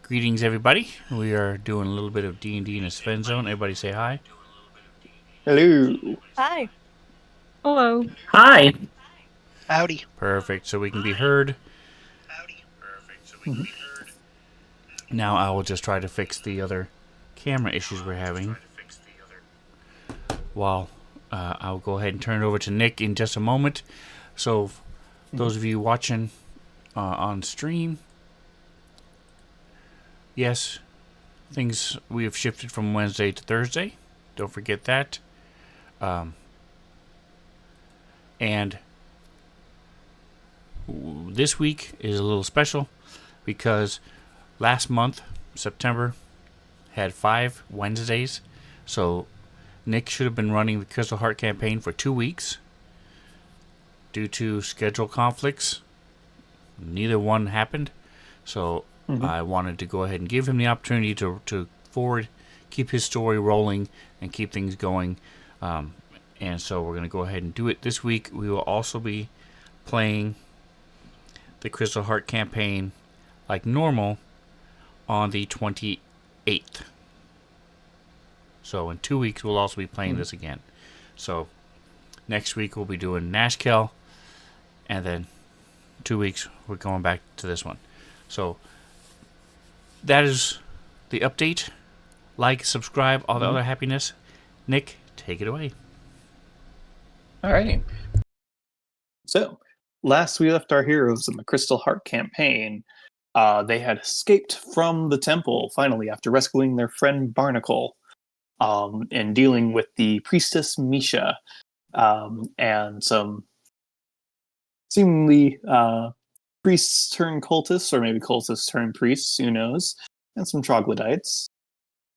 Greetings, everybody. We are doing a little bit of D&D in a Sven Zone. Everybody say hi. Hello. Hi. Hello. Hi. Howdy. Perfect. So we can be heard. Mhm. Now I will just try to fix the other camera issues we're having. While I'll go ahead and turn it over to Nick in just a moment. So those of you watching on stream, yes, things we have shifted from Wednesday to Thursday. Don't forget that. And this week is a little special because last month, September, had 5 Wednesdays. So Nick should have been running the Crystal Heart campaign for 2 weeks. Due to schedule conflicts, neither one happened. So I wanted to go ahead and give him the opportunity to forward, keep his story rolling, and keep things going. And so we're going to go ahead and do it this week. We will also be playing the Crystal Heart campaign like normal on the 28th. So in 2 weeks, we'll also be playing this again. So next week, we'll be doing Nashkel. And then 2 weeks, we're going back to this one. So that is the update. Like, subscribe, all the other happiness. Nick, take it away. Alrighty. So, last we left our heroes in the Crystal Heart campaign, they had escaped from the temple, finally, after rescuing their friend Barnacle, and dealing with the priestess Misha, and some seemingly priests turned cultists, or maybe cultists turned priests, who knows, and some troglodytes.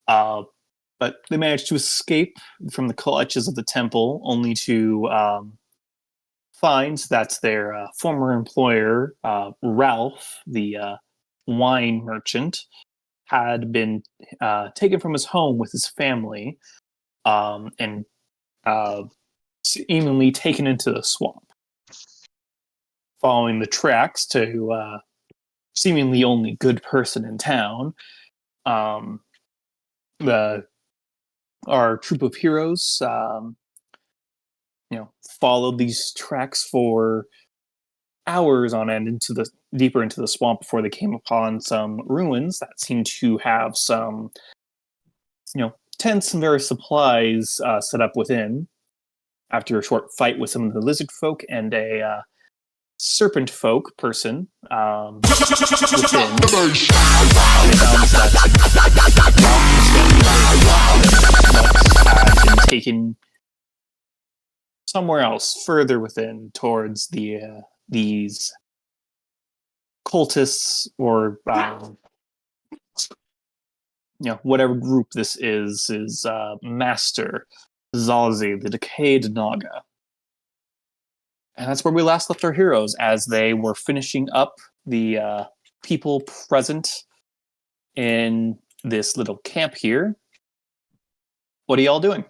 But they managed to escape from the clutches of the temple, only to find that their former employer, Ralph, the wine merchant, had been taken from his home with his family and seemingly taken into the swamp. Following the tracks to seemingly only good person in town, our troop of heroes, followed these tracks for hours on end deeper into the swamp before they came upon some ruins that seemed to have some, tents and various supplies set up within. After a short fight with some of the lizard folk and a serpent folk person within, they found that had been taken somewhere else, further within, towards these cultists or whatever group this is Master Zalzi, the Decayed Naga. And that's where we last left our heroes, as they were finishing up the people present in this little camp here. What are y'all doing?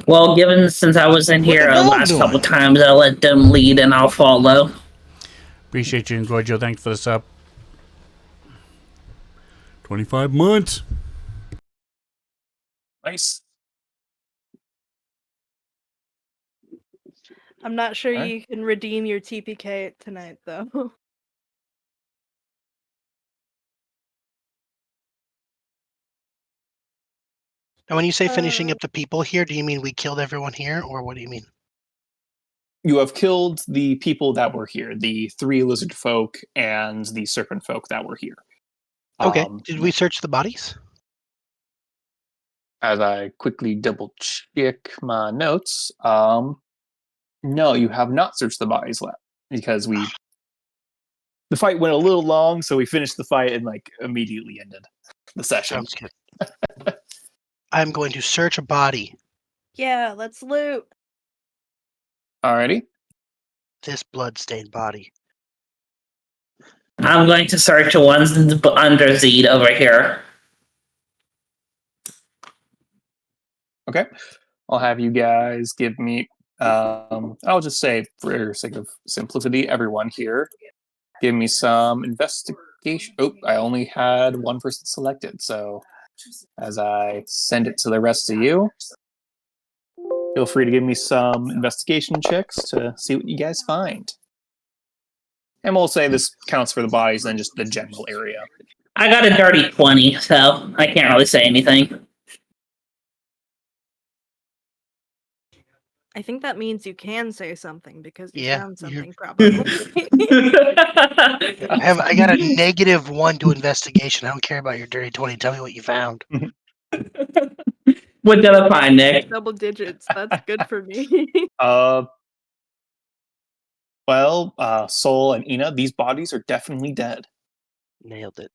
Well, given since I was in What here the dog last doing? couple times, I'll let them lead and I'll follow. Appreciate you and Gorgio. Thanks for the sub. 25 months. Nice. I'm not sure Alright. you can redeem your TPK tonight, though. And when you say finishing up the people here, do you mean we killed everyone here, or what do you mean? You have killed the people that were here, the 3 lizard folk and the serpent folk that were here. Okay. Did we search the bodies? As I quickly double check my notes, no, you have not searched the bodies left, because the fight went a little long, so we finished the fight and immediately ended the session. Sounds good. I'm going to search a body. Yeah, let's loot. Alrighty. This blood-stained body. I'm going to search the ones under Zed over here. Okay. I'll have you guys give me I'll just say, for sake of simplicity, everyone here, give me some investigation. Oh, I only had one person selected, so as I send it to the rest of you, feel free to give me some investigation checks to see what you guys find. And we'll say this counts for the bodies and just the general area. I got a dirty 20, so I can't really say anything. I think that means you can say something because you Yeah, found you're- something, probably. I got a -1 to investigation. I don't care about your dirty 20. Tell me what you found. What did I find, Nick? Double digits. That's good for me. Sol and Ina, these bodies are definitely dead. Nailed it.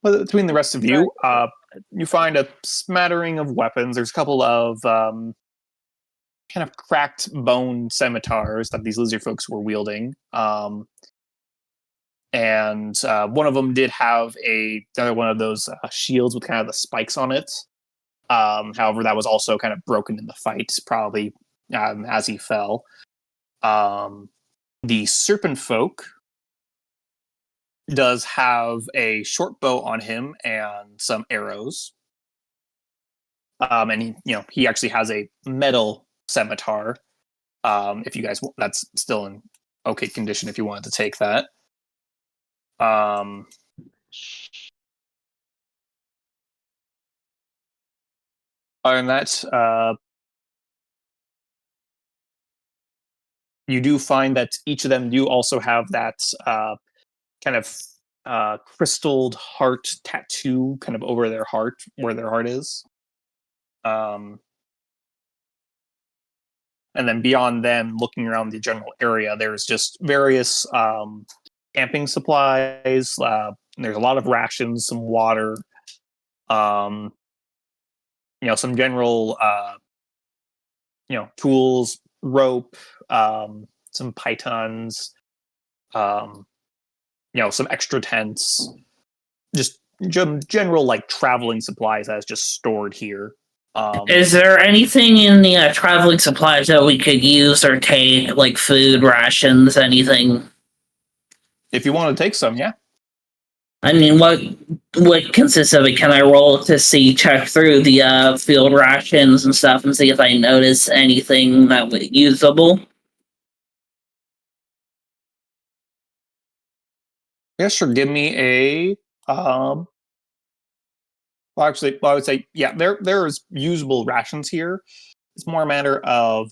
But between the rest of you, you find a smattering of weapons. There's a couple of kind of cracked bone scimitars that these lizard folks were wielding. And one of them did have another one of those shields with kind of the spikes on it. However, that was also kind of broken in the fight, probably as he fell. The serpent folk does have a short bow on him and some arrows. And he actually has a metal scimitar. If you guys, that's still in okay condition. If you wanted to take that. Other than that, you do find that each of them do also have that kind of crystalled heart tattoo kind of over their heart, where their heart is. And then beyond them, looking around the general area, there's just various camping supplies. There's a lot of rations, some water, some general, tools, rope, some pythons, some extra tents, just general like traveling supplies that's just stored here. Is there anything in the traveling supplies that we could use or take, like food, rations, anything? If you want to take some, yeah. I mean, what consists of it? Can I roll to check through the field rations and stuff and see if I notice anything that was usable? Yeah, sure. Give me a. I would say, yeah, there is usable rations here. It's more a matter of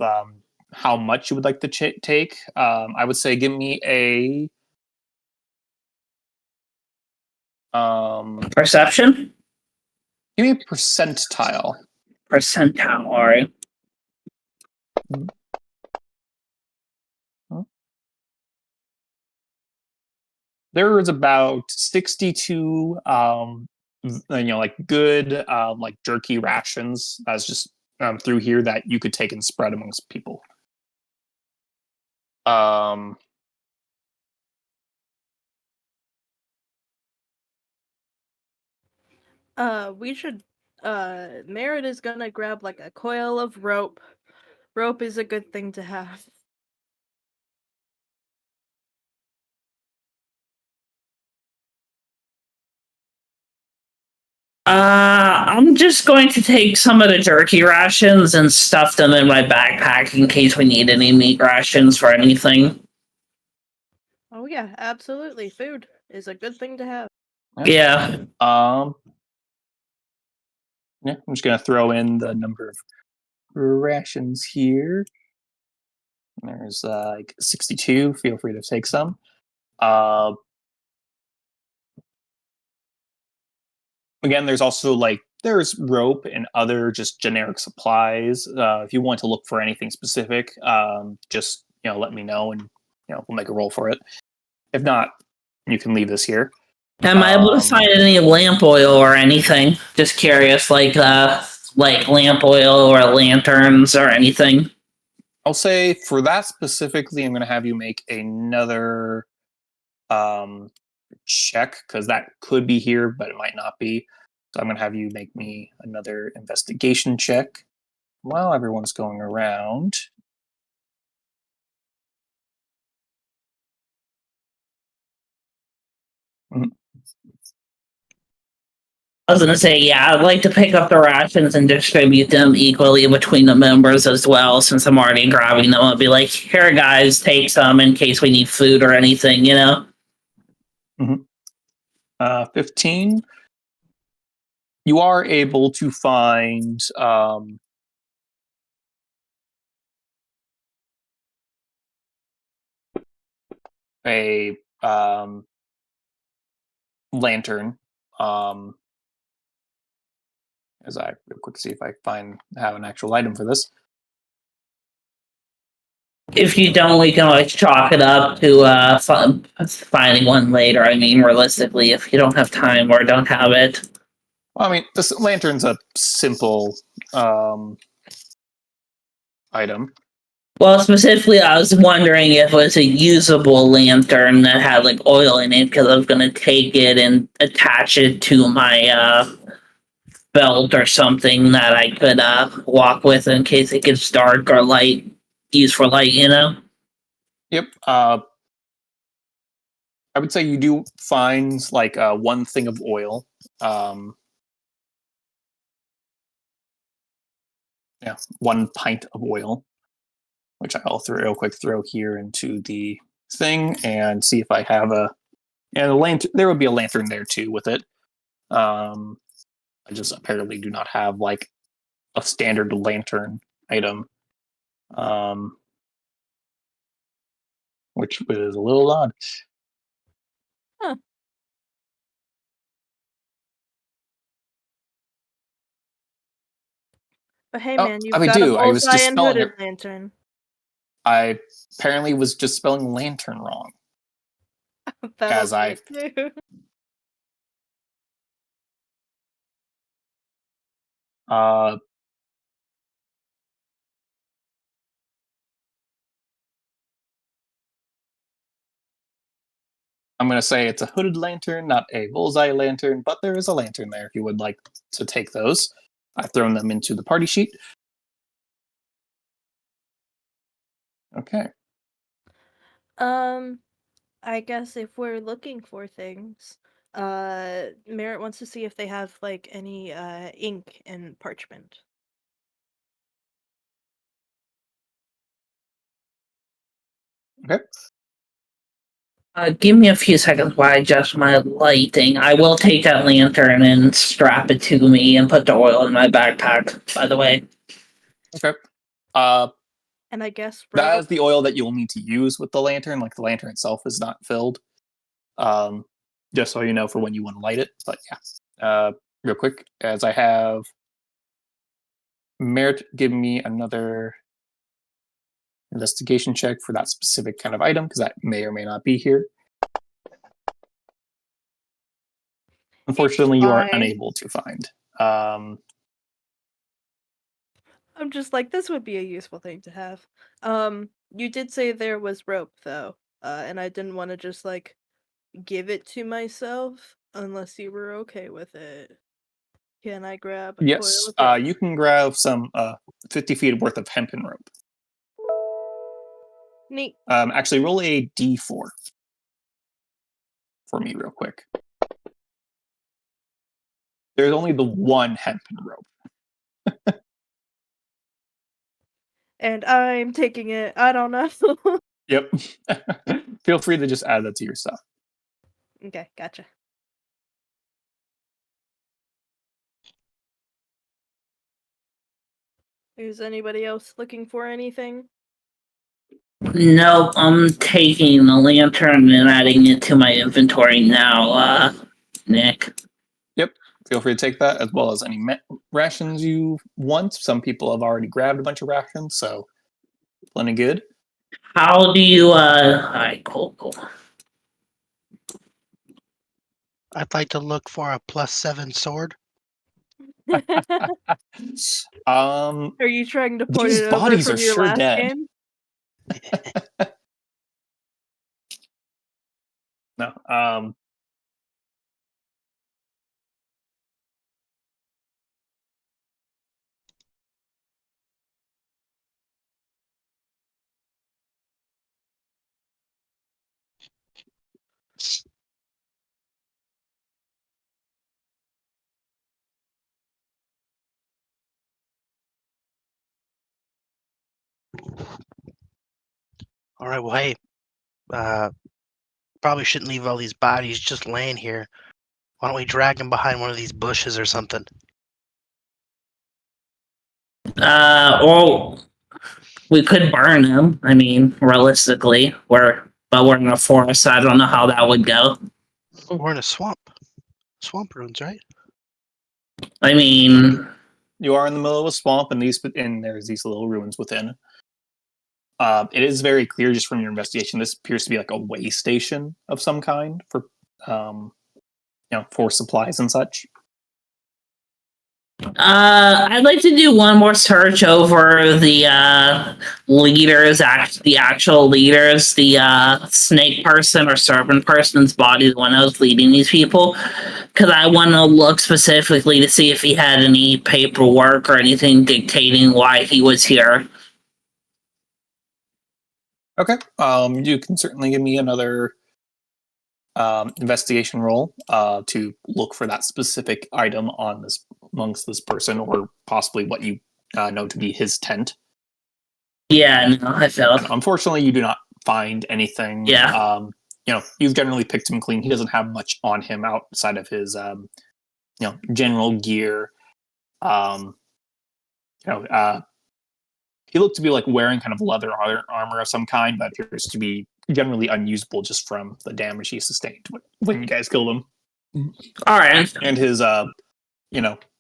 how much you would like to take. I would say, give me a. Perception? Give me a percentile. Percentile, alright. There is about 62 like good like jerky rations that's just through here that you could take and spread amongst people. We should. Merritt is gonna grab like a coil of rope. Rope is a good thing to have. I'm just going to take some of the jerky rations and stuff them in my backpack in case we need any meat rations for anything. Oh yeah, absolutely. Food is a good thing to have. Yeah. Yeah, I'm just gonna throw in the number of rations here. There's like 62. Feel free to take some. Again, there's also there's rope and other just generic supplies. If you want to look for anything specific, just let me know and we'll make a roll for it. If not, you can leave this here. Am I able to find any lamp oil or anything? Just curious, like lamp oil or lanterns or anything. I'll say for that specifically, I'm going to have you make another check because that could be here, but it might not be. So I'm going to have you make me another investigation check. while everyone's going around, I was gonna say, yeah, I'd like to pick up the rations and distribute them equally between the members as well, since I'm already grabbing them. I'll be like, here, guys, take some in case we need food or anything, you know? 15. You are able to find a lantern. As I real quick see if I have an actual item for this. If you don't, we can always chalk it up to finding one later. I mean, realistically, if you don't have time or don't have it. Well, I mean, this lantern's a simple item. Well, specifically, I was wondering if it was a usable lantern that had like oil in it, because I was gonna take it and attach it to my belt or something that I could walk with in case it gets dark or light, used for light, you know? Yep. I would say you do find like one thing of oil. Yeah, 1 pint of oil, which I'll real quick throw here into the thing and see if I have the lantern. There would be a lantern there too with it. I just apparently do not have like a standard lantern item, which is a little odd. But hey, Oh, man, I you've mean, got a I was bullseye just and spelling hooded it. lantern. I apparently was just spelling lantern wrong. That'll As I do too. I'm going to say it's a hooded lantern, not a bullseye lantern, but there is a lantern there if you would like to take those. I've thrown them into the party sheet. Okay. I guess if we're looking for things, Merritt wants to see if they have like any ink and parchment. Okay. Give me a few seconds while I adjust my lighting. I will take that lantern and strap it to me and put the oil in my backpack, by the way. Okay. And I guess That rope. is the oil that you'll need to use with the lantern. Like the lantern itself is not filled. Just so you know for when you want to light it. But yeah. Real quick, as I have Merritt give me another investigation check for that specific kind of item, because that may or may not be here. Unfortunately, you are fine. unable to find. I'm just like, this would be a useful thing to have. You did say there was rope though, and I didn't want to just like give it to myself unless you were okay with it. Can I grab a coil Yes, of rope? you can grab some 50 feet worth of hempen rope. Neat. Actually, roll a d4 for me real quick. There's only the one hempen rope. And I'm taking it. I don't know. Yep. Feel free to just add that to your stuff. Okay, gotcha. Is anybody else looking for anything? No, I'm taking the lantern and adding it to my inventory now, Nick. Yep. Feel free to take that as well as any rations you want. Some people have already grabbed a bunch of rations, so plenty good. How do you, alright, cool. I'd like to look for a +7 sword. Are you trying to port These it over bodies from are your sure last dead. game? No. All right. Well, hey, probably shouldn't leave all these bodies just laying here. Why don't we drag them behind one of these bushes or something? Or we could burn them. I mean, realistically, we're in a forest, so I don't know how that would go. We're in a swamp. Swamp ruins, right? I mean, You are in the middle of a swamp, and there's these little ruins within. It is very clear just from your investigation. This appears to be like a way station of some kind for, for supplies and such. I'd like to do one more search over the leaders, the actual leaders, the snake person or serpent person's body, the one that was leading these people, because I want to look specifically to see if he had any paperwork or anything dictating why he was here. Okay. You can certainly give me another investigation roll to look for that specific item amongst this person, or possibly what you know to be his tent. Yeah, no, I failed. Unfortunately, you do not find anything. Yeah. You've generally picked him clean. He doesn't have much on him outside of his, general gear. He looked to be like wearing kind of leather armor of some kind, but appears to be generally unusable just from the damage he sustained when you guys killed him. All right. And his,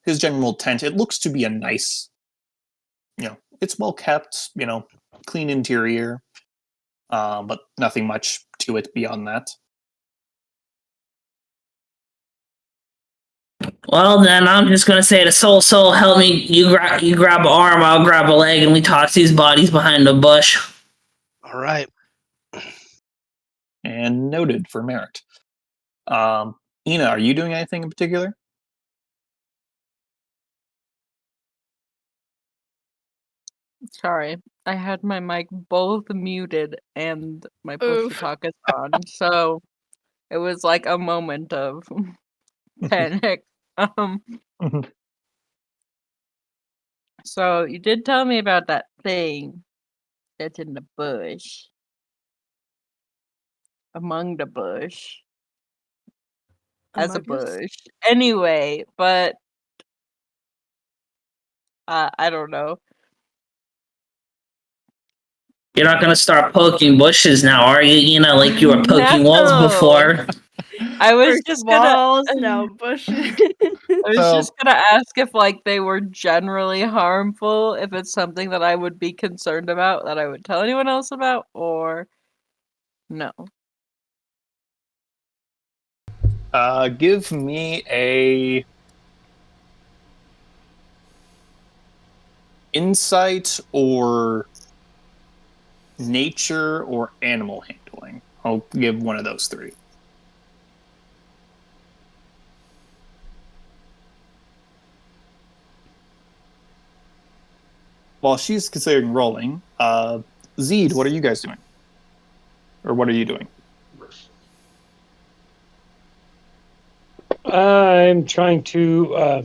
his general tent, it looks to be a nice, it's well kept, clean interior, but nothing much to it beyond that. Well, then I'm just gonna say to Soul, help me. You grab an arm, I'll grab a leg, and we toss these bodies behind the bush. All right. And noted for merit. Ina, are you doing anything in particular? Sorry, I had my mic both muted and my push to Oof. talk is on, so it was like a moment of panic. So you did tell me about that thing that's in the bush, among the bush, as a Among us? bush. Anyway, but I don't know. You're not gonna start poking bushes now, are you? You know, like you were poking walls No. before. I was First just gonna. walls, now bushes. I was So- just gonna ask if like they were generally harmful, if it's something that I would be concerned about, that I would tell anyone else about, or no. Give me a insight or nature or animal handling. I'll give one of those three. While she's considering rolling, Zeed, what are you guys doing? Or what are you doing? I'm trying to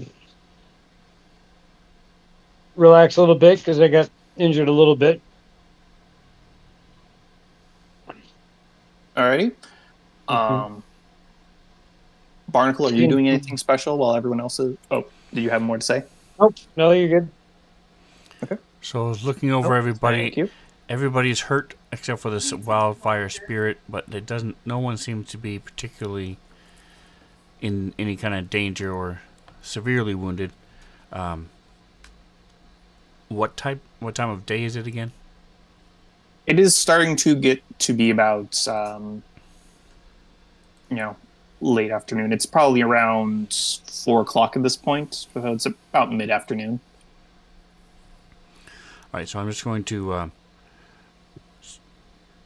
relax a little bit because I got injured a little bit. Alrighty. Barnacle, are you doing Mhm. anything special while everyone else is? Oh, do you have more to say? Nope, no, you're good. So I was looking over Nope. everybody. Thank you. Everybody's hurt except for this wildfire spirit, but it doesn't. No one seems to be particularly in any kind of danger or severely wounded. What time of day is it again? It is starting to get to be about, late afternoon. It's probably around 4 o'clock at this point. So it's about mid-afternoon. All right, so I'm just going to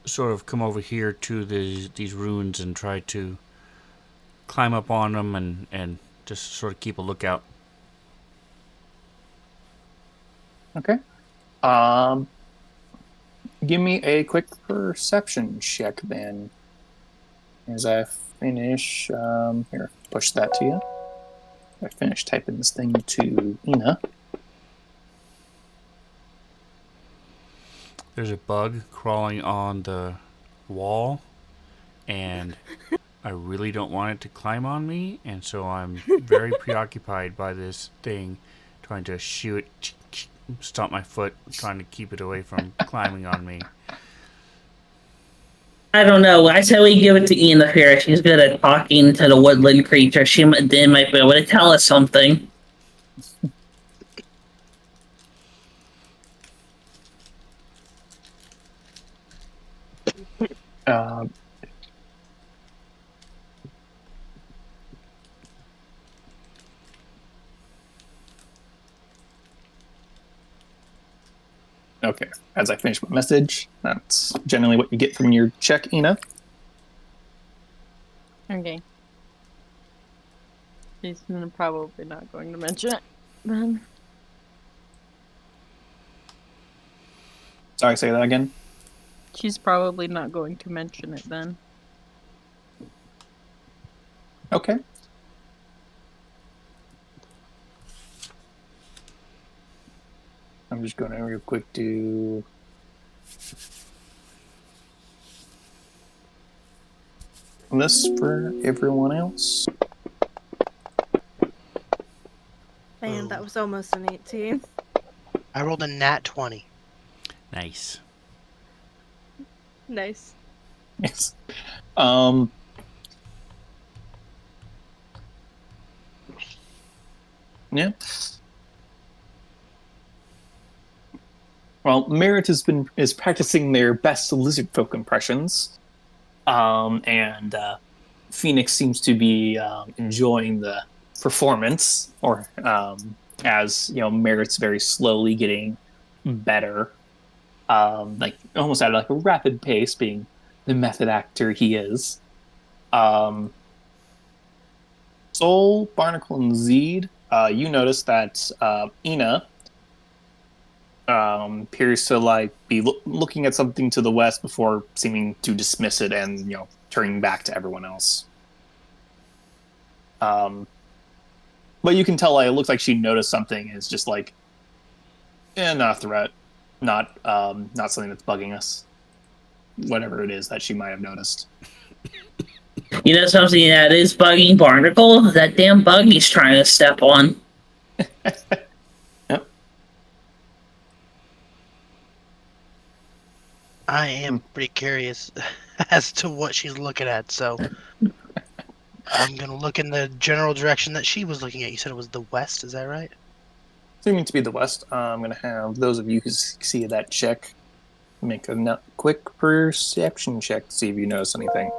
sort of come over here to these ruins and try to climb up on them and just sort of keep a lookout. Okay. Give me a quick perception check then. As I finish, here, push that to you. I finish typing this thing to Ina. There's a bug crawling on the wall, and I really don't want it to climb on me, and so I'm very preoccupied by this thing, trying to shoot, stomp my foot, trying to keep it away from climbing on me. I don't know. I say we give it to Ian the Fairy. She's good at talking to the woodland creature. She might be able to tell us something. Uh, okay, as I finish my message, that's generally what you get from your check, Ina. Okay. She's probably not going to mention it then. Sorry, say that again. She's probably not going to mention it then. Okay. I'm just going to real quick do... this for everyone else. Man, Boom. that was almost an 18. I rolled a nat 20. Nice. Nice. Yes. Yeah. Well, Merritt is practicing their best lizard folk impressions, and Phoenix seems to be enjoying the performance, or as Merritt's very slowly getting better, like almost at like a rapid pace, being the method actor he is. Soul, Barnacle, and Zeed, you notice that Ina appears to like be looking at something to the west before seeming to dismiss it and turning back to everyone else. But you can tell it looks like she noticed something. And it's just like, not a threat, not something that's bugging us. Whatever it is that she might have noticed. You know something that is bugging Barnacle? That damn bug he's trying to step on. Yep. I am pretty curious as to what she's looking at, so I'm gonna look in the general direction that she was looking at. You said it was the west, is that right? Seeming to be the west. I'm going to have those of you who see that check make a quick perception check to see if you notice anything.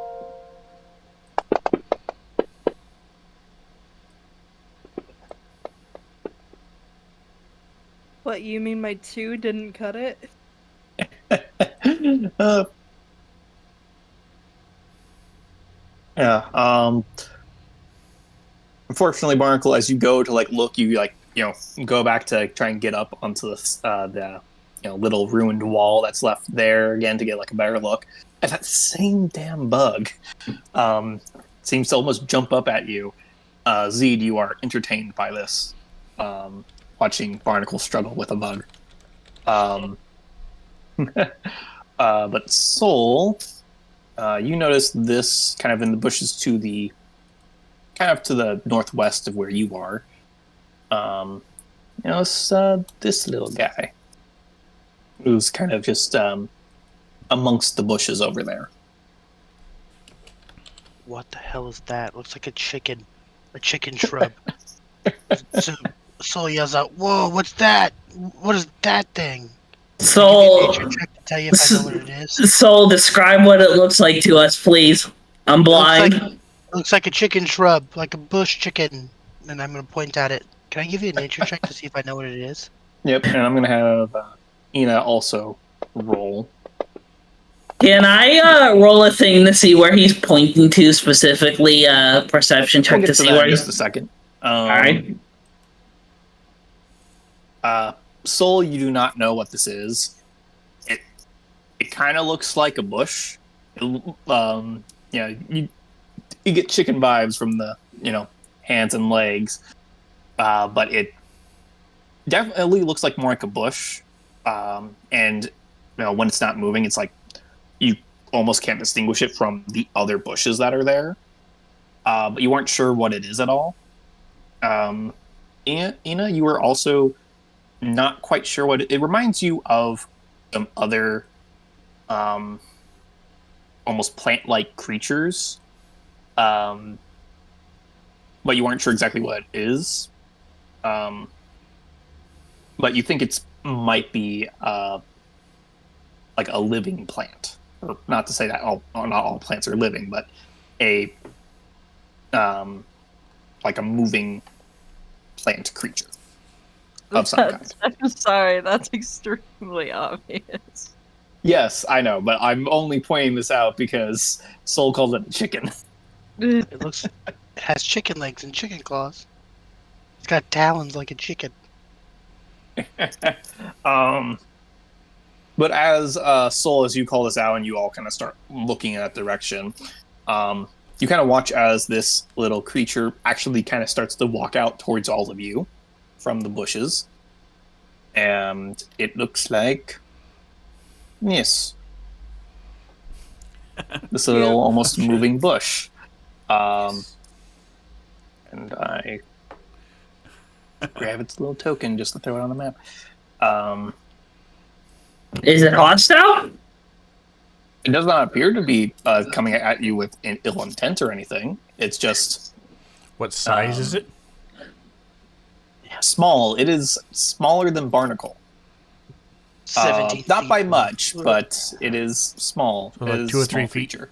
What, you mean my 2 didn't cut it? Yeah. Unfortunately, Barnacle, as you go to like look, you like go back to try and get up onto the little ruined wall that's left there again to get like a better look. And that same damn bug seems to almost jump up at you. Zed, you are entertained by this, watching Barnacle struggle with a bug. But Soul, you notice this kind of in the bushes to the northwest of where you are. It's this little guy who's kind of just amongst the bushes over there. What the hell is that? Looks like a chicken shrub. So Soul yells out, "Whoa, what's that? What is that thing?" Can I give you a Soul, nature check to tell you if I know what it is? Soul, describe what it looks like to us, please. I'm blind. Looks like a chicken shrub, like a bush chicken. And I'm gonna point at it. Can I give you a nature check to see if I know what it is? Yep, and I'm going to have Ina also roll. Can I roll a thing to see where he's pointing to specifically? Perception check We'll get to to see that where in he's. just a second. All right. Soul, you do not know what this is. It kind of looks like a bush. You get chicken vibes from the hands and legs, but it definitely looks like more like a bush. And when it's not moving, it's like you almost can't distinguish it from the other bushes that are there. But you weren't sure what it is at all. Ina, you were also not quite sure what it reminds you of some other almost plant-like creatures, but you weren't sure exactly what it is. But you think it's might be like a living plant, or not to say that not all plants are living, but a like a moving plant creature of some kind. I'm sorry, that's extremely obvious. Yes, I know, but I'm only pointing this out because Soul calls it a chicken. It has chicken legs and chicken claws. It's got talons like a chicken. But as Soul, as you call this out, and you all kind of start looking in that direction, you kind of watch as this little creature actually kind of starts to walk out towards all of you from the bushes, and it looks like yes, this little almost moving bush. And I grab its little token just to throw it on the map. Is it hostile? It does not appear to be coming at you with ill intent or anything. It's just What size is it? small. It is smaller than Barnacle. 17 not feet by long. much, but it is small. So It like is 2 or a small 3 feet? creature.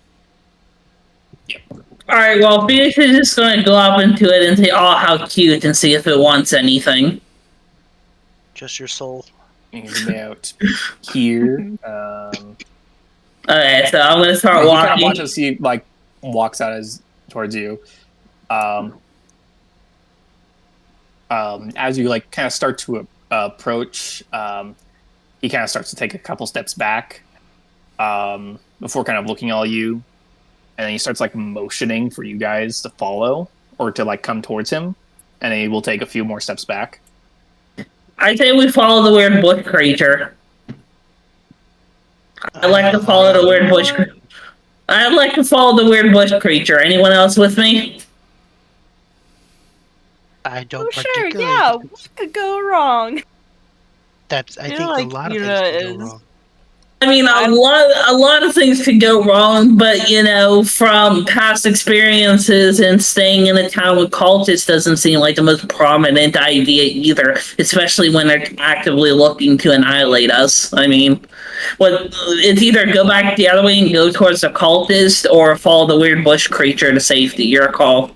Alright, well, Phoenix is just gonna go up into it and say, oh, how cute, and see if it wants anything. Just your soul. He's about here. Okay, so I'm gonna start He kind of walking. watches. He like walks out towards you. As you like kind of start to approach, he kind of starts to take a couple steps back before kind of looking at all you, and then he starts like motioning for you guys to follow or to like come towards him, and then he will take a few more steps back. I say we follow the weird bush creature. I like to follow the weird bush. I'd like to follow the weird bush creature. Anyone else with me? I don't Oh, sure, particularly. yeah. What could go wrong? I feel think like a lot of Una things can is- go wrong. I mean, a lot of things could go wrong, but from past experiences and staying in a town with cultists doesn't seem like the most prominent idea either, especially when they're actively looking to annihilate us. I mean, it's either go back the other way and go towards the cultist, or follow the weird bush creature to safety. Your call.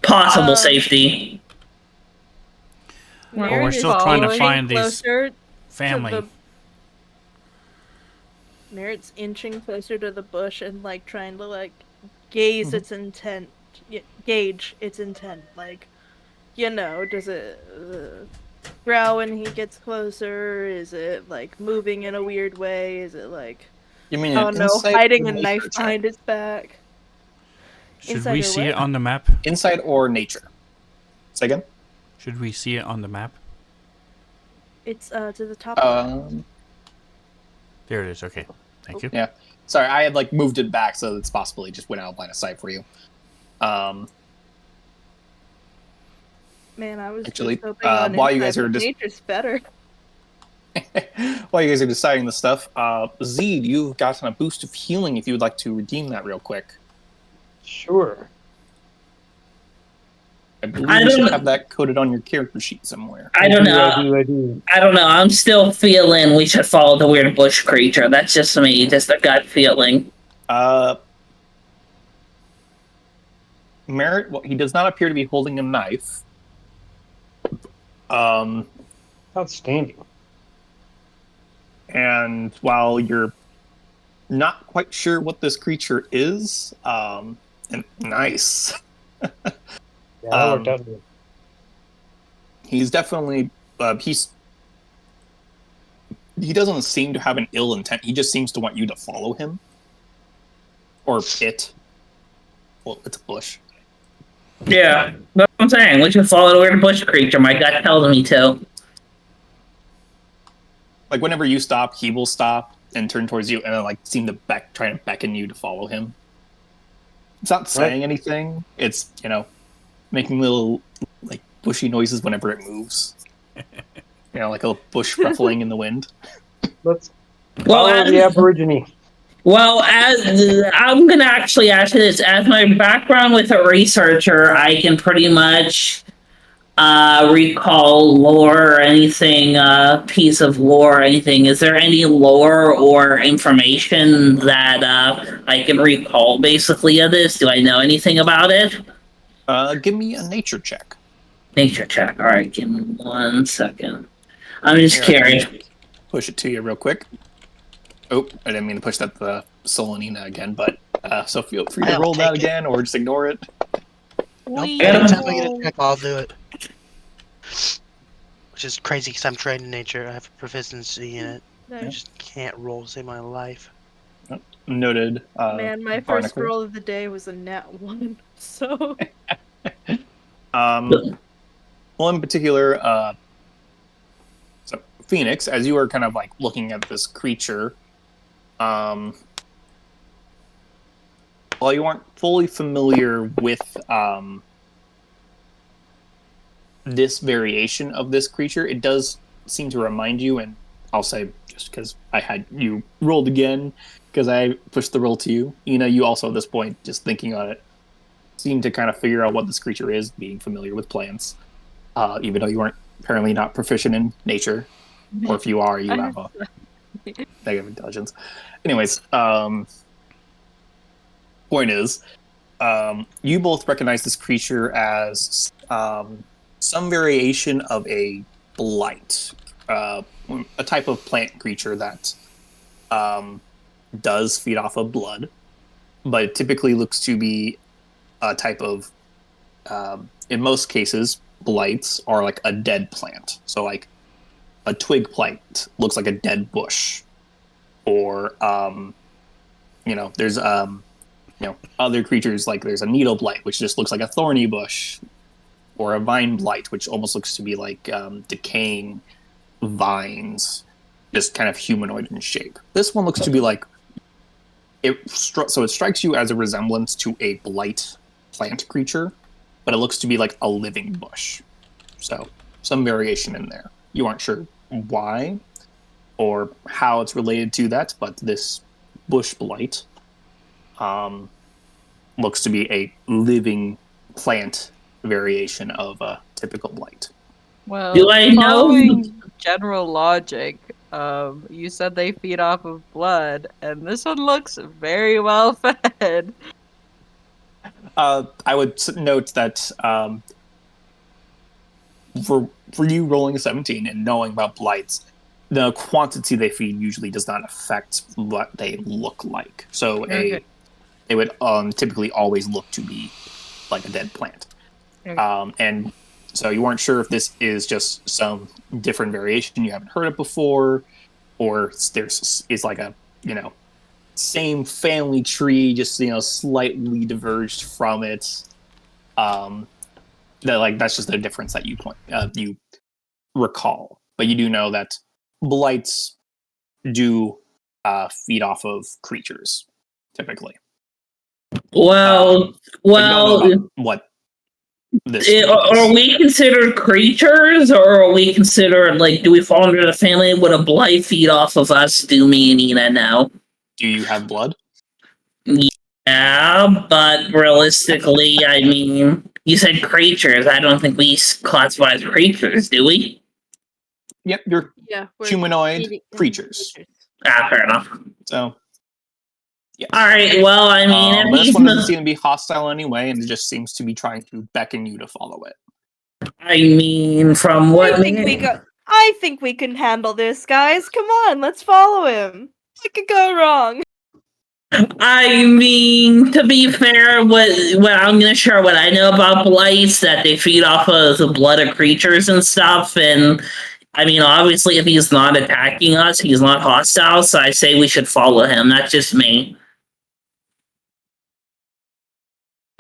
Possible safety. Well, Mary we're is still trying to inching find these closer family. to the... Merritt's inching closer to the bush and like trying to like gaze its intent, gauge its intent. Like, does it growl when he gets closer? Is it like moving in a weird way? Is it like, You mean oh an no, insight hiding or a nature knife check? behind its back? Should Inside we or see what? it on the map? Insight or nature? Say again. Should we see it on the map? It's to the top of that. There it is. Okay. Thank you. Yeah. Sorry, I had like moved it back so it's possible he just went out of line of sight for you. Man, I was actually, just hoping on while you insight, guys are but just- nature's better. While you guys are deciding the stuff, Zeed, you've gotten a boost of healing if you would like to redeem that real quick. Sure. I believe you should have that coded on your character sheet somewhere. I don't know. I do. I don't know. I'm still feeling we should follow the weird bush creature. That's just me, just a gut feeling. Merritt, well, he does not appear to be holding a knife. Outstanding. And while you're not quite sure what this creature is, and nice. Yeah, that worked out good. He's definitely he doesn't seem to have an ill intent. He just seems to want you to follow him. Or it. Well, it's a bush. Yeah, that's what I'm saying. We should follow the weird bush creature. My gut tells me to. Like whenever you stop, he will stop and turn towards you, and then like seem to try to beckon you to follow him. It's not saying anything. It's making little like bushy noises whenever it moves. Like a bush ruffling in the wind. Let's Well, follow the Aborigine. Well, as I'm gonna actually ask you this, as my background with a researcher, I can pretty much recall lore or anything, piece of lore or anything. Is there any lore or information that I can recall basically of this? Do I know anything about it? Give me a nature check. Nature check. All right, give me 1 second. I'm just Here, I can curious. push it to you real quick. Oh, I didn't mean to push that the Solanina again, but so feel free to I'll roll that take it. again or just ignore it. Nope. We Anytime I get a will- check, I'll do it. Which is crazy because I'm trained in nature. I have proficiency in it. I Nice. just can't roll to save my life. Noted. Man, my first Barnacle. roll of the day was a nat 1, so... Well, in particular, so Phoenix, as you are kind of like looking at this creature, while you aren't fully familiar with this variation of this creature, it does seem to remind you, and I'll say just because I had you rolled again, because I pushed the roll to you. You also at this point, just thinking on it, seem to kind of figure out what this creature is, being familiar with plants, even though you aren't apparently not proficient in nature, or if you are, you have a negative intelligence. Anyways, point is, you both recognize this creature as some variation of a blight, a type of plant creature that does feed off of blood, but it typically looks to be a type of, in most cases, blights are like a dead plant. So like a twig plant looks like a dead bush, or there's other creatures like there's a needle blight which just looks like a thorny bush, or a vine blight which almost looks to be like decaying vines, just kind of humanoid in shape. This one looks to be like so it strikes you as a resemblance to a blight plant creature, but it looks to be like a living bush. So some variation in there. You aren't sure why or how it's related to that, but this bush blight looks to be a living plant variation of a typical blight. Well, Do I know? following general logic, you said they feed off of blood, and this one looks very well fed. I would note that for you rolling a 17 and knowing about blights, the quantity they feed usually does not affect what they look like. So Okay. they would typically always look to be like a dead plant. Okay. And so you weren't sure if this is just some different variation you haven't heard of before, or is like a same family tree, just slightly diverged from it. That's just a difference that you recall, but you do know that blights do feed off of creatures typically. Well, But you don't know about what this are we considered creatures, or are we considered do we fall under the family? Would a blight feed off of us? Do me and Ina know? Do you have blood? Yeah, but realistically, I mean, you said creatures. I don't think we classify as creatures, do we? Yep, you're Yeah, we're humanoid eating creatures. Fair enough. So, yes. All right. Well, I mean, if but this he's one doesn't not- seem to be hostile anyway, and it just seems to be trying to beckon you to follow it. I mean, from what I think we can handle this, guys. Come on, let's follow him. What could go wrong? I mean, to be fair, what I'm gonna share what I know about blights, that they feed off of the blood of creatures and stuff, and I mean, obviously, if he's not attacking us, he's not hostile, so I say we should follow him. That's just me.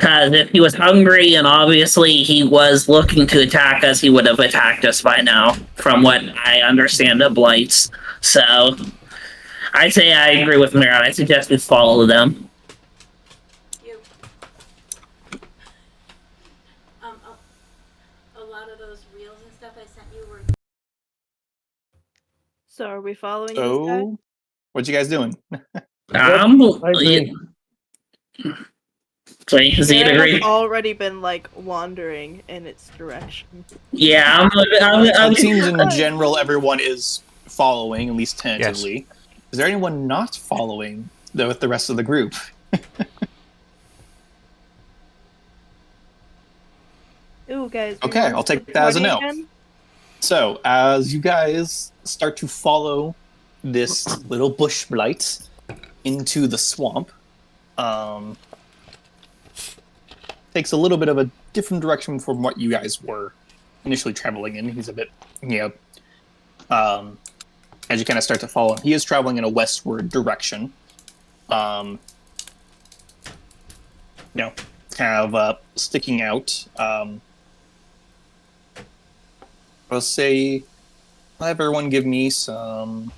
Because if he was hungry and obviously he was looking to attack us, he would have attacked us by now, from what I understand of blights. So, I say I agree with Marin. I suggest we follow them. A lot of those reels and stuff I sent you were. So are we following this guy? So, what you guys doing? I agree. Sorry, Zed Mira agree? has already been like wandering in its direction. Yeah, It seems in general everyone is following, at least tentatively. Is there anyone not following with the rest of the group? Ooh, guys. we Okay, want I'll take the that as a 20 no. again? So, as you guys start to follow this little bush blight into the swamp, takes a little bit of a different direction from what you guys were initially traveling in. He's a bit, as you kind of start to follow him, he is traveling in a westward direction. Kind of sticking out. I'll say, have everyone give me some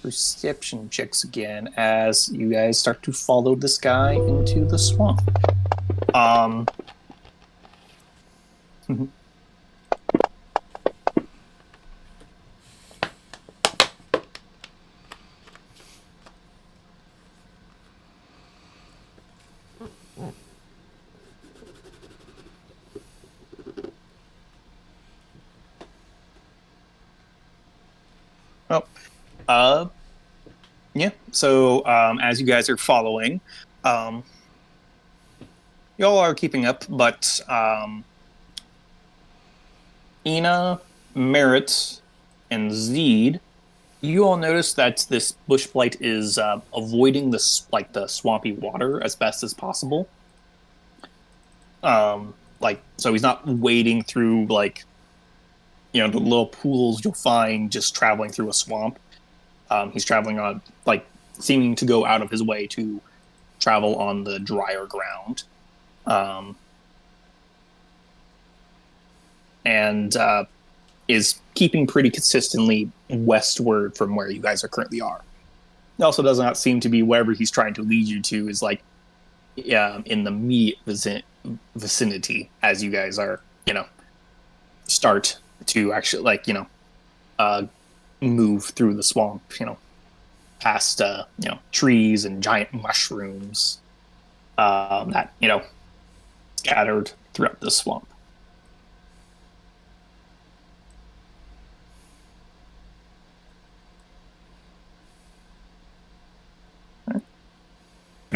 perception checks again as you guys start to follow this guy into the swamp. Yeah. So as you guys are following, y'all are keeping up, but Ina, Merritt, and Zed, you all notice that this bush blight is avoiding the swampy water as best as possible. So he's not wading through the little pools you'll find just traveling through a swamp. He's traveling on seeming to go out of his way to travel on the drier ground. And is keeping pretty consistently westward from where you guys are currently are. It also does not seem to be wherever he's trying to lead you to is in the immediate vicinity as you guys are, start to actually move through the swamp, past trees and giant mushrooms that scattered throughout the swamp.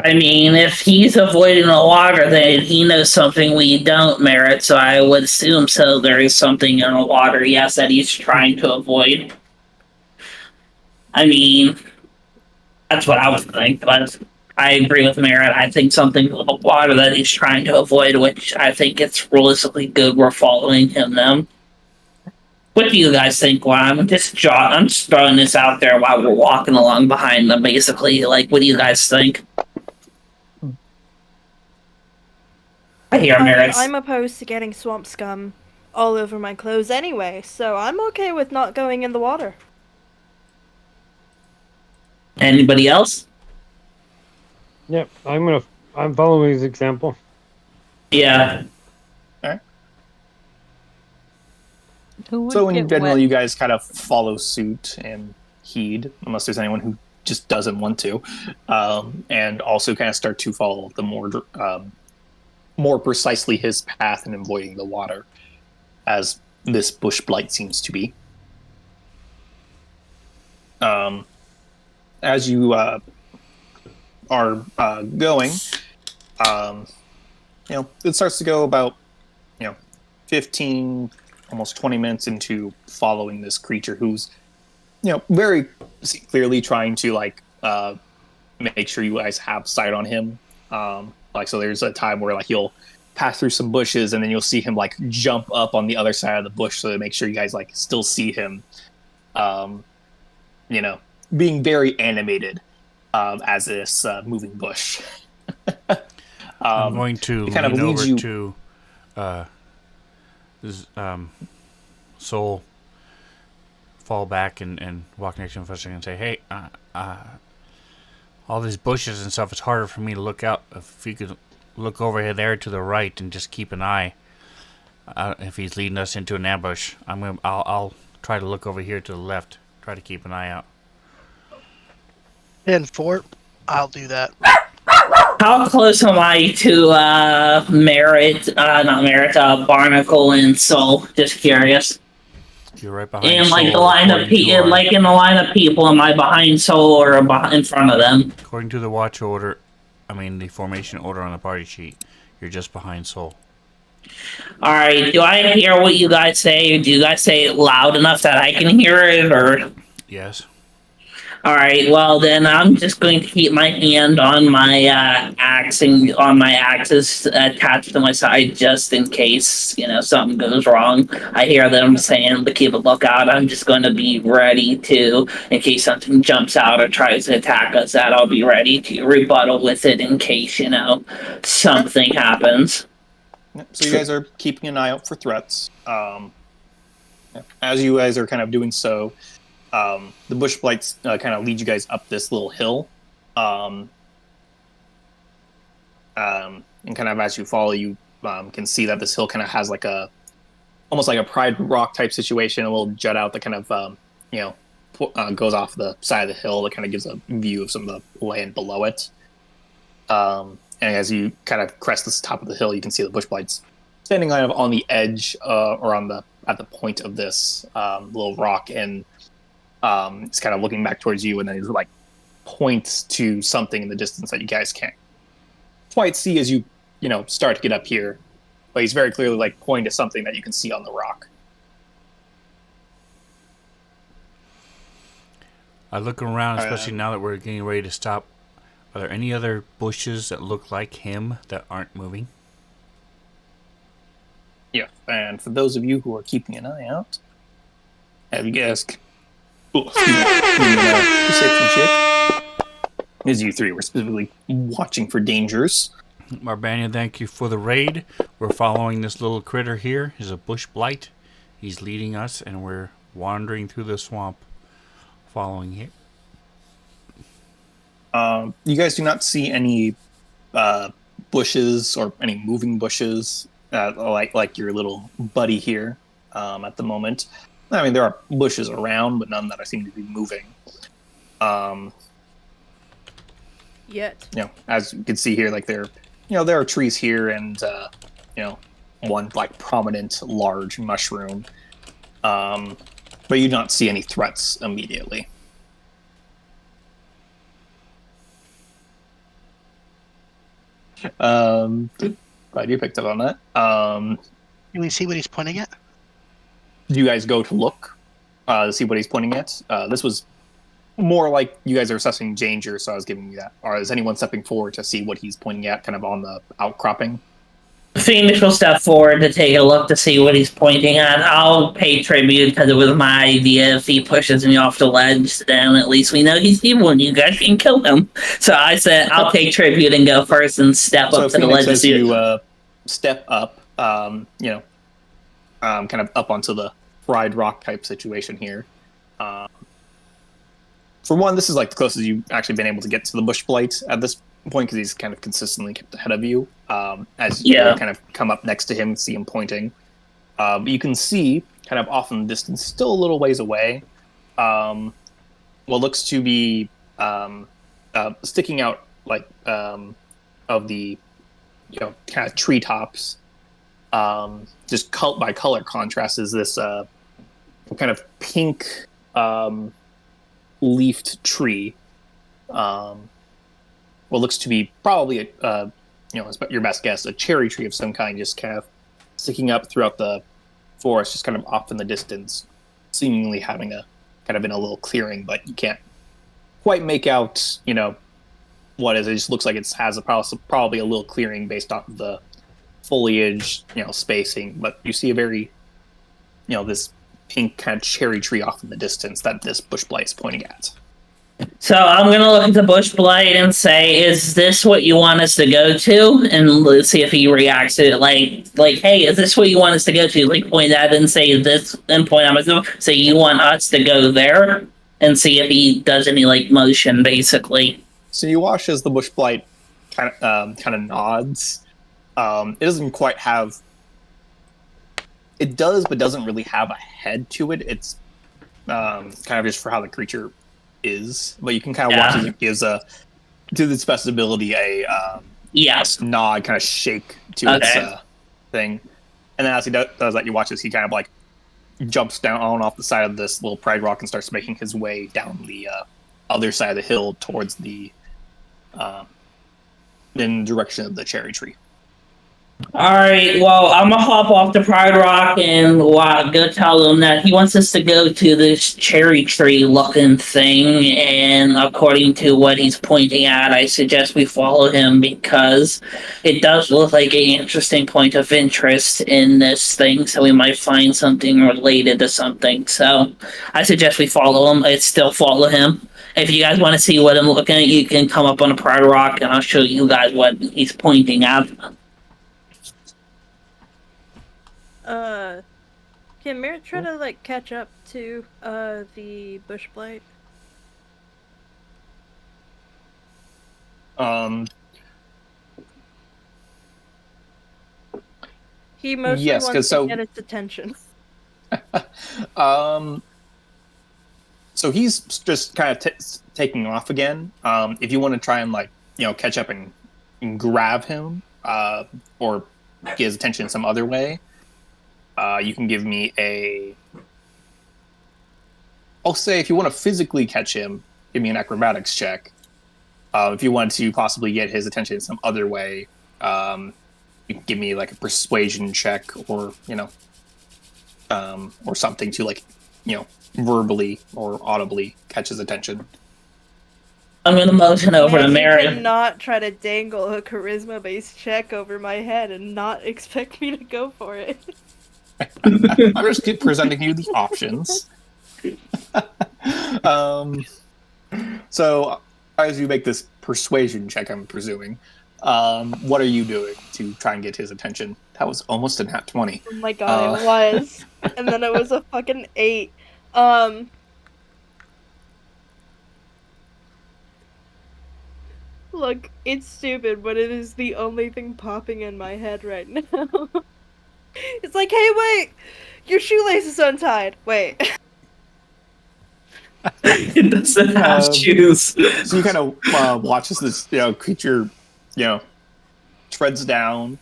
I mean, if he's avoiding the water, then he knows something we don't, Merit, so I would assume so there is something in the water, yes, that he's trying to avoid. I mean, that's what I would think, but I agree with Merit. I think something in the water that he's trying to avoid, which I think it's realistically good we're following him then. What do you guys think? Well, I'm just throwing this out there while we're walking along behind them, basically. What do you guys think? I hear Merritt's. I'm opposed to getting swamp scum all over my clothes anyway, so I'm okay with not going in the water. Anybody else? Yep, I'm following his example. Yeah. Okay. Who would So in get general, wet? you guys kind of follow suit and heed, unless there's anyone who just doesn't want to, and also kind of start to follow the more precisely his path and avoiding the water, as this bush blight seems to be. As you are going, it starts to go about 15, almost 20 minutes into following this creature who's very clearly trying to make sure you guys have sight on him. So there's a time where you'll pass through some bushes and then you'll see him jump up on the other side of the bush so to make sure you guys still see him. Being very animated as this moving bush. I'm going to it kind of lean leads over you- to Soul, fall back and walk next to him for a second and say, "Hey, all these bushes and stuff, it's harder for me to look out. If you could look over there to the right and just keep an eye. If he's leading us into an ambush, I'll try to look over here to the left. Try to keep an eye out." 10-4. I'll do that. How close am I to Barnacle and Soul? Just curious. You're right behind In like Soul, the line of according to people, our- like in the line of people, am I behind Soul or in front of them? According to the watch order, the formation order on the party sheet, you're just behind Soul. All right. Do I hear what you guys say? Do you guys say it loud enough that I can hear it, or? Yes. All right. Well, then I'm just going to keep my hand on my axes attached to my side, just in case something goes wrong. I hear them saying to keep a lookout. I'm just going to be ready to, in case something jumps out or tries to attack us, that I'll be ready to rebuttal with it in case something happens. So you guys are keeping an eye out for threats. As you guys are kind of doing so, the bush blights kind of lead you guys up this little hill. And kind of as you follow, you can see that this hill kind of has almost like a pride rock type situation, a little jut out that kind of, goes off the side of the hill that kind of gives a view of some of the land below it. And as you kind of crest this top of the hill, you can see the bush blights standing kind of on the edge or at the point of this little rock, and it's kind of looking back towards you, and then he's like points to something in the distance that you guys can't quite see as you start to get up here, but he's very clearly like pointing to something that you can see on the rock. I look around, especially now that we're getting ready to stop. Are there any other bushes that look like him that aren't moving? Yeah, and for those of you who are keeping an eye out, have you guys perception check? As you three were specifically watching for dangers. Marbania, thank you for the raid. We're following this little critter here. He's a bush blight. He's leading us, and we're wandering through the swamp, following him. You guys do not see any bushes or any moving bushes like your little buddy here at the moment. I mean, there are bushes around, but none that seem to be moving. Yet. As you can see here, like there are trees here, and one like prominent large mushroom. But you do not see any threats immediately. Glad you picked up on that. Can we see what he's pointing at? Do you guys go to look to see what he's pointing at? This was more like you guys are assessing danger, so I was giving you that. Or is anyone stepping forward to see what he's pointing at, kind of on the outcropping? Phoenix will step forward to take a look to see what he's pointing at. I'll pay tribute because it was my idea. If he pushes me off the ledge, then at least we know he's evil and you guys can kill him. So I said I'll take tribute and go first and step up to the ledge. As you step up, kind of up onto the fried rock type situation here. For one, this is like the closest you've actually been able to get to the bush blight at this point, because he's kind of consistently kept ahead of you. As you kind of come up next to him, see him pointing. But you can see, kind of off in the distance, still a little ways away, what looks to be sticking out like of the kind of treetops. Just by color contrast is this kind of pink leafed tree. What looks to be probably your best guess, a cherry tree of some kind, just kind of sticking up throughout the forest, just kind of off in the distance, seemingly having a kind of in a little clearing, but you can't quite make out what is it. It just looks like it has probably a little clearing based off of the foliage spacing, but you see a very this pink kind of cherry tree off in the distance that this bush blight is pointing at. So I'm gonna look at the bush blight and say, "Is this what you want us to go to?" And let's see if he reacts to it. Like, "Hey, is this what you want us to go to?" Like, point at it and say this, and point at myself. Say, "You want us to go there?" And see if he does any like motion, basically. So you watch as the bush blight kind of nods. It doesn't quite have. It does, but doesn't really have a head to it. It's kind of just for how the creature is. But you can kind of watch as it gives to its best ability a Yes. nod, kind of shake to its Okay. thing. And then as he does that, you watch as he kind of like jumps down on off the side of this little pride rock and starts making his way down the other side of the hill towards the in the direction of the cherry tree. All right. Well, I'm gonna hop off the Pride Rock and go tell him that he wants us to go to this cherry tree looking thing. And according to what he's pointing at, I suggest we follow him because it does look like an interesting point of interest in this thing. So we might find something related to something. So I suggest we follow him. I'd still follow him. If you guys want to see what I'm looking at, you can come up on a Pride Rock and I'll show you guys what he's pointing at. Can Merritt try to like catch up to the bush blight? He mostly Yes, wants 'cause to get its attention. So he's just kind of taking off again. If you want to try and like catch up and grab him, or get his attention some other way, you can give me a. I'll say if you want to physically catch him, give me an acrobatics check. If you want to possibly get his attention some other way, you can give me like a persuasion check, or or something to like verbally or audibly catch his attention. I'm gonna motion over to Man, you Mary. cannot try to dangle a charisma-based check over my head and not expect me to go for it. I'm just keep presenting you the options. So as you make this persuasion check, I'm presuming, what are you doing to try and get his attention? That was almost a nat 20. Oh my god, it was. And then it was a fucking 8. Look, it's stupid, but it is the only thing popping in my head right now. It's like, hey, wait! Your shoelace is untied. Wait. It doesn't have shoes. So you kind of watch as this creature treads down,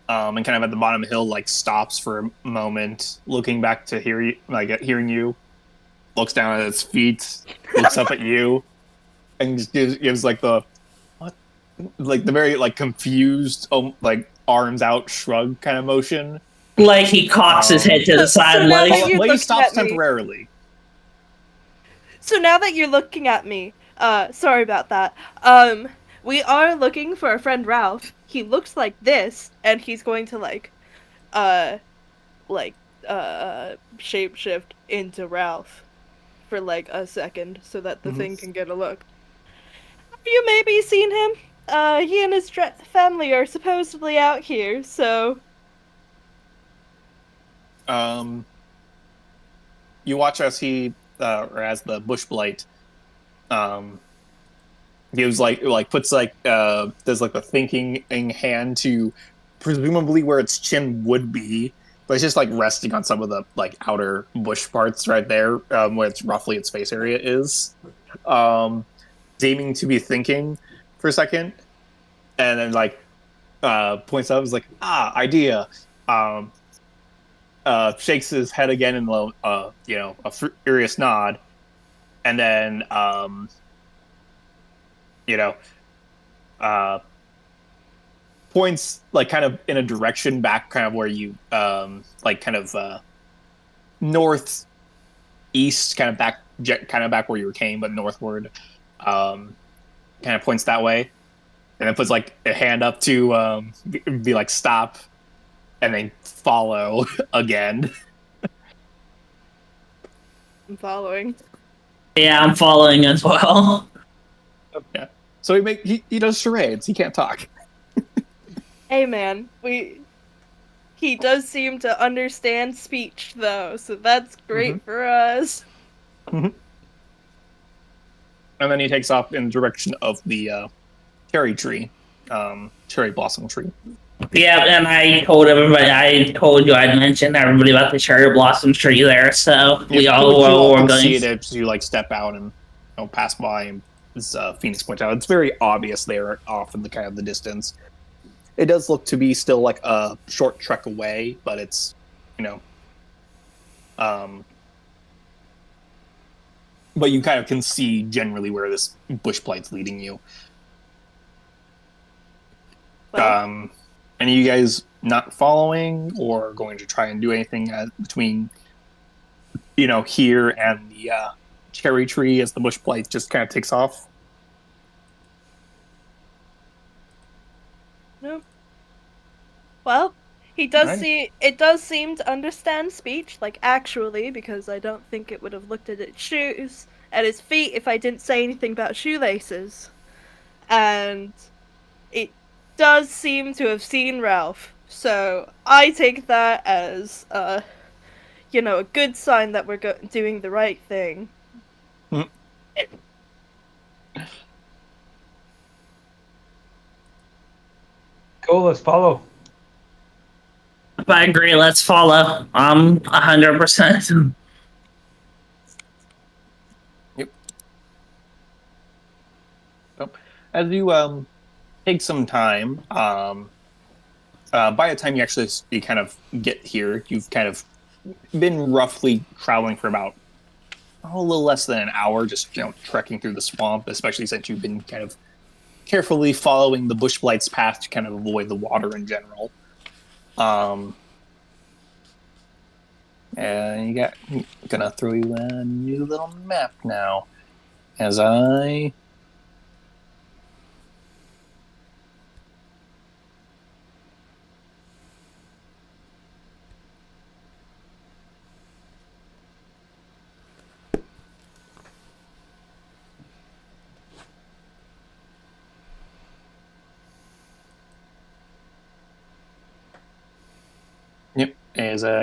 and kind of at the bottom of the hill, like stops for a moment, looking back to hear you, like hearing you, looks down at its feet, looks up at you, and just gives like the what, like the very like confused, like arms out shrug kind of motion. Like he cocks his head to the side, so now that you're Well, he looking stops at me, temporarily. so now that you're looking at me, sorry about that. We are looking for a friend Ralph. He looks like this, and he's going to shapeshift into Ralph for like a second so that the thing can get a look. Have you maybe seen him? He and his family are supposedly out here, so. You watch as he, or as the bush blight, gives like puts does like the thinking hand to presumably where its chin would be, but it's just like resting on some of the like outer bush parts right there, where it's roughly its face area is. Seeming to be thinking for a second, and then like points up, is like, idea. Shakes his head again in a furious nod, and then points like kind of in a direction back, kind of where you like kind of north east, kind of back where you came, but northward. Kind of points that way, and then puts like a hand up to be like stop, and then follow again. I'm following. Yeah, I'm following as well. Yeah. So he does charades. He can't talk. Hey man, he does seem to understand speech though, so that's great for us. And then he takes off in the direction of the cherry tree, cherry blossom tree. Yeah, and I told you I'd mentioned everybody about the cherry blossom tree there, so we You all all were can going. see it as you like step out and pass by. And as Phoenix points out, it's very obvious they're off in the kind of the distance. It does look to be still like a short trek away, but it's um, but you kind of can see generally where this bush blight's leading you. Well, Any of you guys not following or going to try and do anything between here and the cherry tree as the bush blight just kind of takes off? no. Well, he does Alright. see it does seem to understand speech, like actually, because I don't think it would have looked at its shoes at his feet if I didn't say anything about shoelaces. And it does seem to have seen Ralph. So I take that as a good sign that we're doing the right thing. Mm. Cool, let's follow. I agree. Let's follow. 100%. Yep. So, as you take some time, by the time you kind of get here, you've kind of been roughly traveling for about a little less than an hour, just trekking through the swamp, especially since you've been kind of carefully following the bush blight's path to kind of avoid the water in general. And gonna throw you a new little map now, as I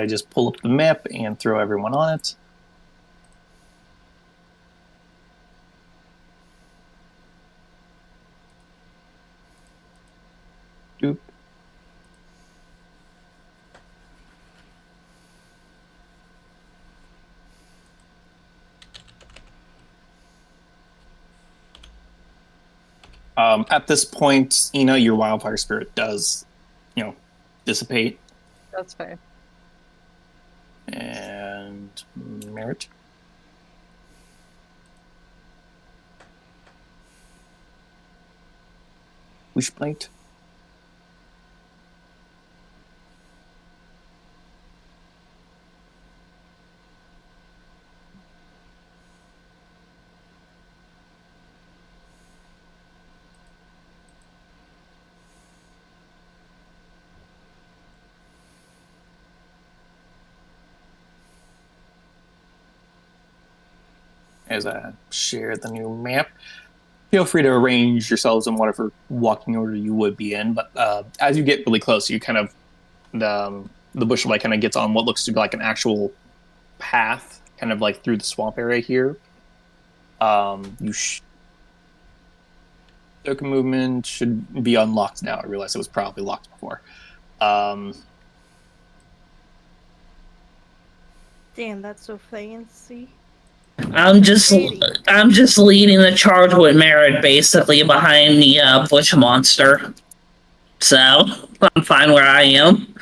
just pull up the map and throw everyone on it. Doop. At this point, your wildfire spirit does, dissipate. That's fair. And merit. Wishblight. As I share the new map, feel free to arrange yourselves in whatever walking order you would be in. But as you get really close, you kind of the bush light kind of gets on what looks to be like an actual path, kind of like through the swamp area here. Token movement should be unlocked now. I realized it was probably locked before. Damn, that's so fancy. I'm just leading the charge with Merritt, basically behind the bush monster. So I'm fine where I am.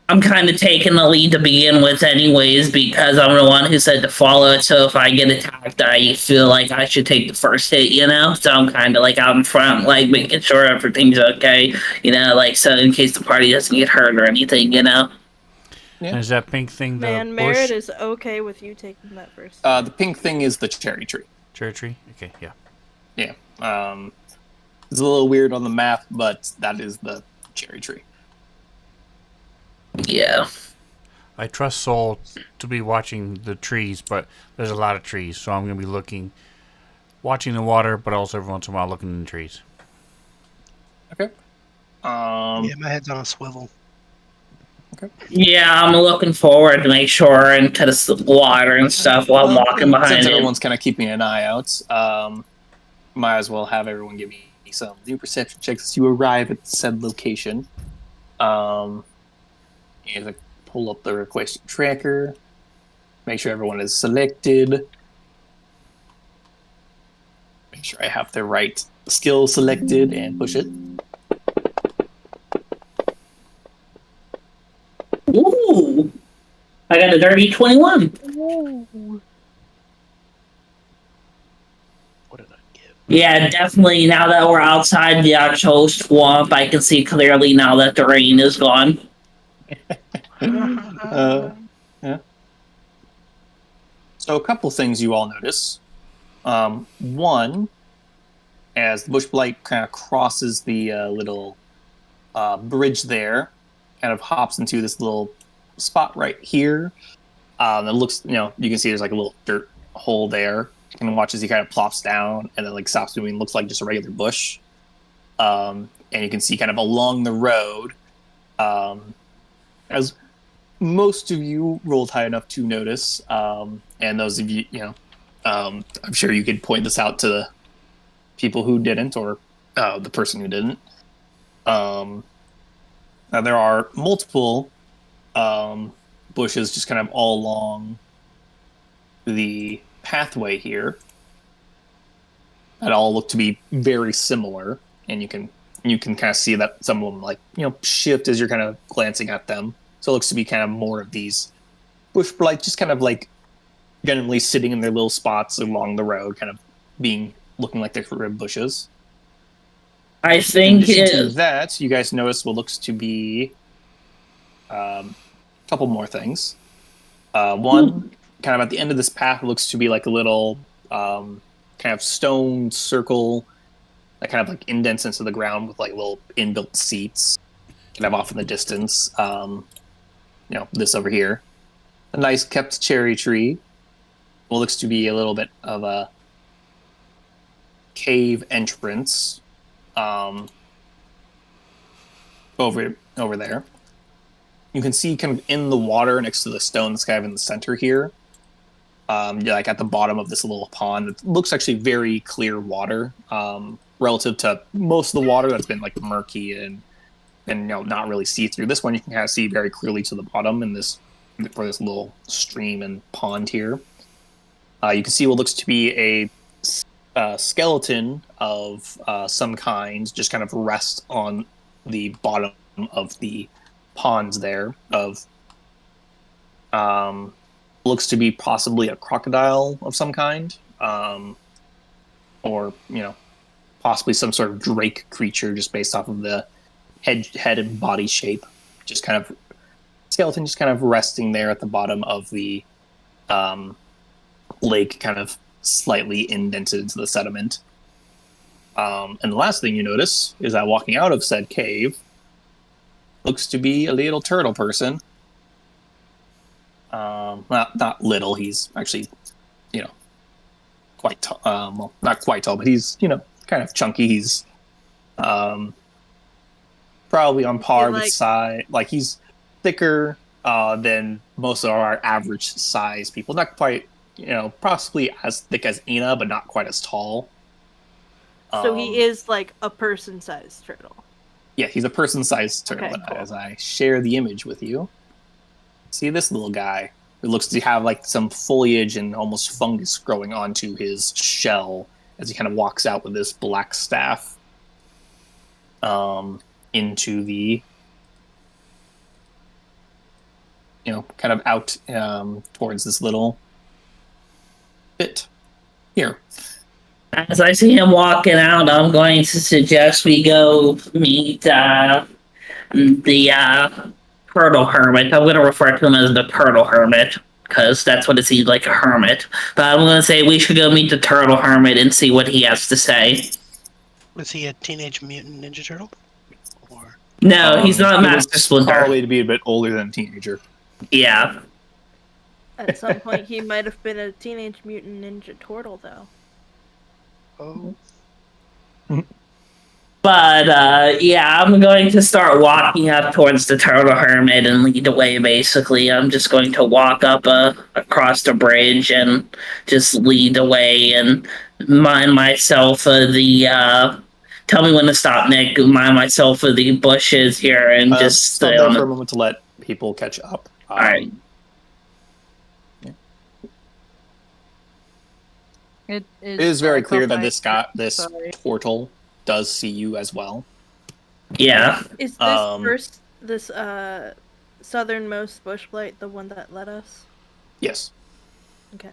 I'm kind of taking the lead to begin with, anyways, because I'm the one who said to follow it. So if I get attacked, I feel like I should take the first hit, So I'm kind of like out in front, like making sure everything's okay, like so in case the party doesn't get hurt or anything, Yeah. Is that pink thing the Man, bush? Merritt is okay with you taking that first. The pink thing is the cherry tree. Cherry tree? Okay, yeah. Yeah. It's a little weird on the map, but that is the cherry tree. Yeah. I trust Soul to be watching the trees, but there's a lot of trees, so I'm going to be watching the water, but also every once in a while looking in the trees. Okay. Yeah, my head's on a swivel. Yeah, I'm looking forward to make sure into the water and stuff while I'm walking behind since it. everyone's kind of keeping an eye out, might as well have everyone give me some new perception checks as you arrive at said location. As I pull up the request tracker, make sure everyone is selected. Make sure I have the right skill selected and push it. Ooh, I got a dirty 21. What did I give? Yeah, definitely. Now that we're outside the actual swamp, I can see clearly now that the rain is gone. Yeah. So a couple things you all notice. One, as the bush blight kind of crosses the little bridge there, kind of hops into this little spot right here. It looks, you can see there's like a little dirt hole there. And watch as he kind of plops down and then like stops moving. Looks like just a regular bush. And you can see kind of along the road, as most of you rolled high enough to notice, and those of you, I'm sure you could point this out to the people who didn't, or the person who didn't. Now there are multiple bushes just kind of all along the pathway here that all look to be very similar, and you can kind of see that some of them shift as you're kind of glancing at them. So it looks to be kind of more of these bush blight, just kind of like generally sitting in their little spots along the road, kind of looking like they're rib bushes. I In think addition to that, you guys notice what looks to be a couple more things. One, kind of at the end of this path, looks to be like a little kind of stone circle that kind of like indents into the ground with like little inbuilt seats, kind of off in the distance. This over here, a nice kept cherry tree. What looks to be a little bit of a cave entrance over there. You can see kind of in the water next to the stone that's kind of in the center here, like at the bottom of this little pond. It looks actually very clear water relative to most of the water that's been like murky and not really see through. This one you can kind of see very clearly to the bottom for this little stream and pond here. You can see what looks to be a skeleton of some kind just kind of rest on the bottom of the ponds there of looks to be possibly a crocodile of some kind, or possibly some sort of drake creature just based off of the head and body shape. Just kind of skeleton just kind of resting there at the bottom of the lake, kind of slightly indented into the sediment. And the last thing you notice is that walking out of said cave looks to be a little turtle person. Not little. He's actually, quite tall. Well, not quite tall, but he's, kind of chunky. He's probably on par with size. Like he's thicker than most of our average size people. Not quite, possibly as thick as Ina, but not quite as tall. So he is like a person-sized turtle. Yeah, he's a person-sized turtle. Okay, cool. As I share the image with you, see this little guy who looks to have like some foliage and almost fungus growing onto his shell as he kind of walks out with this black staff into the, kind of out towards this little bit here. As I see him walking out, I'm going to suggest we go meet the turtle hermit. I'm going to refer to him as the turtle hermit because that's what it seems like, a hermit. But I'm going to say we should go meet the turtle hermit and see what he has to say. Is he a Teenage Mutant Ninja Turtle? Or no, he's not Master Splinter. Probably to be a bit older than a teenager. Yeah. At some point, he might have been a Teenage Mutant Ninja Turtle, though. Oh, But yeah, I'm going to start walking up towards the turtle hermit and lead the way. Basically, I'm just going to walk up across the bridge and just lead the way and mind myself of the. Tell me when to stop, Nick. Mind myself of the bushes here and just Stop stay there on for the. a moment to let people catch up. All right. It It is very clear that Bye. this Sorry. turtle does see you as well. Yeah. Is this Um, southernmost bushlight the one that led us? Yes. Okay.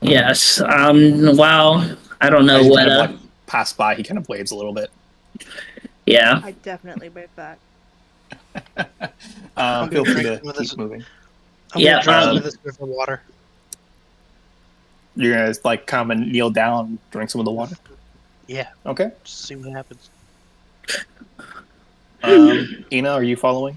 Yes. Well, I don't know As you what. kind of like pass by, he kind of waves a little bit. Yeah. I definitely wave back. I'm Feel gonna free drink to some of keep this. moving. I'm Yeah, gonna drink some um, of this river water. You're gonna like come and kneel down, drink some of the water. Yeah, Okay. just see what happens. Ina, are you following?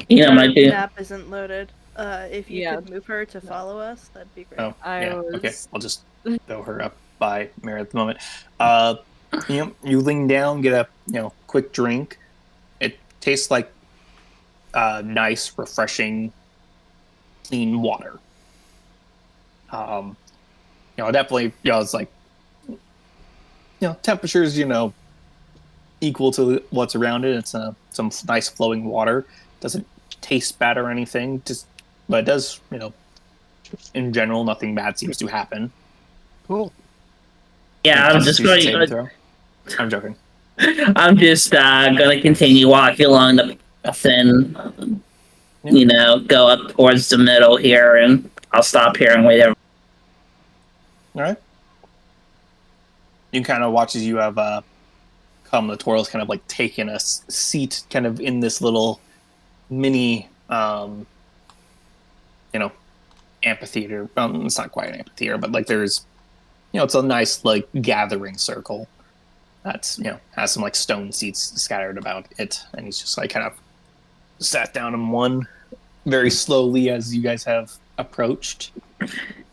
might Her be. map isn't loaded. If you Yeah. could move her to follow us, that'd be great. Oh, I yeah. Okay. was. I'll just throw her up by Mary at the moment. You lean down, get a quick drink. It tastes like nice, refreshing, clean water. Definitely, it's like temperatures, equal to what's around it. It's some nice flowing water. Doesn't taste bad or anything. But it does, in general, nothing bad seems to happen. Cool. Yeah, I'm just Constitution going. saving throw. I'm joking. I'm just gonna continue walking along the path and go up towards the middle here, and I'll stop here and wait. All right. You kind of watch as you have come. The Toro's kind of like taking a seat, kind of in this little mini, amphitheater. It's not quite an amphitheater, but like there's, it's a nice like gathering circle. That's has some like stone seats scattered about it, and he's just like kind of sat down in one very slowly as you guys have approached.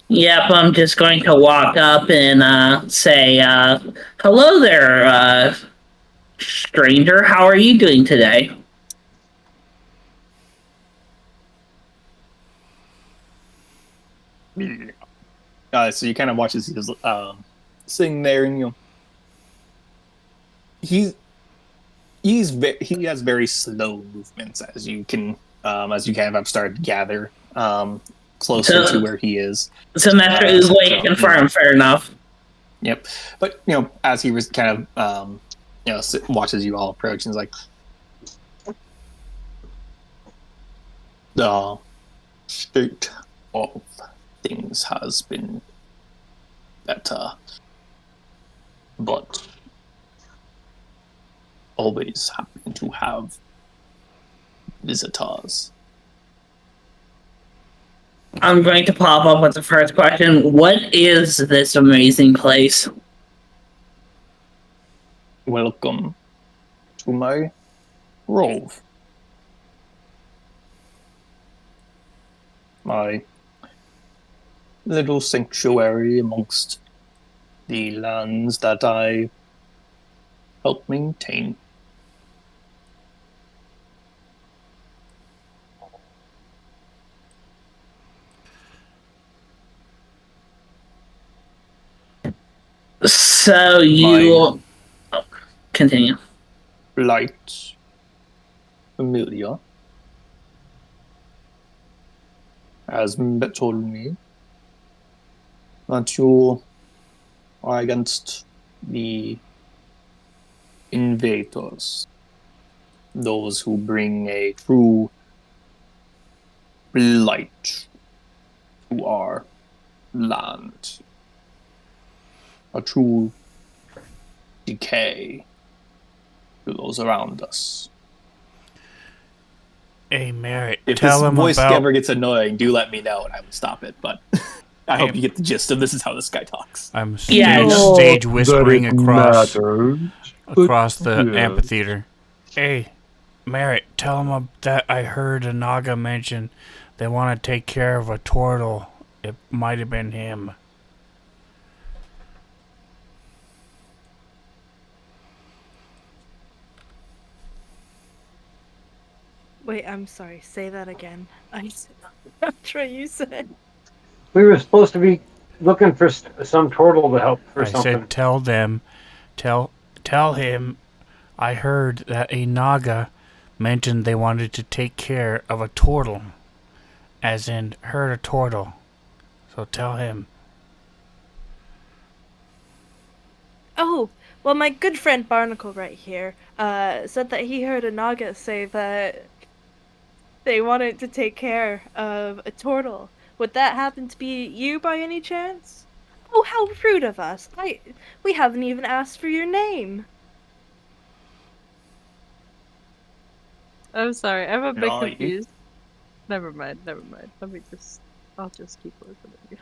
Yep, I'm just going to walk up and say, "Hello there, stranger. How are you doing today?" So you kind of watch as he's sitting there, and he has very slow movements as you kind of have started to gather closer to where he is. So Master Oogway confirmed. Fair enough. Yep, but as he was kind of watches you all approach, and is like, the state of things has been better, but always happen to have visitors. I'm going to pop up with the first question. What is this amazing place? Welcome to my grove. My little sanctuary amongst the lands that I help maintain. So you continue. Light familiar has told me that you are against the invaders, those who bring a true blight to our land, a true decay to those around us. Hey, Merritt, If tell this him voice about. ever gets annoying, do let me know and I will stop it. But I hope you get the gist of this is how this guy talks. I'm Yeah, stage whispering across matters, the yeah. amphitheater. Hey, Merritt, tell him that I heard a Naga mention they want to take care of a turtle. It might have been him. Wait, I'm sorry. Say that again. After you said. We were supposed to be looking for some turtle to help for I something. said, tell him I heard that a Naga mentioned they wanted to take care of a turtle. As in, herd a turtle. So tell him. Oh, well, my good friend Barnacle right here, said that he heard a Naga say that they wanted to take care of a turtle. Would that happen to be you by any chance? Oh, how rude of us! We haven't even asked for your name. I'm sorry, I'm a bit No, confused. Never mind. I'll just keep listening.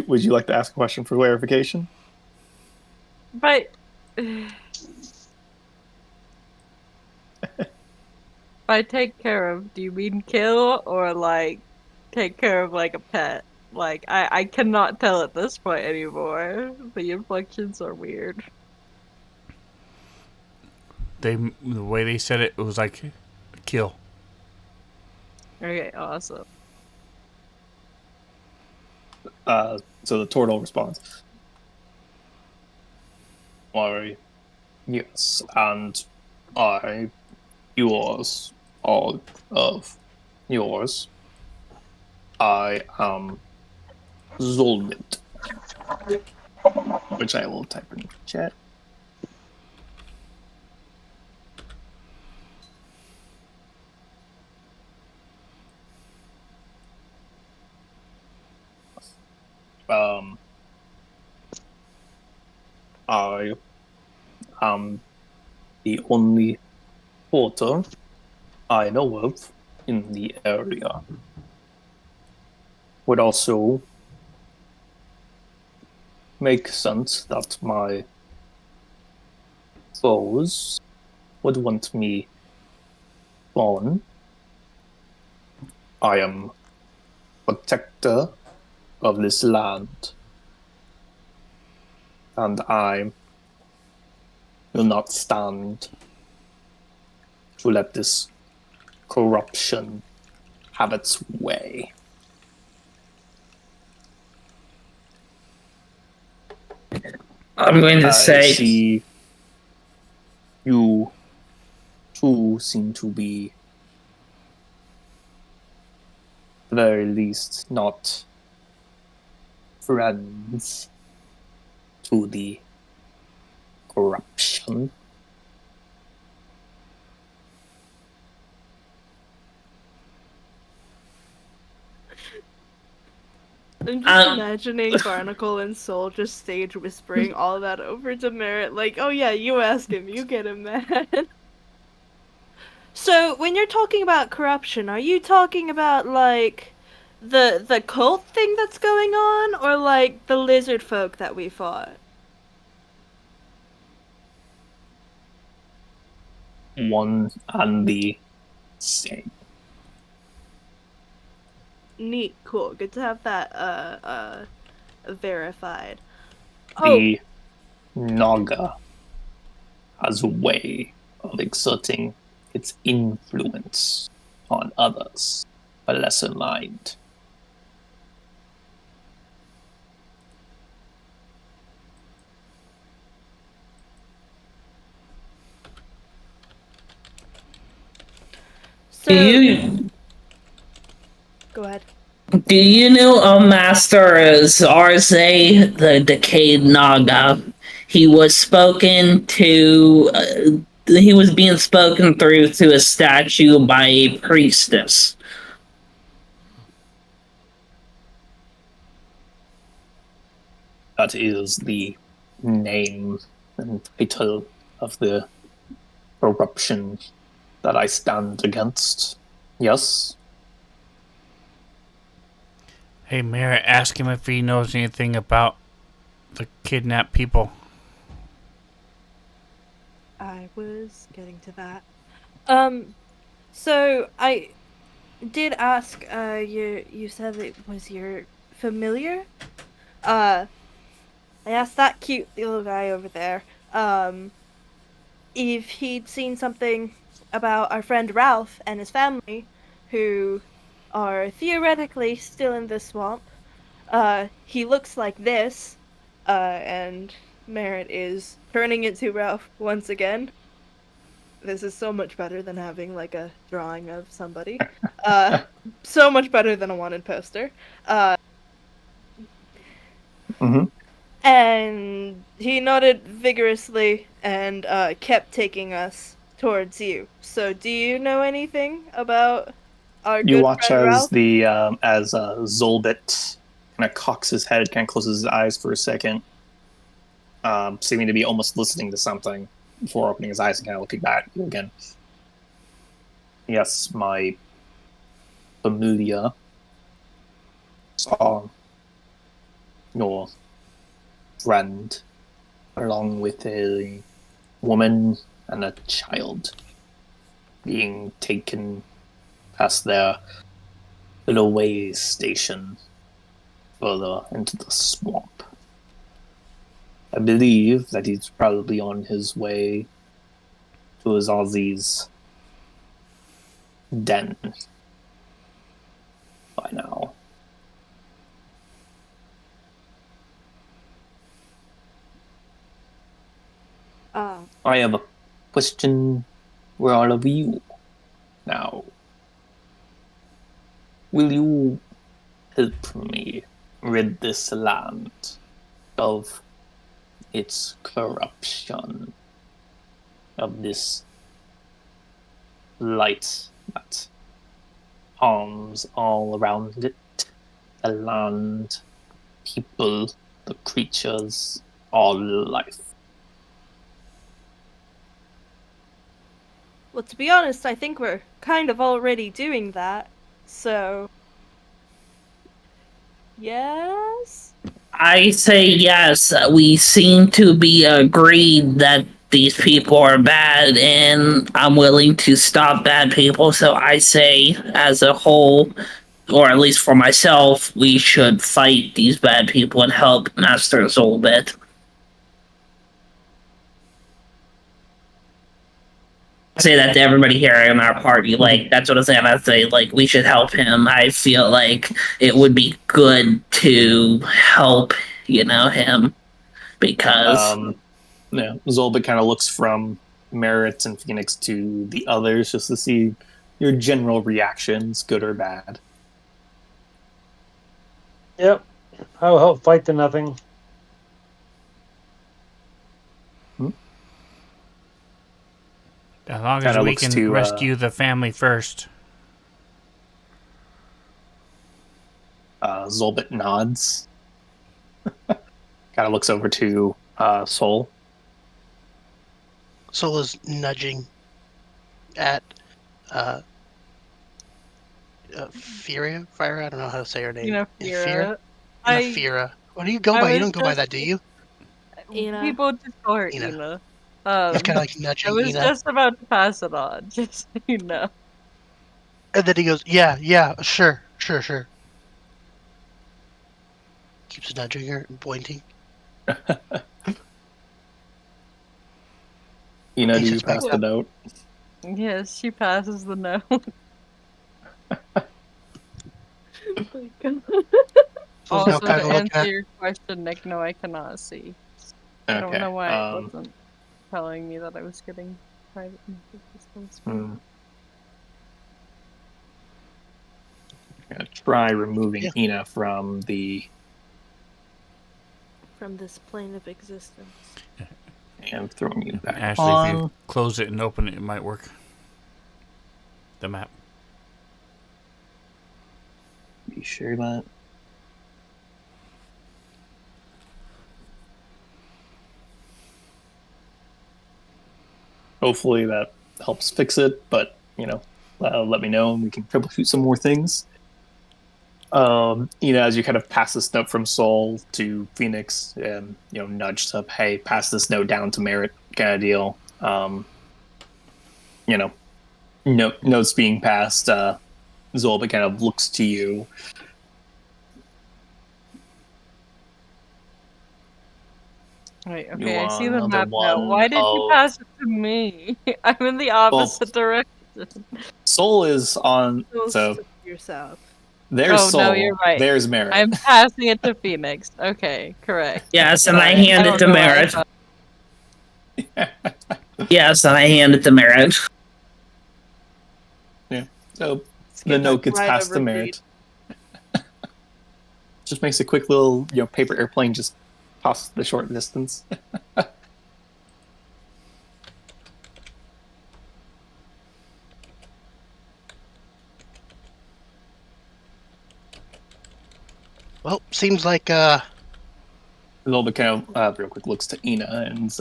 would you like to ask a question for clarification? But by take care of, do you mean kill or like take care of like a pet? Like I cannot tell at this point anymore. The inflections are weird. The way they said it, it was like kill. Okay, awesome. So the turtle responds, "Why, yes, and I, yours, all of yours. I am Zolmint," which I will type in chat. Um, I am the only porter I know of in the area. Would also make sense that my foes would want me gone. I am protector of this land, and I will not stand to let this corruption have its way. I'm going to I say, see you two seem to be, at the very least, not friends to the corruption. I'm just um, imagining Barnacle and Soul just stage whispering all that over to Merritt, like, oh yeah, you ask him, you get him mad. So, when you're talking about corruption, are you talking about, like, the cult thing that's going on, or, like, the lizard folk that we fought? One and the same. Neat, cool, good to have that, verified. Oh, The Naga has a way of exerting its influence on others, a lesser mind. do so, you go ahead. do you know a Master Zarze, the Decayed Naga? He was spoken to. He was being spoken through to a statue by a priestess. That is the name and title of the corruption that I stand against. Yes? Hey, Merritt, ask him if he knows anything about the kidnapped people. I was getting to that. So I did ask, you said it was your familiar? I asked that cute little guy over there, if he'd seen something about our friend Ralph and his family, who are theoretically still in this swamp. He looks like this, and Merritt is turning it to Ralph once again. This is so much better than having like a drawing of somebody. Uh, so much better than a wanted poster. Mhm. And he nodded vigorously and kept taking us towards you. So, do you know anything about our You good watch friend as Ralph? Zolbit kind of cocks his head, kind of closes his eyes for a second, seeming to be almost listening to something before opening his eyes and kind of looking back at you again. Yes, my familiar saw your friend along with a woman and a child being taken past their little way station further into the swamp. I believe that he's probably on his way to his Aussie's den by now. I have a question for all of you now. Will you help me rid this land of its corruption, of this light that harms all around it? The land, people, the creatures, all life. Well, to be honest, I think we're kind of already doing that. So, yes? I say yes. We seem to be agreed that these people are bad, and I'm willing to stop bad people. So I say, as a whole, or at least for myself, we should fight these bad people and help Master Zolbit. I say that to everybody here in our party. Like, that's what I'm saying. I say, like, we should help him. I feel like it would be good to help, him because Yeah, Zolbit kind of looks from Merritt and Phoenix to the others just to see your general reactions, good or bad. Yep. I'll help fight the nothing. As long as Kinda we looks can to, rescue the family first. Zolbit nods. Kind of looks over to Soul. Soul is nudging at Fira. Fira. I don't know how to say her name. Fira. Fira. What do you go by? You don't go by that, do you? Ina. People just call her Ina. Ina. He's kind of like I nudging was Ina. just about to pass it on, just so you know. And then he goes, yeah, sure. Keeps nudging her and pointing. Ina, He do you sits back pass the down. note? Yes, she passes the note. My God. Soul's now Also, kind to of looking answer at. your question, Nick, no, I cannot see. I don't Okay. know why it wasn't telling me that I was getting private systems. Gonna try removing Yeah. Ina from the From this plane of existence. and throwing you back Actually, if you on. close it and open it, it might work. The map. Be sure that. Hopefully that helps fix it, but let me know and we can troubleshoot some more things. As you kind of pass this note from Soul to Phoenix and nudge to, hey, pass this note down to Merritt kind of deal. You know, notes being passed. Zolba kind of looks to you. Wait, You okay, I are see the another map now. one Why did you of. pass it to me? I'm in the opposite direction. Soul is on. Close So to yourself. there's Oh, no, you're Soul. right. There's Merit. I'm passing it to Phoenix. Okay, correct. Yes, and I Sorry, hand it don't to know why I Merritt. thought- Yes, and I hand it to Merritt. Yeah. So the Skip note gets right passed over to Merit. Just makes a quick little, paper airplane just toss the short distance. Well, seems like Zolba kind of real quick looks to Ina and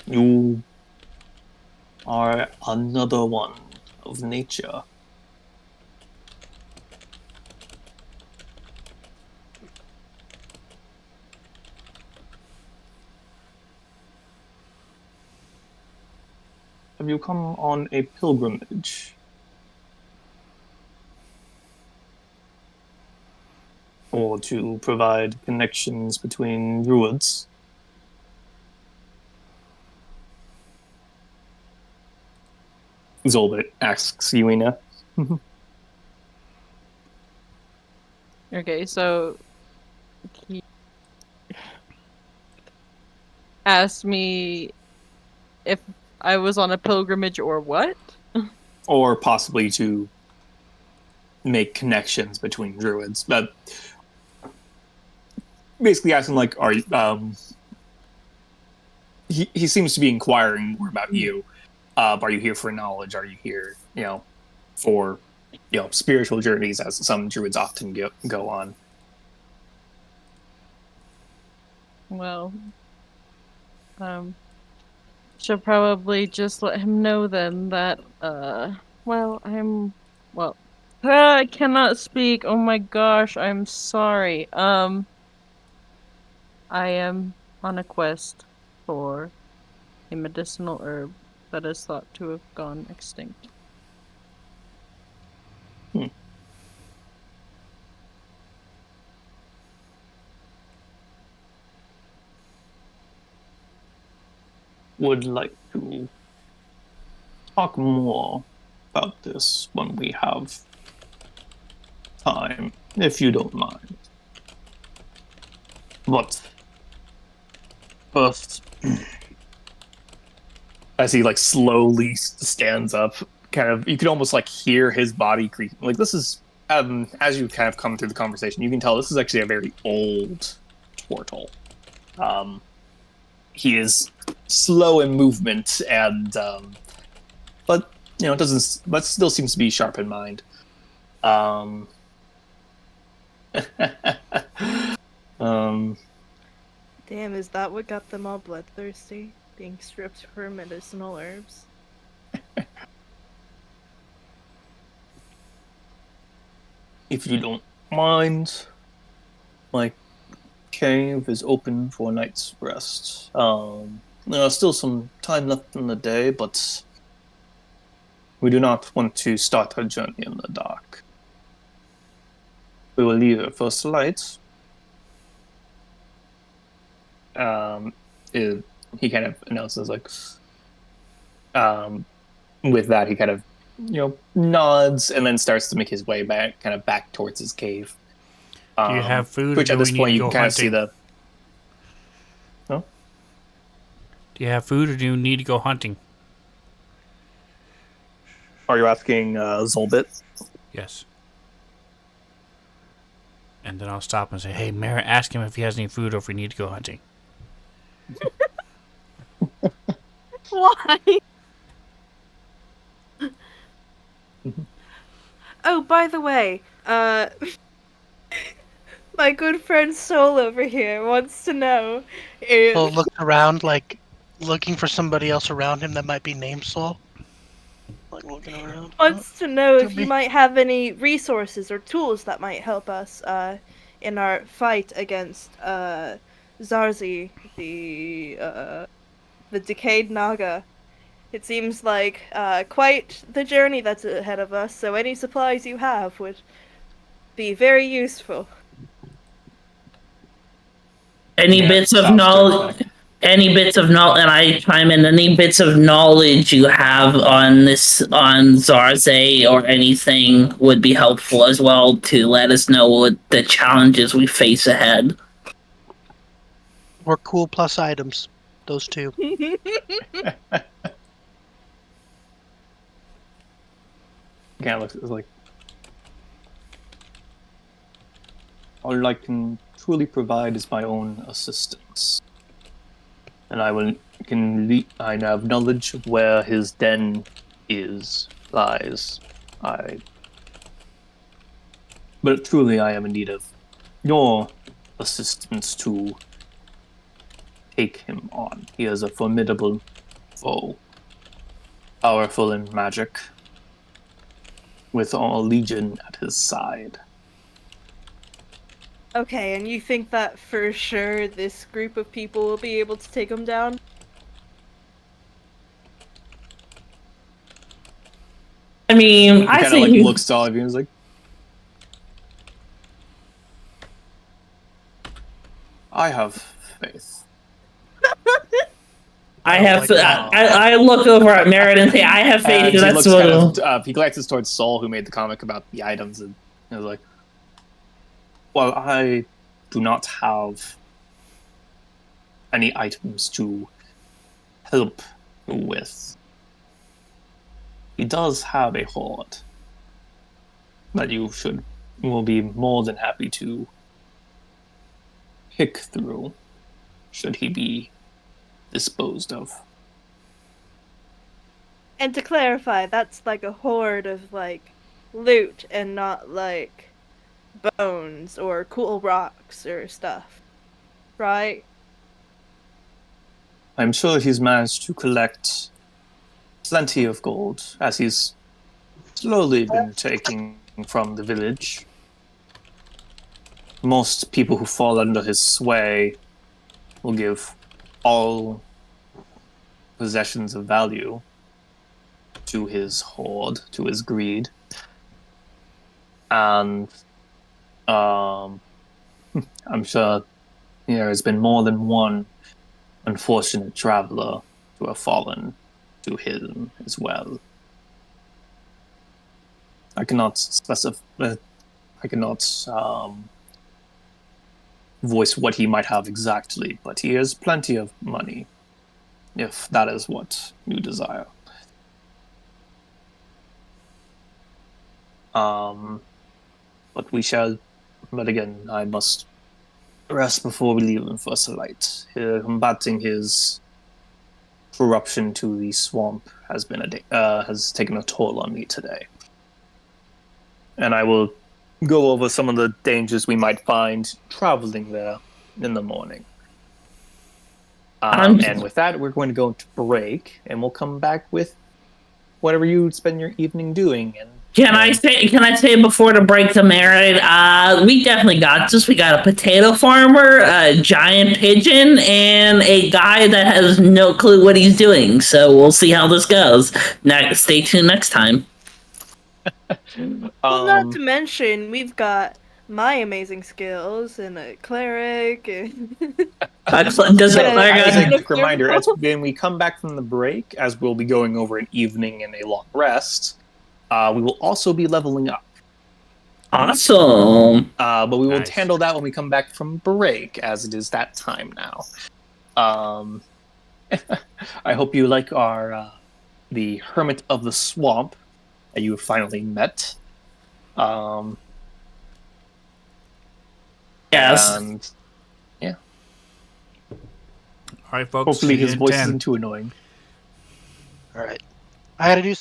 you are another one of nature. Have you come on a pilgrimage? Or to provide connections between druids? Zolba asks you, Ina. Okay, so he asked me if I was on a pilgrimage or what? Or possibly to make connections between druids. But basically asking, like, are you, he seems to be inquiring more about you. Are you here for knowledge? Are you here, for spiritual journeys, as some druids often go on? Well, should probably just let him know then that, well, I cannot speak. Oh my gosh, I'm sorry. I am on a quest for a medicinal herb that is thought to have gone extinct. Would like to talk more about this when we have time, if you don't mind. But first, as he like slowly stands up, kind of, you can almost like hear his body creaking. Like this is, as you kind of come through the conversation, you can tell this is actually a very old Tortle. He is slow in movement, and but it doesn't, but still seems to be sharp in mind. Um, Damn, is that what got them all bloodthirsty? Being stripped for medicinal herbs? if you don't mind, my cave is open for a night's rest. There's still some time left in the day, but we do not want to start our journey in the dark. We will leave at first light. He kind of announces, like, with that, he kind of, nods and then starts to make his way back towards his cave. Do you have food, or Which at do this we need point to you go can kind of see hunting? No? Do you have food, or do you need to go hunting? Are you asking Zolbit? Yes. And then I'll stop and say, hey, Mara, ask him if he has any food or if we need to go hunting. Why? Oh, by the way, my good friend Soul over here wants to know if Soul looks around, like looking for somebody else around him that might be named Soul. Like looking around. wants to know Could if you be. might have any resources or tools that might help us in our fight against Zarzi, the the decayed Naga. It seems like quite the journey that's ahead of us, so any supplies you have would be very useful. Any Yeah, bits of sounds knowledge? good. Any bits of knowledge? And I chime in. Any bits of knowledge you have on this on Zarze or anything would be helpful as well to let us know what the challenges we face ahead. Or cool plus items. Those two. Again, looks like all I can truly provide is my own assistance, and I have knowledge of where his den lies. I, but truly, I am in need of your assistance to take him on. He is a formidable foe, powerful in magic, with all Legion at his side. Okay, and you think that for sure this group of people will be able to take him down? I mean, He I kind of think like looks to all of you and is like, I have faith. I don't have. like that. I look over at Merritt and say, "I have faith." And he That's looks kind what. of, he glances towards Saul, who made the comic about the items, and is like, well, I do not have any items to help you with. He does have a hoard that will be more than happy to pick through, should he be disposed of. And to clarify, that's like a horde of like loot and not like bones or cool rocks or stuff, right? I'm sure he's managed to collect plenty of gold, as he's slowly been taking from the village. Most people who fall under his sway will give all possessions of value to his hoard, to his greed. And I'm sure there has been more than one unfortunate traveler to have fallen to him as well. I cannot specify. I cannot voice what he might have exactly, but he has plenty of money, if that is what you desire. Um, but we shall. But again, I must rest before we leave him for Light. Combating his corruption to the swamp has taken a toll on me today, and I will go over some of the dangers we might find traveling there in the morning. I'm. And with that, we're going to go to break, and we'll come back with whatever you spend your evening doing. And Can I say? Can I say before to break the merit? We definitely got this. We got a potato farmer, a giant pigeon, and a guy that has no clue what he's doing. So we'll see how this goes. Next, stay tuned next time. Well, not to mention, we've got my amazing skills and a cleric and Does So, it like as a quick a reminder, when we come back from the break, as we'll be going over an evening and a long rest, we will also be leveling up. awesome? But we will Nice. handle that when we come back from break, as it is that time now. I hope you like our the Hermit of the Swamp that you have finally met. Yes. And yeah, All right, folks. hopefully See you his in voice 10. isn't too annoying. All right. I had to do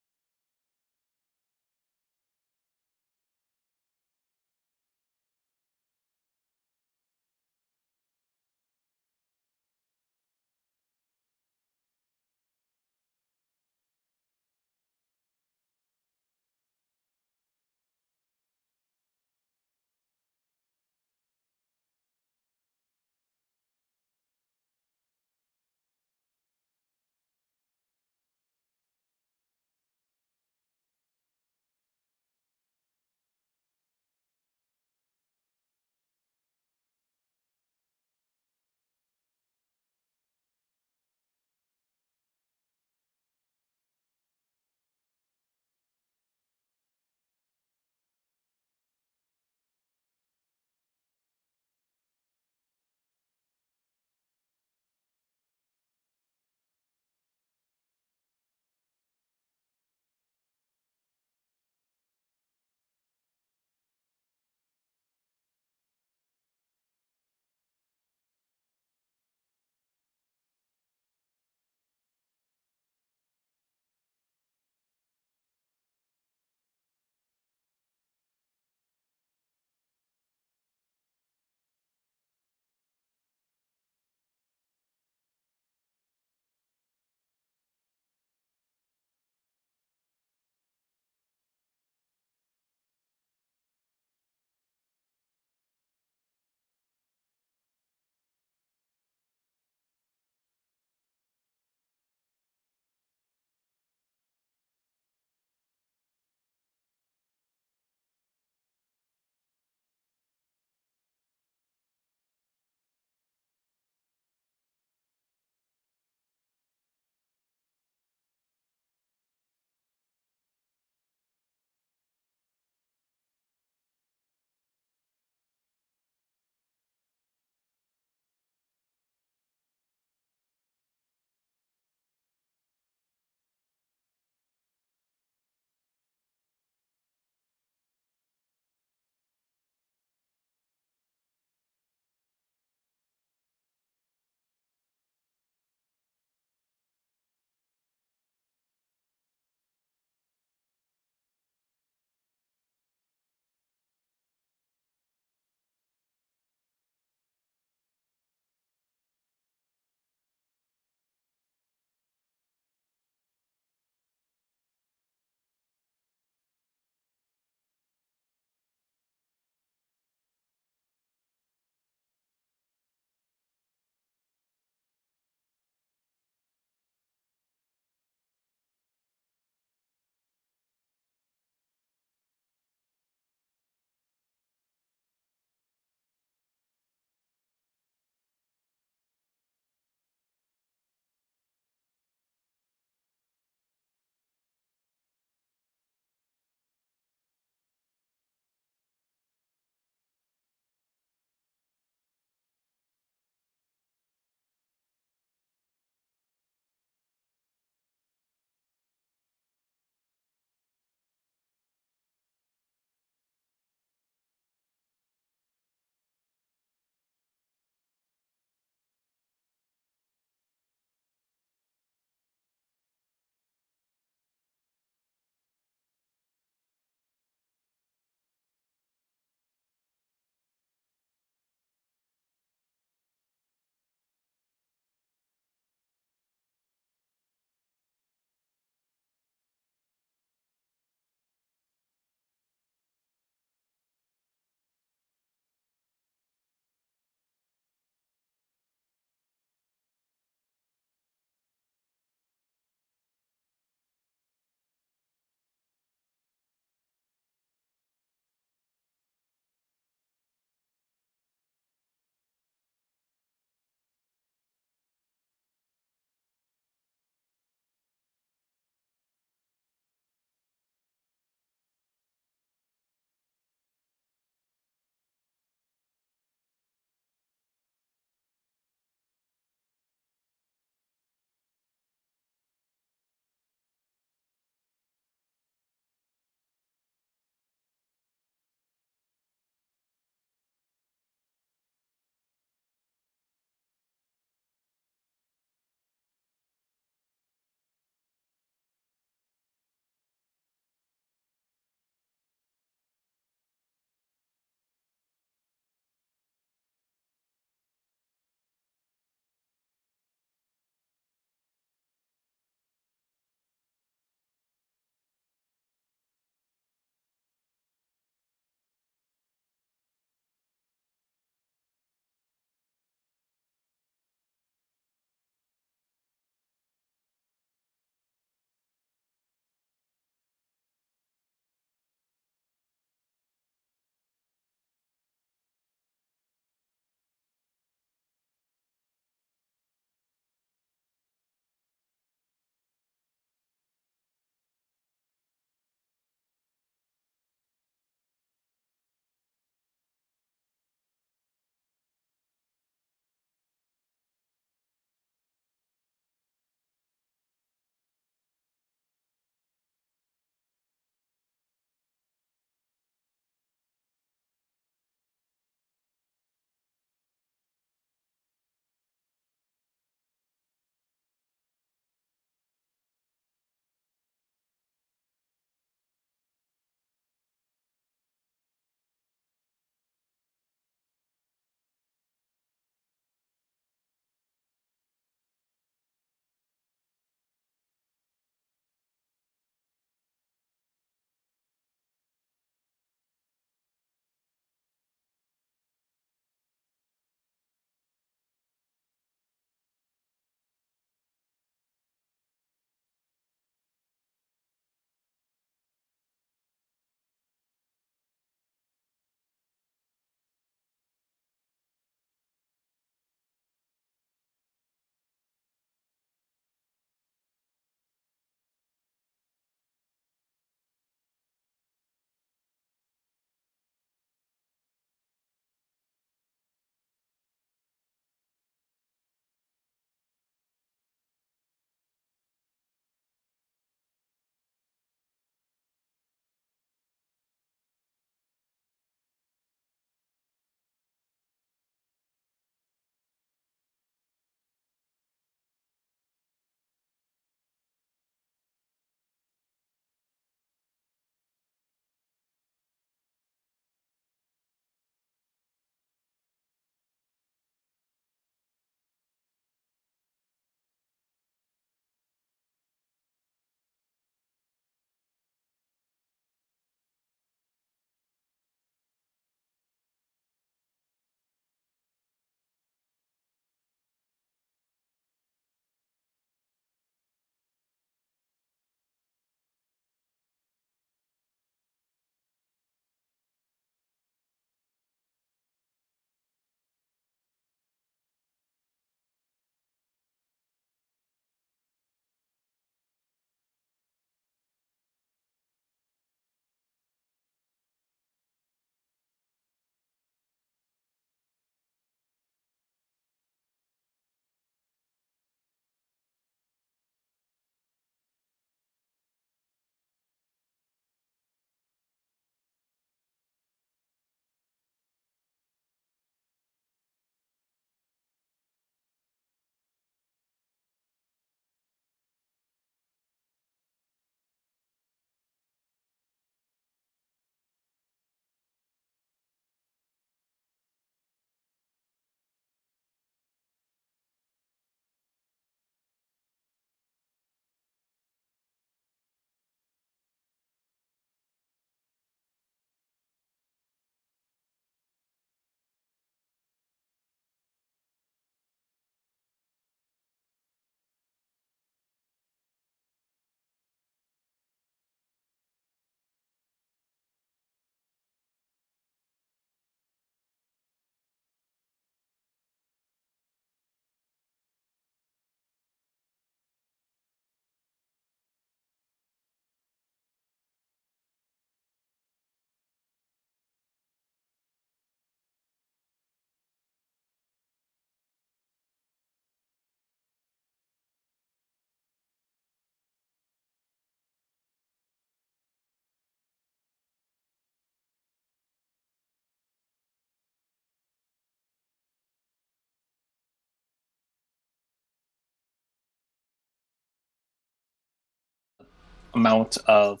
amount of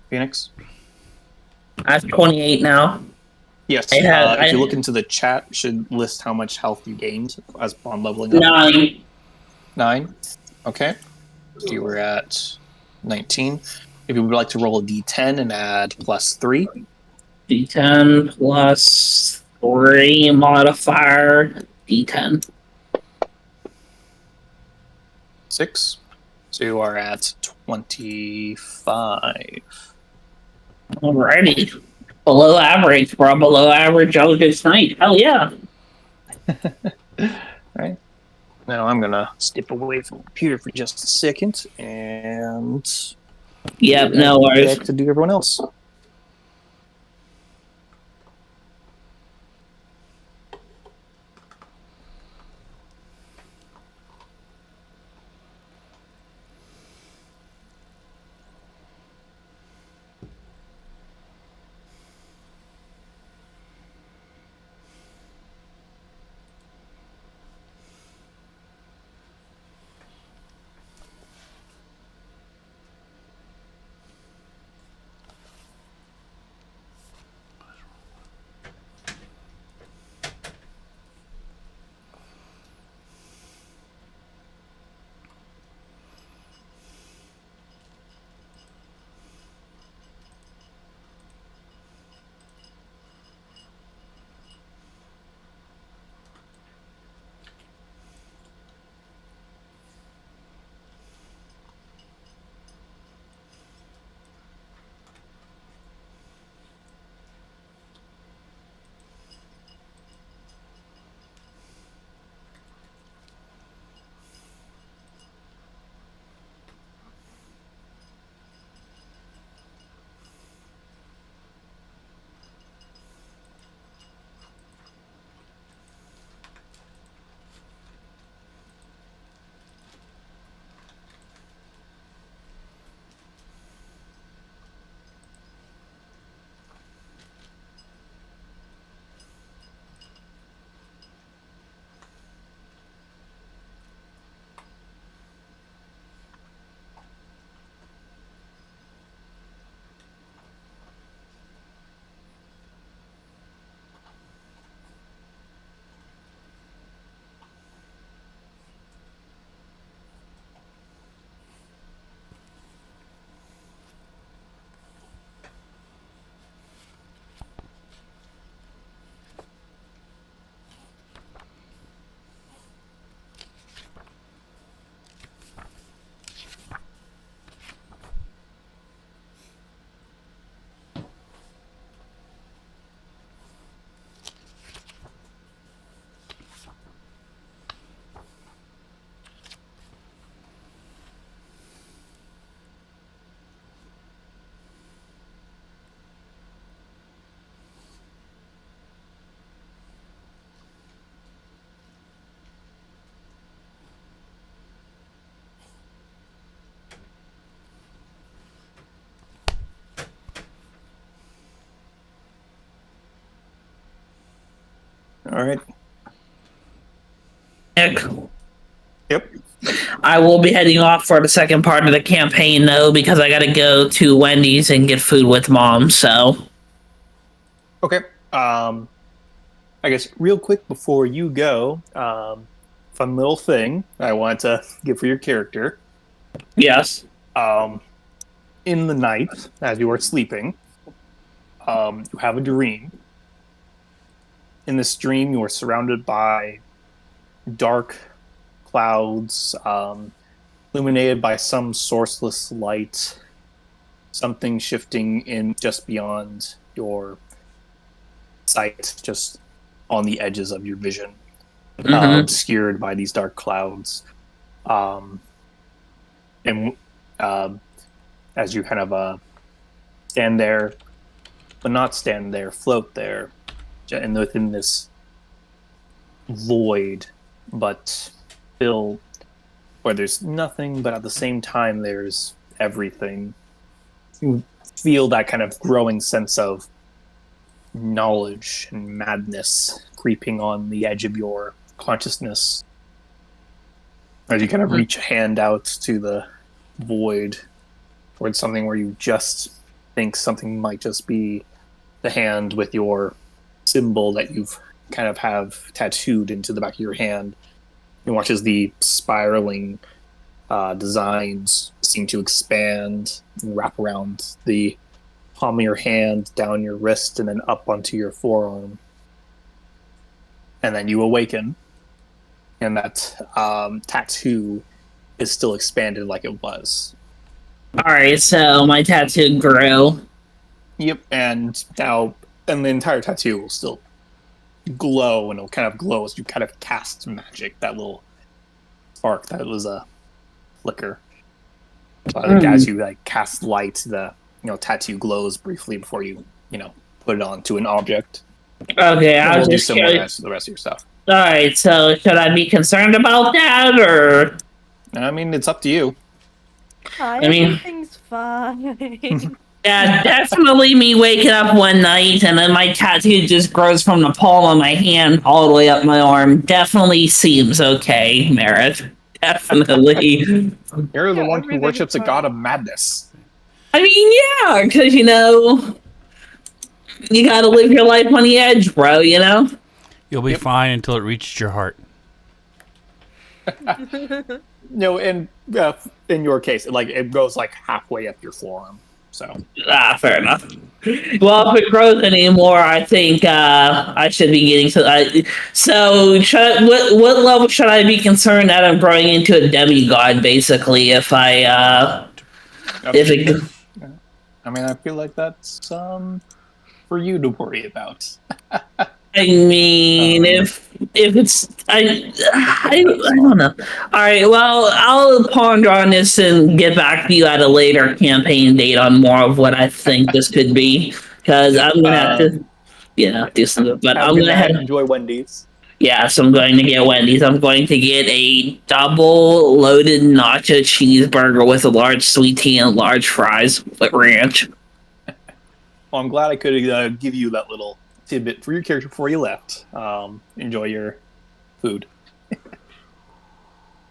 Phoenix. I have 28 now. Yes. If you look into the chat, it should list how much health you gained as upon leveling up. 9. 9. Okay. So you were at 19. If you would like to roll a d10 and add plus 3. D10 plus 3 modifier. D10. 6. So you are at 25. Alrighty. Below average, bro. Below average Eldritch Knight. Hell yeah. Right. Now I'm gonna step away from the computer for just a second and Yep, get no that worries. deck to do everyone else. All right. Nick, Yep. I will be heading off for the second part of the campaign, though, because I gotta go to Wendy's and get food with Mom, so. Okay. I guess real quick before you go, fun little thing I want to give for your character. Yes. In the night, as you are sleeping, you have a dream. In this dream, you are surrounded by dark clouds, illuminated by some sourceless light, something shifting in just beyond your sight, just on the edges of your vision, obscured by these dark clouds. And as you kind of stand there, but not stand there, float there, and within this void, but still where there's nothing, but at the same time there's everything. You feel that kind of growing sense of knowledge and madness creeping on the edge of your consciousness. As you kind of reach a hand out to the void towards something where you just think something might just be the hand with your symbol that you've kind of have tattooed into the back of your hand. You watch as the spiraling designs seem to expand and wrap around the palm of your hand, down your wrist, and then up onto your forearm. And then you awaken, and that tattoo is still expanded like it was. Alright, so my tattoo grew. Yep, and now, and the entire tattoo will still glow, and it'll kind of glow as you kind of cast magic. That little spark that was a flicker. As you like cast light, the tattoo glows briefly before you put it onto an object. Okay, And I was we'll do just similar curious. to the rest of your stuff. Alright, so should I be concerned about that, or? I mean, it's up to you. Hi, I mean- everything's fine. Yeah, definitely me waking up one night and then my tattoo just grows from the palm of my hand all the way up my arm. Definitely seems okay, Merritt. Definitely. You're the Yeah, one who everything's worships a fine. god of madness. I mean, yeah, because, you gotta live your life on the edge, bro, You'll be fine until it reaches your heart. No, in your case, it goes like halfway up your forearm. So Fair enough. Well, if it grows anymore, I think I should be getting to. So, what level should I be concerned that I'm growing into a demigod? Basically, if I if it. I mean, I feel like that's for you to worry about. I mean, if it's I don't know. All right, well, I'll ponder on this and get back to you at a later campaign date on more of what I think this could be, because I'm gonna have to do something. But Have I'm a good gonna night. have Enjoy Wendy's. yes, I'm going to get Wendy's. I'm going to get a double loaded nacho cheeseburger with a large sweet tea and large fries with ranch. Well, I'm glad I could give you that little tidbit for your character before you left. Enjoy your food.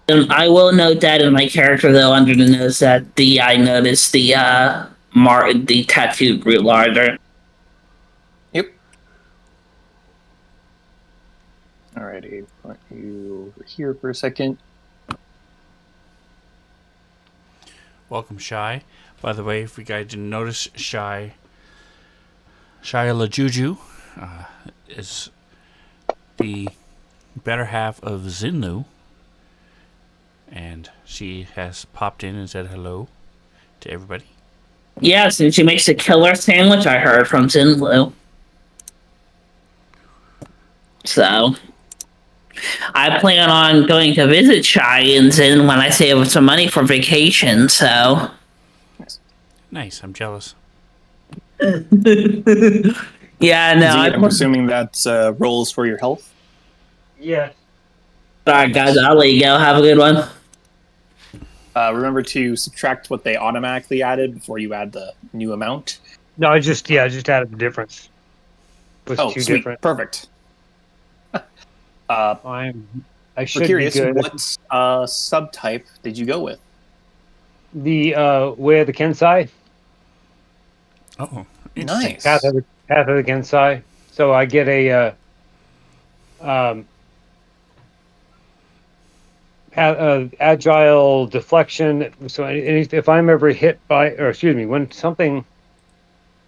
I will note that in my character, though, under the nose that I noticed the tattoo grew larger. Yep. Alrighty, put you over here for a second. Welcome, Shy. By the way, if you guys didn't notice, Shia LaJuju is the better half of Zinlu, and she has popped in and said hello to everybody. Yes, and she makes a killer sandwich, I heard, from Zinlu. So, I plan on going to visit Shy and Zin when I save some money for vacation, so... Nice, I'm jealous. Yeah, no, I'm assuming that rolls for your health. Yes. Alright, guys, I'll let you go. Have a good one. Remember to subtract what they automatically added before you add the new amount. No, I just added the difference. It was two sweet. different. Perfect. I should We're curious, be good. what subtype did you go with? The way of the Kensai, Oh, interesting. Nice. path of the Kensai. So I get a agile deflection. So if I'm ever hit by, or excuse me, when something.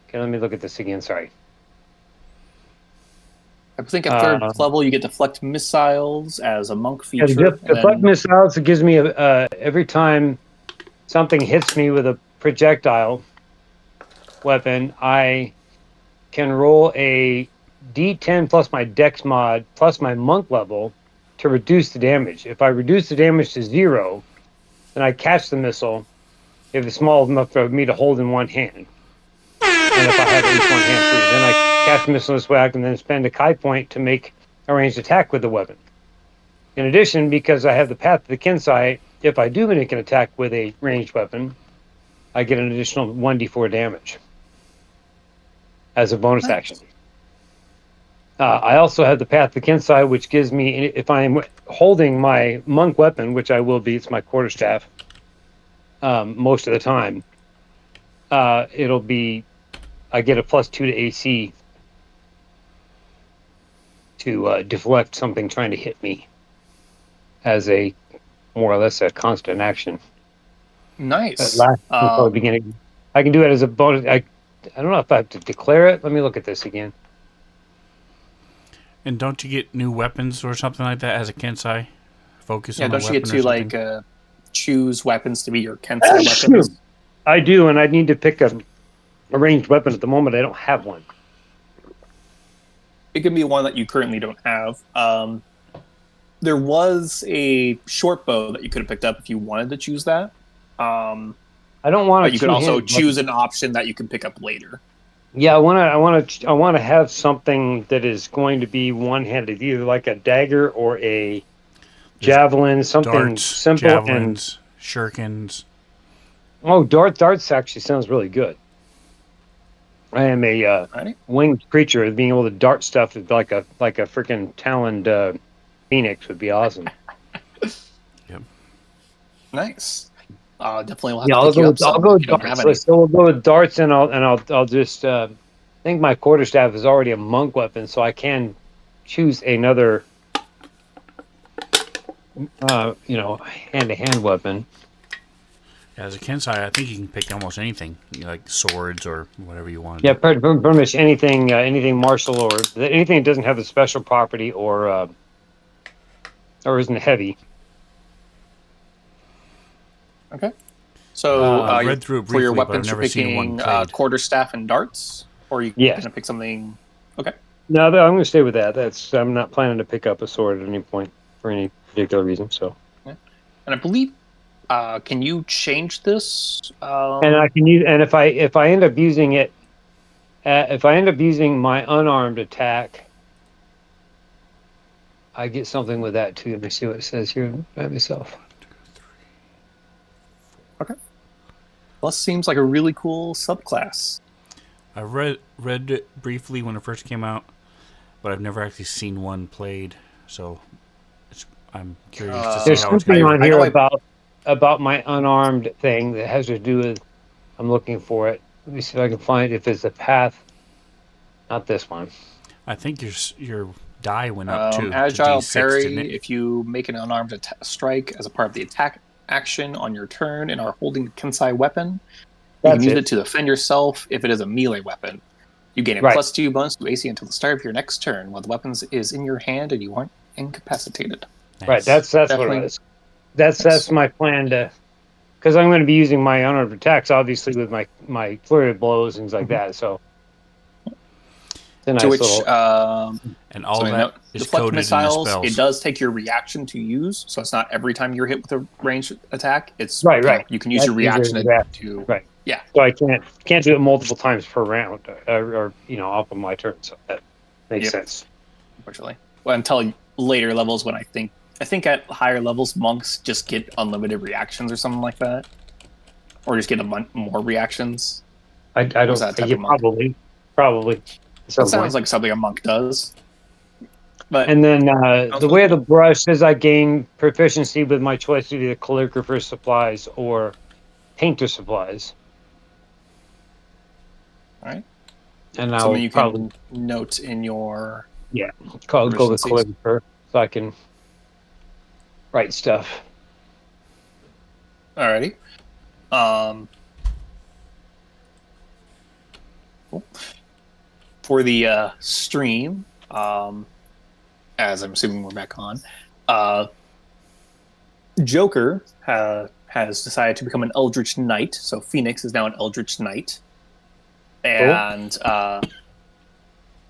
Okay, let me look at this again. Sorry. I think at third level you get deflect missiles as a monk Yeah, feature. deflect missiles. It gives me every time something hits me with a projectile weapon, I can roll a D10 plus my Dex mod plus my monk level to reduce the damage. If I reduce the damage to 0, then I catch the missile if it's small enough for me to hold in one hand. And if I have at least one hand free, then I cast the missile this way. I can then spend a Kai point to make a ranged attack with the weapon. In addition, because I have the path to the Kensai, if I do make an attack with a ranged weapon, I get an additional 1d4 damage as a bonus action. I also have the Path of Kensai, which gives me, if I'm holding my monk weapon, which I will be, it's my quarterstaff, most of the time, it'll be, I get a +2 to AC to deflect something trying to hit me as a more or less a constant action. At Nice. last until the beginning. I can do it as a bonus. I don't know if I have to declare it. Let me look at this again. And don't you get new weapons or something like that as a Kensai? Focus Yeah, on a don't you get weapon or to something? choose weapons to be your Kensai weapons? I do, and I need to pick a ranged weapon. At the moment, I don't have one. It can be one that you currently don't have. There was a short bow that you could have picked up if you wanted to choose that. Um, I don't want but a you could also two-handed weapon. choose an option that you can pick up later. Yeah, I want to have something that is going to be one-handed, either like a dagger or a There's javelin, something darts, simple and javelins, shurikens. darts actually sounds really good. I am a Right? winged creature. Being able to dart stuff is like a freaking taloned phoenix would be awesome. Yep. Nice. Definitely will have Yeah, to pick you up I'll some go if with you don't have darts. any. So we'll go with darts, and I'll just I think my quarterstaff is already a monk weapon, so I can choose another hand-to-hand weapon. As a Kensai, I think you can pick almost anything, like swords or whatever you want to Yeah, do. pretty much anything martial or anything that doesn't have a special property or isn't heavy. Okay. So I've read through it for your briefly, but I've weapons, you're never seen one picking played. quarterstaff and darts, or are you Yes. gonna pick something? Okay. No, I'm going to stay with that. I'm not planning to pick up a sword at any point for any particular reason. So, Yeah. And I believe, can you change this? and I can use, and if I end up using it, if I end up using my unarmed attack, I get something with that too. Let me see what it says here by myself. Okay. Plus, seems like a really cool subclass. I read it briefly when it first came out, but I've never actually seen one played. So I'm curious to see There's how it's something going to on be. I here know about my unarmed thing that has to do with. I'm looking for it. Let me see if I can find if it's a path. Not this one. I think your die went up too to Agile D6, didn't parry. it? If you make an unarmed strike as a part of the attack action on your turn and are holding a Kensai weapon, you can That's use it. it to defend yourself if it is a melee weapon. You gain a Right. +2 bonus to AC until the start of your next turn while the weapon is in your hand and you aren't incapacitated. Nice. Right. That's what it Definitely. was. That's my plan to, because I'm going to be using my unarmed attacks, obviously with my flurry of blows, things like that. So it's a To nice which, little. and all something that note, is deflect coded in the missiles, it spells. does take your reaction to use, so it's not every time you're hit with a ranged attack. It's Right. you can use your reaction to Right. yeah. So I can't do it multiple times per round, or off of my turn. So that makes Yep. sense. Unfortunately, well, until later levels when I think at higher levels monks just get unlimited reactions or something like that, or just get more reactions. I Or is don't. that a type Yeah, of monk? probably at That some sounds point. like something a monk does. But And then sounds the really way of the cool. brush says I gain proficiency with my choice of either calligrapher supplies or painter supplies, All right, and something I'll you probably can note in your go with proficiencies. calligrapher so I can write stuff. Alrighty. Cool. For the stream, as I'm assuming we're back on, Joker has decided to become an Eldritch Knight. So Phoenix is now an Eldritch Knight. And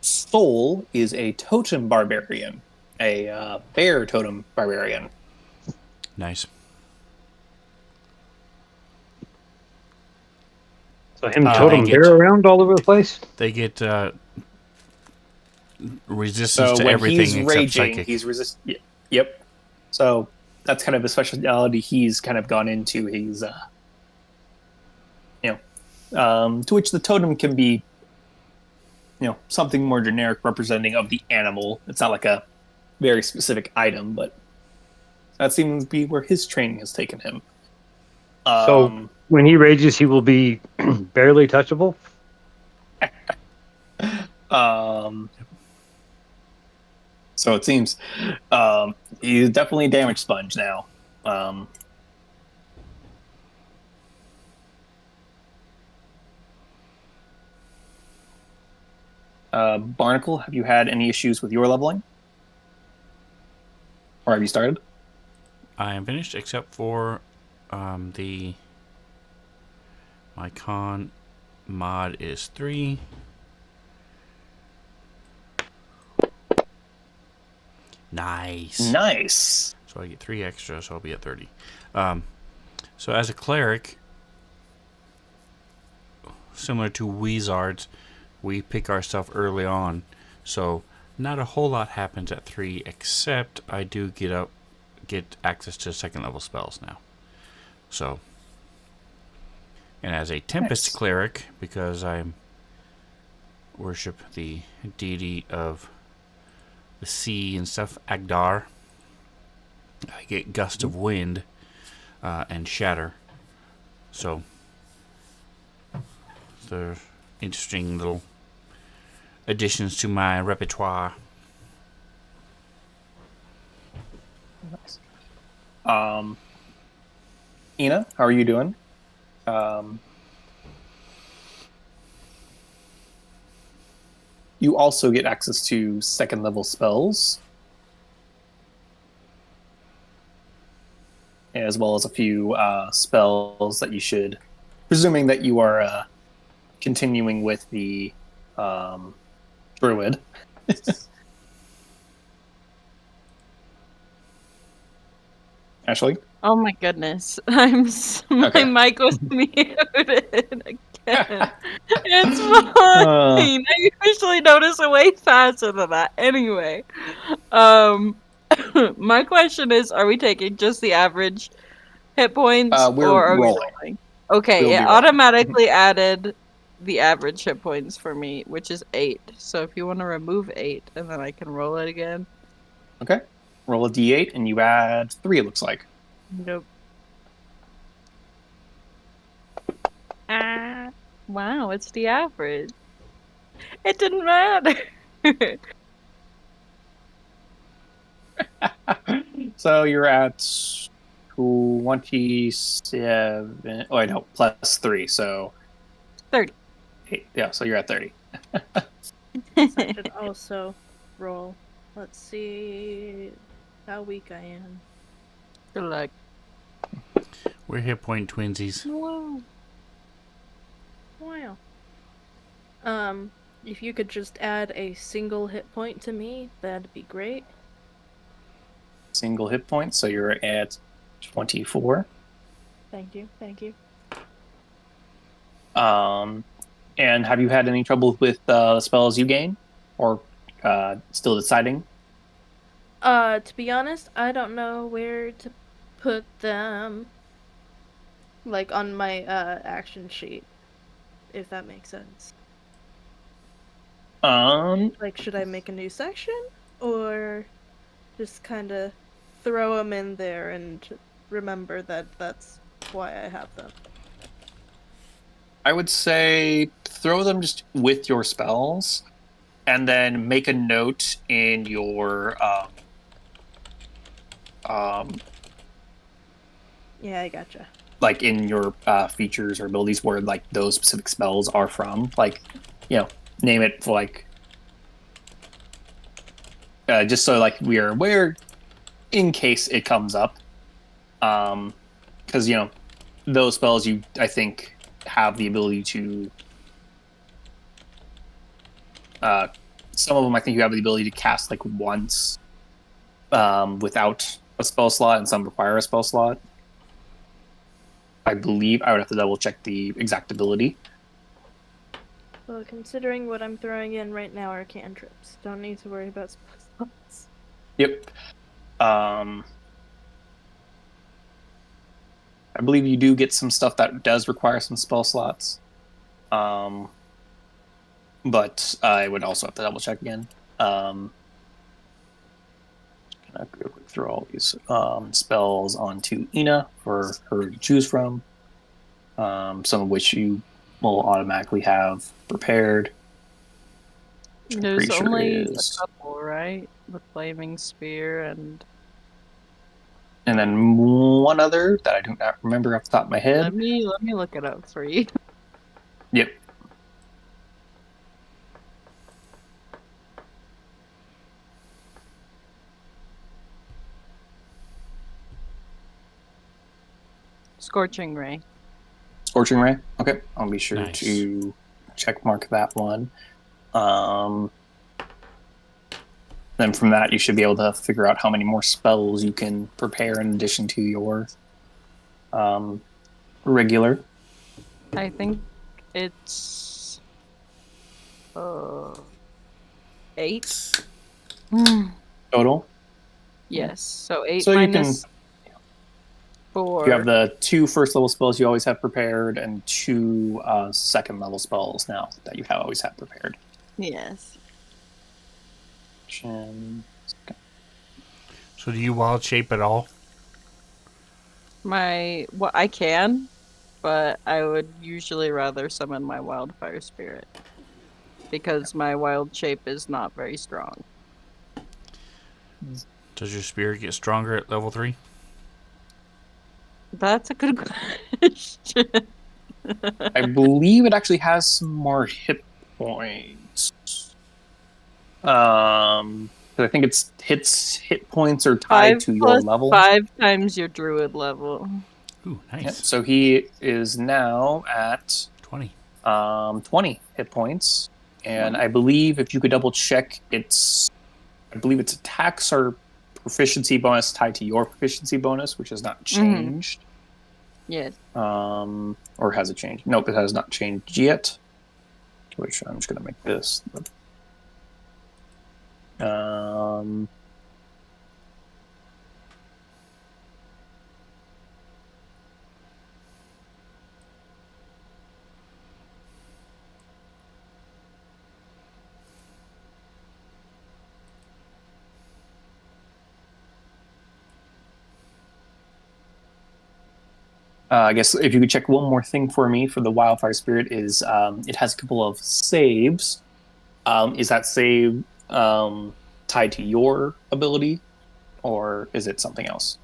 Soul is a Totem Barbarian, a bear Totem Barbarian. Nice. So him They totem bear get around all over the place. they get resistance So to when everything he's except raging, psychic. he's resist. Yep. So that's kind of a speciality he's kind of gone into. He's to which the totem can be something more generic representing of the animal. It's not like a very specific item, but that seems to be where his training has taken him. So when he rages, he will be barely touchable. So it seems he's definitely a damage sponge now. Barnacle, have you had any issues with your leveling? Or have you started? I am finished except for my con mod is 3. Nice. So I get 3 extra, so I'll be at 30. So as a cleric, similar to wizards, we pick our stuff early on. So not a whole lot happens at 3, except I do get access to second level spells now. So, and as a Tempest cleric, because I worship the deity of the sea and stuff, Agdar, I get Gust of Wind and Shatter. So, they're interesting little additions to my repertoire. Nice. Ina, how are you doing? You also get access to second level spells, as well as a few spells that you should, presuming that you are continuing with the druid. Ashley? Oh my goodness. My mic was muted again. It's fine. I usually notice it way faster than that. Anyway. My question is, are we taking just the average hit points We're or are we rolling. rolling? Okay, We'll it be rolling. automatically added the average hit points for me, which is 8. So if you want to remove 8 and then I can roll it again. Okay. Roll a d8 and you add 3, it looks like. Nope. Wow, it's the average. It didn't matter. So you're at 27. Oh, I know, plus 3. So 30. 8. Yeah, so you're at 30. I should also roll. Let's see how weak I am. Good luck. We're hit point twinsies. Whoa. Wow. If you could just add a single hit point to me, that'd be great. Single hit point, so you're at 24. Thank you. And have you had any trouble with the spells you gain? Or still deciding? To be honest, I don't know where to put them. Like on my action sheet, if that makes sense. Like, should I make a new section, or just kind of throw them in there and remember that that's why I have them? I would say throw them just with your spells, and then make a note in your Yeah, I gotcha. like in your features or abilities where like those specific spells are from. Like, name it for like just so like we are aware in case it comes up. Because those spells I think have the ability to some of them I think you have the ability to cast like once without a spell slot, and some require a spell slot. I believe I would have to double check the exact ability. Well, considering what I'm throwing in right now are cantrips, don't need to worry about spell slots. Yep. I believe you do get some stuff that does require some spell slots. And but I would also have to double check again. Gonna real quick throw all these spells onto Ina for her to choose from. Some of which you will automatically have prepared. Which I'm There's pretty sure only a is. couple, right? The flaming spear and And then one other that I do not remember off the top of my head. let me look it up for you. Yep. Scorching ray. Scorching Ray. Okay, I'll be sure Nice. to check mark that one. Then from that, you should be able to figure out how many more spells you can prepare in addition to your regular. I think it's 8. Total. Yes, so 8 So you can, minus you have 4. the 2 first level spells you always have prepared, and 2 second level spells now that you have always have prepared. Yes. So do you wild shape at all? Well, I can, but I would usually rather summon my wildfire spirit because my wild shape is not very strong. Does your spirit get stronger at level 3? That's a good question. I believe it actually has some more hit points. 'Cause I think it's hit points are tied 5 to your plus level. 5 times your druid level. Ooh, nice. Yep, so he is now at 20. 20 hit points. And What? I believe if you could double check, I believe it's attacks or proficiency bonus tied to your proficiency bonus, which has not changed. Yes. Or has it changed? Nope, it has not changed yet. Which I'm just gonna make this. I guess if you could check one more thing for me for the Wildfire Spirit is it has a couple of saves. Is that save tied to your ability, or is it something else?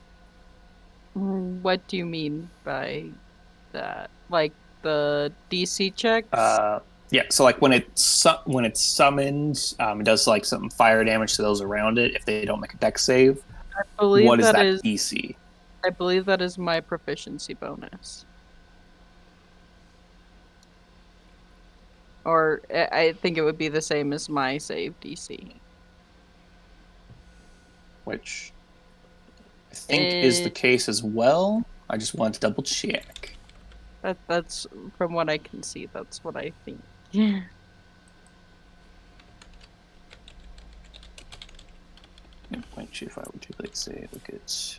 What do you mean by that? Like the DC checks? Yeah, so like when it's summoned, it does like some fire damage to those around it if they don't make a dex save. I believe What is that that is DC? I believe that is my proficiency bonus. Or I think it would be the same as my save DC. Which I think is the case as well. I just wanted to double check. That's from what I can see, that's what I think. Yeah. If I would like say look at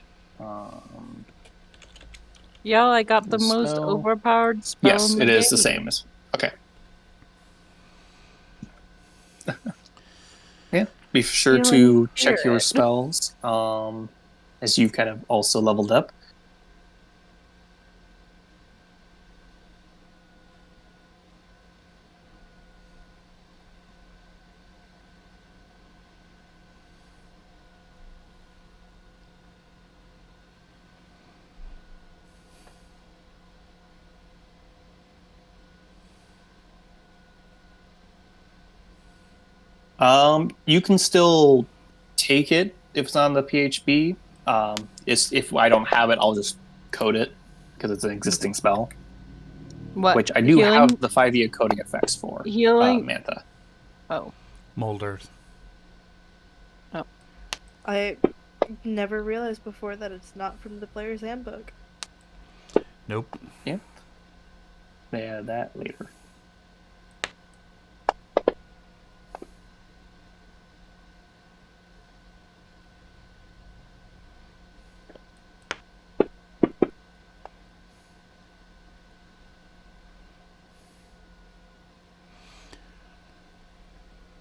Yeah, I got the the most spell. overpowered spell Yes, in the it is the game. same as okay. Yeah, be sure Healing to check your Spirit. spells as you've kind of also leveled up. You can still take it if it's on the PHB. It's if I don't have it, I'll just code it because it's an existing spell, What? which I do have Healing? the 5e coding effects for. Healing? Mantha. Oh. Mold Earth. Oh. I never realized before that it's not from the player's handbook. Nope. Yeah. Yeah, that later.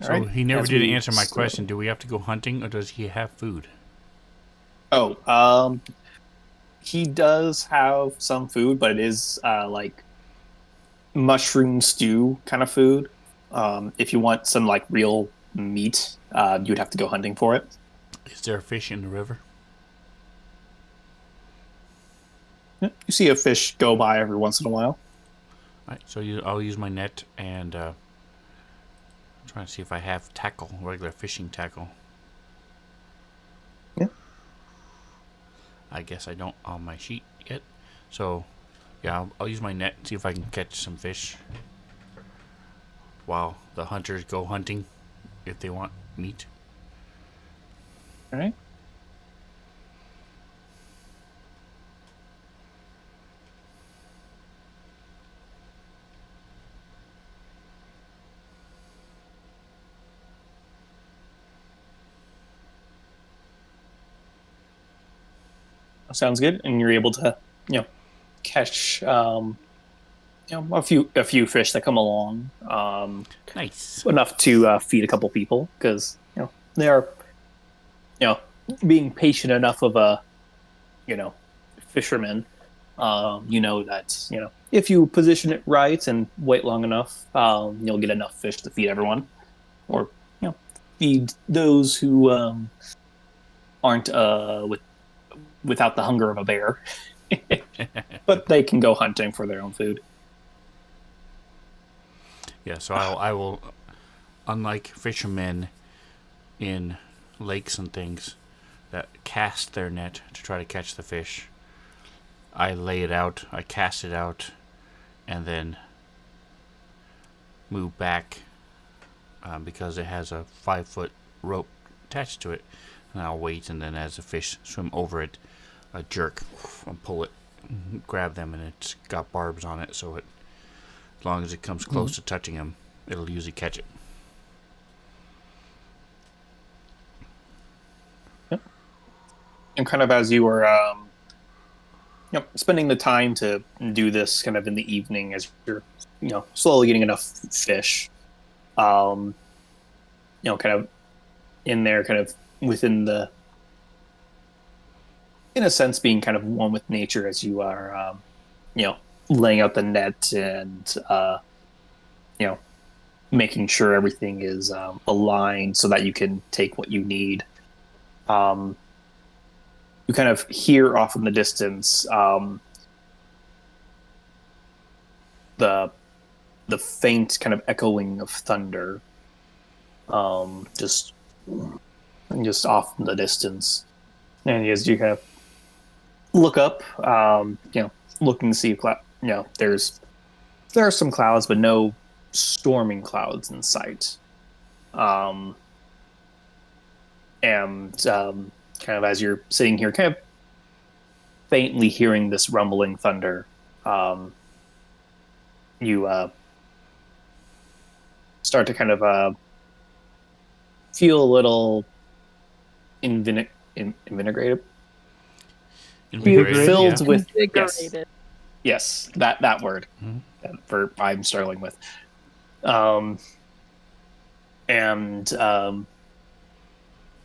So Alright, he never as did we answer my start- question. Do we have to go hunting, or does he have food? Oh, he does have some food, but it is like mushroom stew kind of food. If you want some like real meat, you'd have to go hunting for it. Is there a fish in the river? Yeah, you see a fish go by every once in a while. All right, so I'll use my net and I'm trying to see if I have tackle, regular fishing tackle. Yeah. I guess I don't on my sheet yet. So, yeah, I'll use my net and see if I can catch some fish while the hunters go hunting if they want meat. All right. Sounds good, and you're able to, catch, a few fish that come along, Nice. enough to feed a couple people because they are, being patient enough of a, fisherman. That if you position it right and wait long enough, you'll get enough fish to feed everyone, or feed those who aren't without the hunger of a bear. But they can go hunting for their own food. Yeah, so I will, unlike fishermen in lakes and things that cast their net to try to catch the fish, I lay it out, I cast it out, and then move back because it has a 5-foot rope attached to it. And I'll wait, and then as the fish swim over it, I jerk and pull it, grab them, and it's got barbs on it, so as long as it comes close to touching them, it'll usually catch it. Yep. And kind of as you were, spending the time to do this kind of in the evening as you're, slowly getting enough fish, kind of in there, kind of within in a sense, being kind of one with nature as you are, laying out the net and, making sure everything is aligned so that you can take what you need. You kind of hear off in the distance the faint kind of echoing of thunder, just off in the distance. And as you kind of look up, looking to see if there are some clouds, but no storming clouds in sight. And kind of as you're sitting here, kind of faintly hearing this rumbling thunder, you start to kind of feel a little invigorated. Invigorated, Filled yeah. with Invigorated. yes, that word that for I'm struggling with, and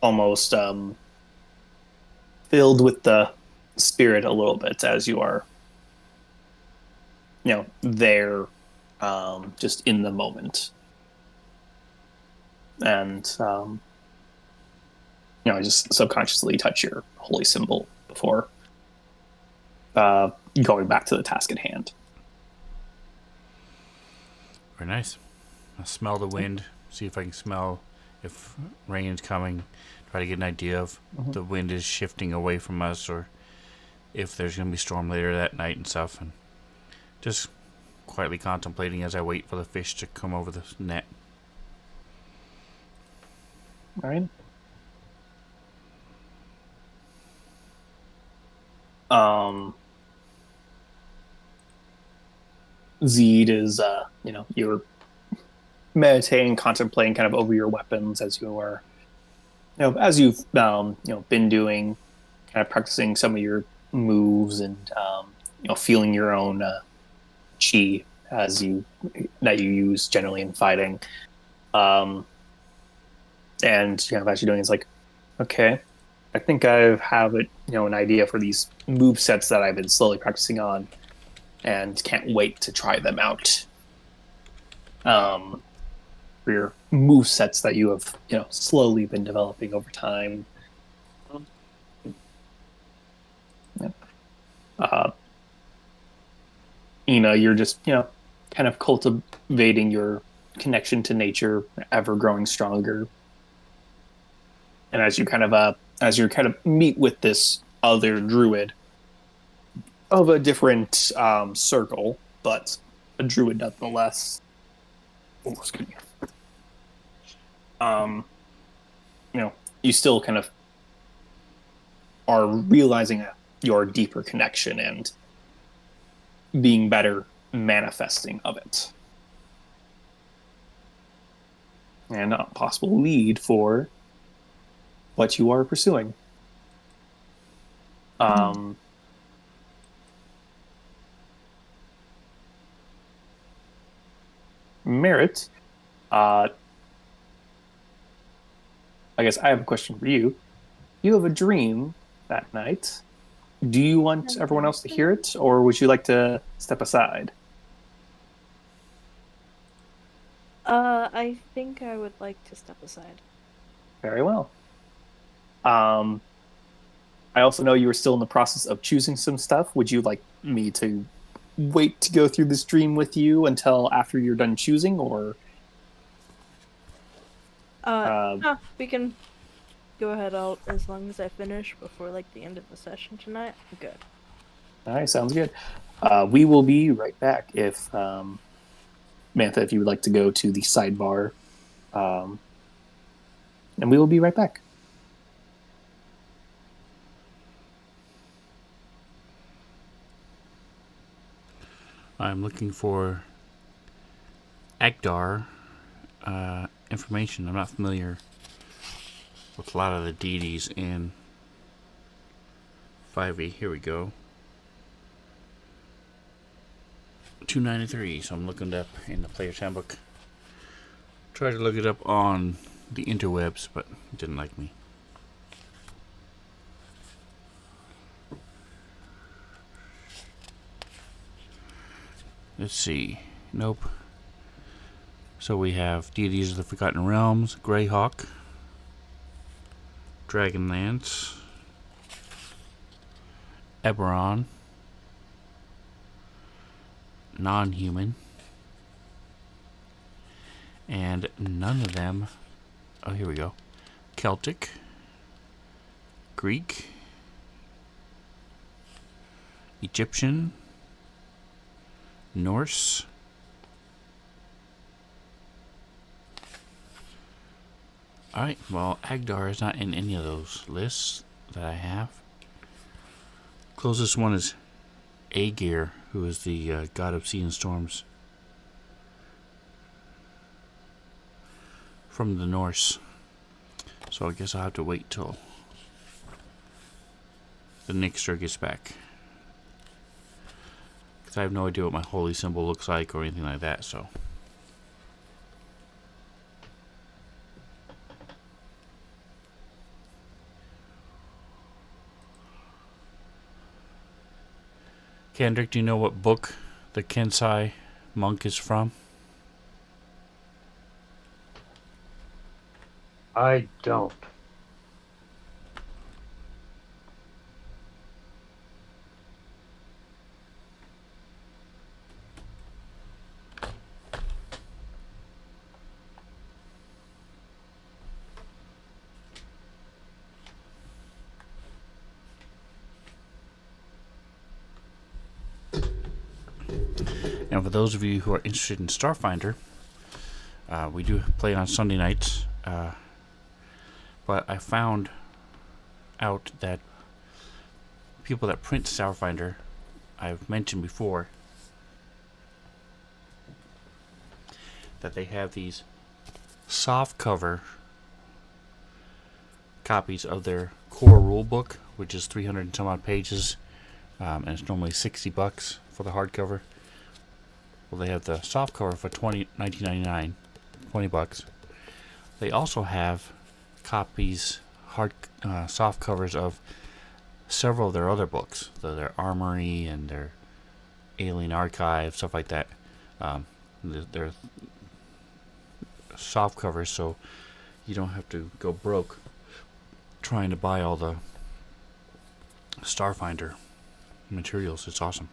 almost filled with the spirit a little bit as you are, there, just in the moment, and just subconsciously touch your holy symbol before going back to the task at hand. Very nice. I'll smell the wind, see if I can smell if rain is coming, try to get an idea of the wind is shifting away from us or if there's going to be storm later that night and stuff. And just quietly contemplating as I wait for the fish to come over the net. All right. Zed is, you're meditating, contemplating kind of over your weapons as you are, as you've, been doing, kind of practicing some of your moves and, feeling your own chi that you use generally in fighting. And kind of as you're doing, it's like, okay, I think I have an idea for these move sets that I've been slowly practicing on, and can't wait to try them out. For your move sets that you have, slowly been developing over time. Yeah. Uh, you're just, kind of cultivating your connection to nature, ever growing stronger. And as you kind of meet with this other druid of a different circle, but a druid nonetheless. Oh, excuse me. Um, you still kind of are realizing your deeper connection and being better manifesting of it. And a possible lead for what you are pursuing. Merit, I guess I have a question for you. You have a dream that night. Do you want everyone else to hear it, or would you like to step aside? I think I would like to step aside. Very well. I also know you were still in the process of choosing some stuff. Would you like me to wait to go through this dream with you until after you're done choosing, or No, we can go ahead out as long as I finish before like the end of the session tonight. I'm good. all right, sounds good. We will be right back. If Mantha, if you would like to go to the sidebar, and we will be right back. I'm looking for Agdar information. I'm not familiar with a lot of the deities in 5e. Here we go. 293. So I'm looking it up in the player's handbook. Tried to look it up on the interwebs, but it didn't like me. Let's see. Nope. So we have deities of the Forgotten Realms, Greyhawk, Dragonlance, Eberron, non-human, and none of them. Oh, here we go. Celtic, Greek, Egyptian, Norse, alright, well, Agdar is not in any of those lists that I have. Closest one is Aegir, who is the god of sea and storms from the Norse. So I guess I'll have to wait till the Nixter gets back. Because I have no idea what my holy symbol looks like or anything like that, so. Kendrick, do you know what book the Kensai monk is from? I don't. And for those of you who are interested in Starfinder, we do play on Sunday nights. But I found out that people that print Starfinder, I've mentioned before, that they have these soft cover copies of their core rulebook, which is 300 and some odd pages, and it's normally $60 for the hardcover. Well, they have the soft cover for $19.99, $20. They also have copies, soft covers of several of their other books, their Armory and their Alien Archive, stuff like that. They're soft covers, so you don't have to go broke trying to buy all the Starfinder materials. It's awesome.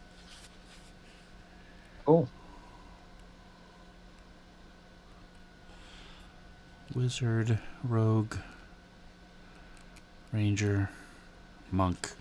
Cool. Wizard, Rogue, Ranger, Monk.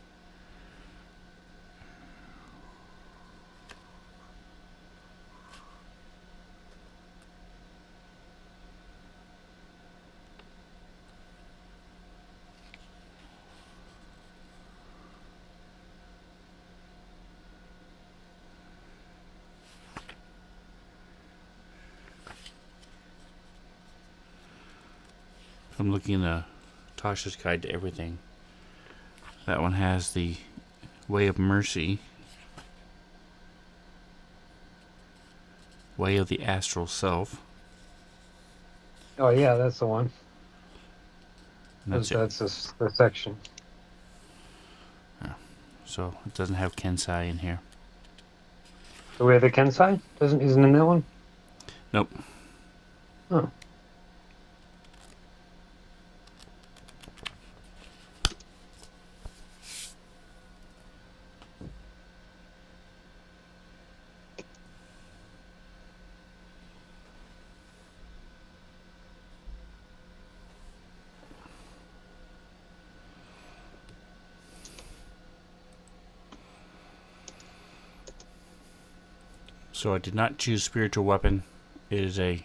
I'm looking at Tasha's Guide to Everything. That one has the Way of Mercy, Way of the Astral Self. Oh yeah, that's the one. And that's it. That's the section. So it doesn't have Kensai in here. The Way of the Kensai isn't in that one. Nope. Oh. So I did not choose Spiritual Weapon. It is a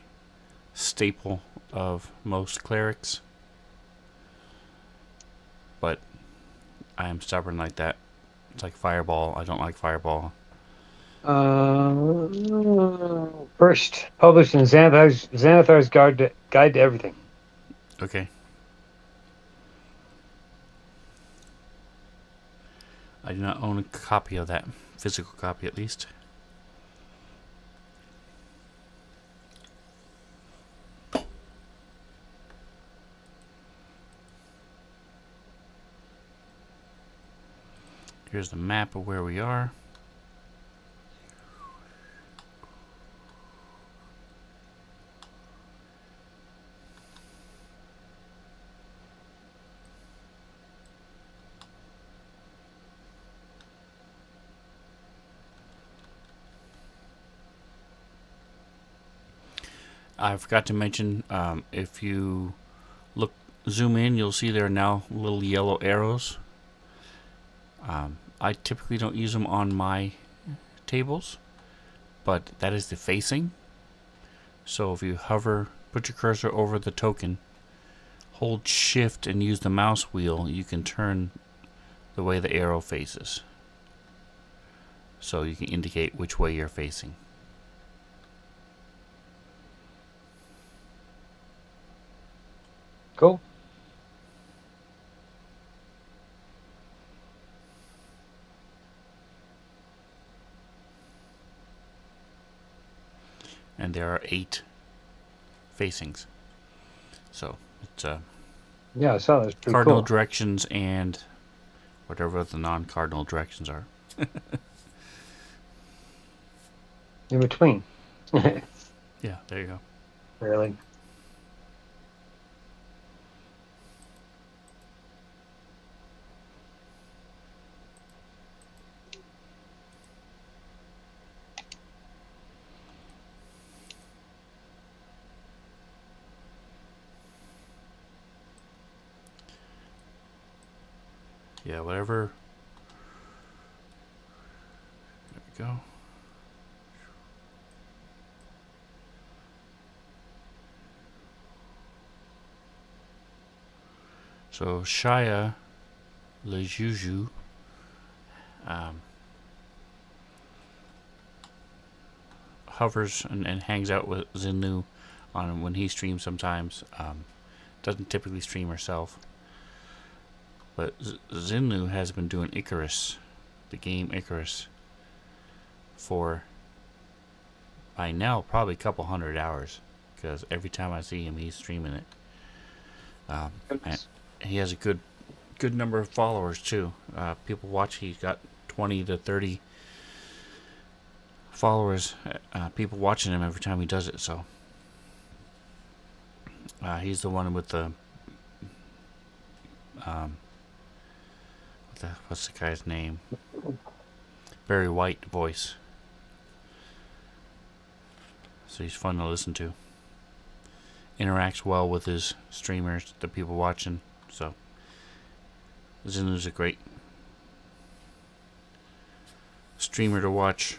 staple of most clerics. But I am stubborn like that. It's like Fireball. I don't like Fireball. First published in Xanathar's Guide to Everything. Okay. I do not own a copy of that. Physical copy, at least. Here's the map of where we are. I forgot to mention, if you zoom in, you'll see there are now little yellow arrows. I typically don't use them on my tables, but that is the facing. So if you hover, put your cursor over the token, hold shift and use the mouse wheel, you can turn the way the arrow faces. So you can indicate which way you're facing. Cool. And there are 8 facings. So it's Yeah, I saw that's pretty cardinal cool. directions and whatever the non-cardinal directions are. In between. Yeah, there you go. Really. Yeah, whatever. There we go. So Shia Lejuju hovers and hangs out with Zinlu on when he streams sometimes. Doesn't typically stream herself. But Zinlu has been doing Icarus, the game Icarus, for by now probably a couple 100 hours, because every time I see him he's streaming it. And he has a good number of followers too. People watch. He's got 20 to 30 followers. People watching him every time he does it. So he's the one with the what's the guy's name? Barry White voice. So he's fun to listen to. Interacts well with his streamers, the people watching. So Zinu's a great streamer to watch.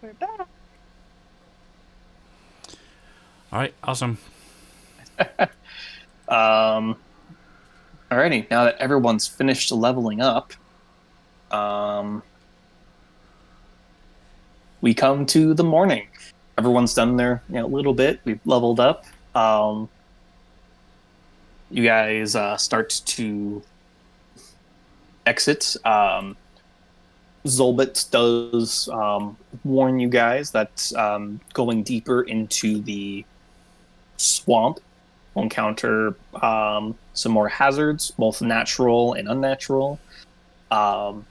We're back. All right, awesome. Alrighty, now that everyone's finished leveling up, we come to the morning. Everyone's done their little bit. We've leveled up. You guys start to exit. Zolbit does warn you guys that going deeper into the swamp will encounter some more hazards, both natural and unnatural. In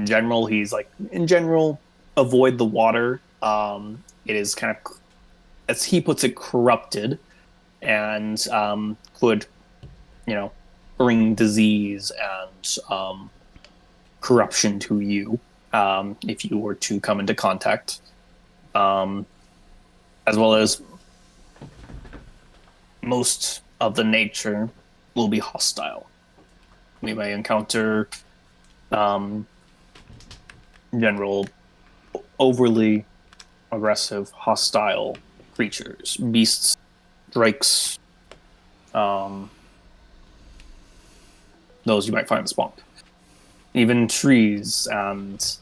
general, he's like, avoid the water. It is kind of, as he puts it, corrupted, and could, bring disease and corruption to you if you were to come into contact, as well as most of the nature will be hostile. We may encounter general overly aggressive, hostile creatures, beasts, drakes, those you might find in the swamp. Even trees and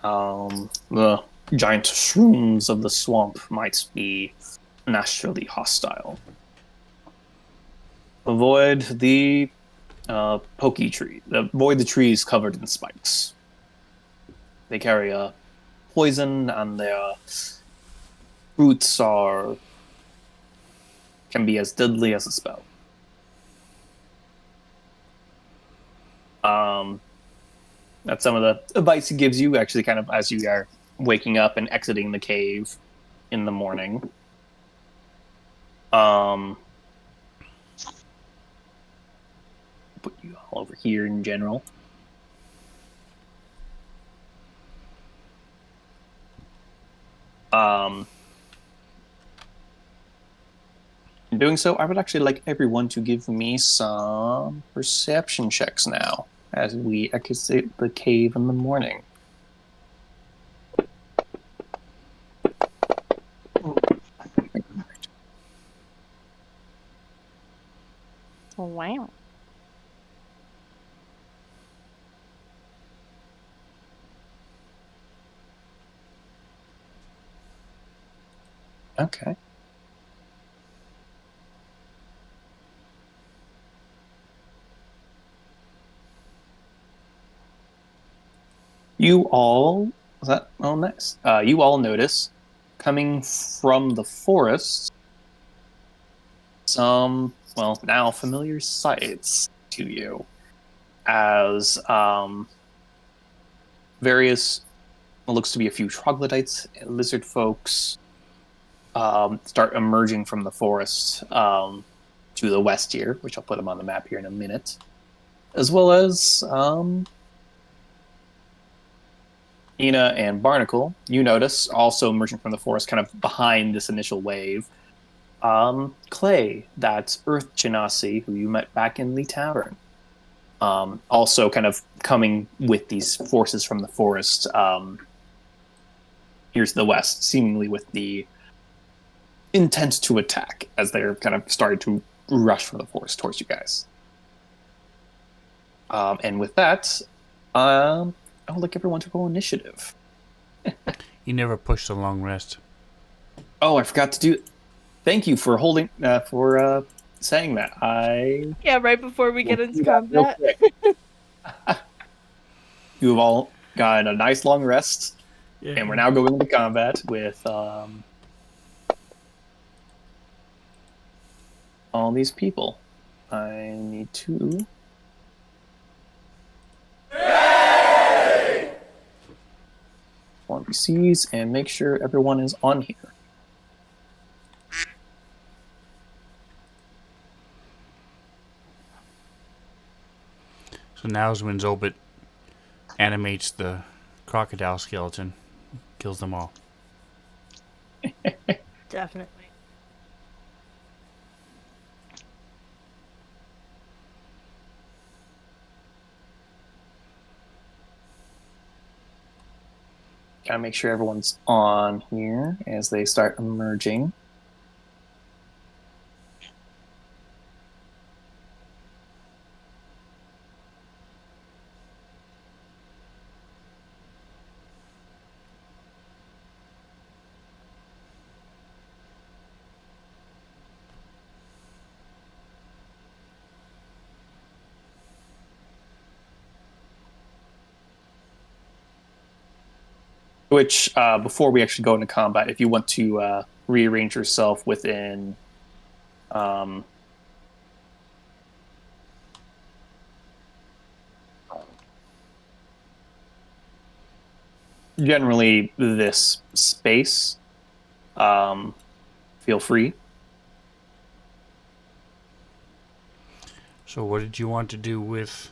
the giant shrooms of the swamp might be naturally hostile. Avoid the pokey tree. Avoid the trees covered in spikes. They carry a poison, and their roots can be as deadly as a spell. That's some of the advice he gives you, actually, kind of as you are waking up and exiting the cave in the morning. Put you all over here in general. In doing so, I would actually like everyone to give me some perception checks now, as we exit the cave in the morning. Wow. Okay. You all, was that? Oh, nice. You all notice coming from the forest some, well, now familiar sights to you, as various, what looks to be a few troglodytes, lizard folks, start emerging from the forest to the west here, which I'll put them on the map here in a minute, as well as Ina and Barnacle. You notice also emerging from the forest, kind of behind this initial wave. Clay, that's Earth Genasi, who you met back in the tavern. Also kind of coming with these forces from the forest. Here's the west, seemingly with the intent to attack as they're kind of starting to rush from the forest towards you guys. And with that, I'll like everyone to roll initiative. You never pushed a long rest. Oh, I forgot to do. Thank you for holding saying that. Yeah, right before we get will into do that real combat. quick. You've all gotten a nice long rest, and we're now going into combat with all these people. I need to. NPCs and make sure everyone is on here. So now is when Zobit animates the crocodile skeleton, kills them all. Definitely. Gotta make sure everyone's on here as they start emerging. Which, before we actually go into combat, if you want to rearrange yourself within generally this space, feel free. So what did you want to do with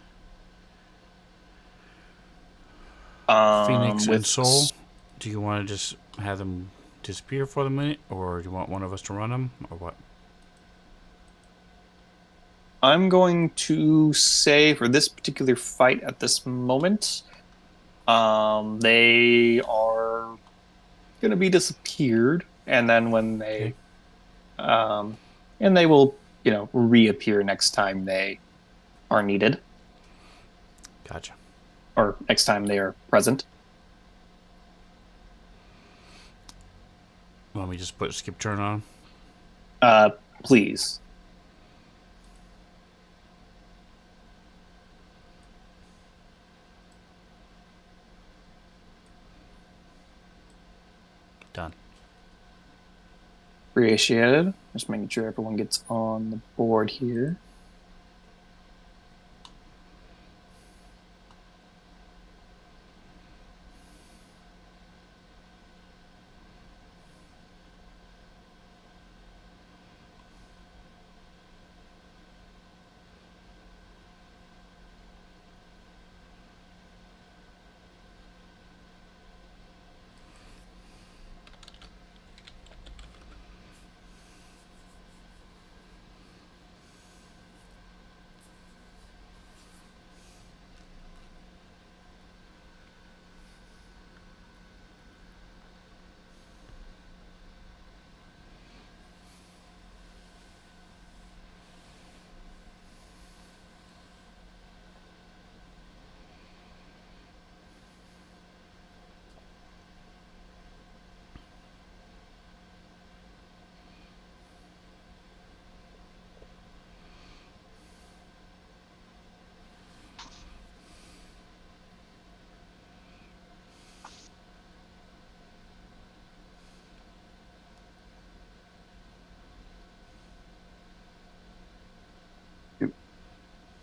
Phoenix and With Soul? Do you want to just have them disappear for the minute, or do you want one of us to run them, or what? I'm going to say for this particular fight at this moment, they are going to be disappeared, and then when they, and they will, reappear next time they are needed, Gotcha. or next time they are present. Want me to just put skip turn on? Please. Done. Appreciated. Just making sure everyone gets on the board here.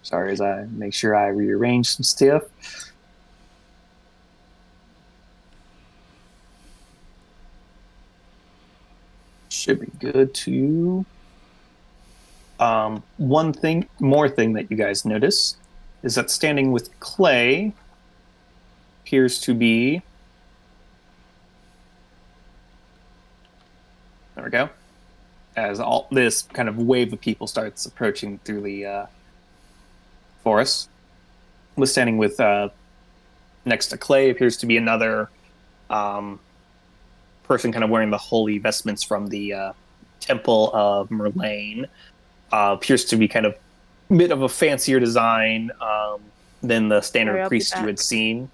Sorry, as I make sure I rearrange some stuff. should be good to. One more thing that you guys notice is that standing with Clay appears to be. There we go. As all this kind of wave of people starts approaching through the forest, was standing with next to Clay appears to be another person, kind of wearing the holy vestments from the Temple of Merlane. Appears to be kind of a bit of a fancier design than the standard Sorry, I'll be priest you had back. seen.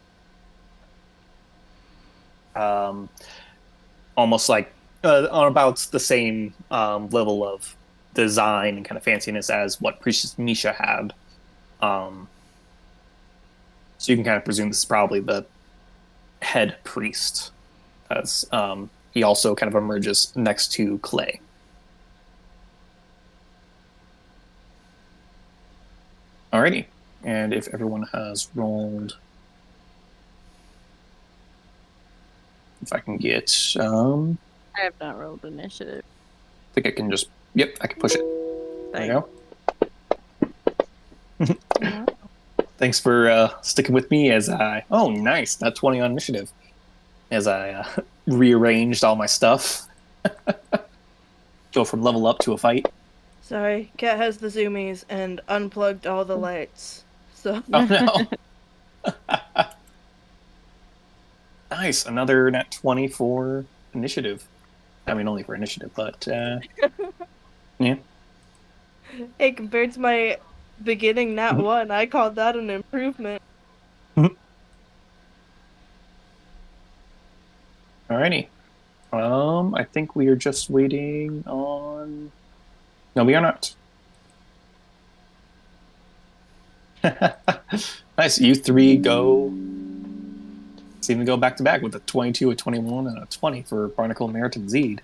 Almost like on about the same level of design and kind of fanciness as what Priestess Misha had. So you can kind of presume this is probably the head priest, as he also kind of emerges next to Clay. Alrighty, and if everyone has rolled, if I can get, I have not rolled initiative. I think I can just, yep, I can push it. There we go. Yeah. Thanks for sticking with me as oh, nice, that 20 on initiative. As I rearranged all my stuff. Go from level up to a fight. Sorry, Cat has the zoomies and unplugged all the lights. So Oh no. Nice, another nat 20 for initiative. I mean, only for initiative, but yeah. hey, compared to my beginning nat 1, I called that an improvement. Alrighty. I think we are just waiting on. No, we are not. Nice. You three seem to go back to back with a 22, a 21, and a 20 for Barnacle, Merit, and Zeed.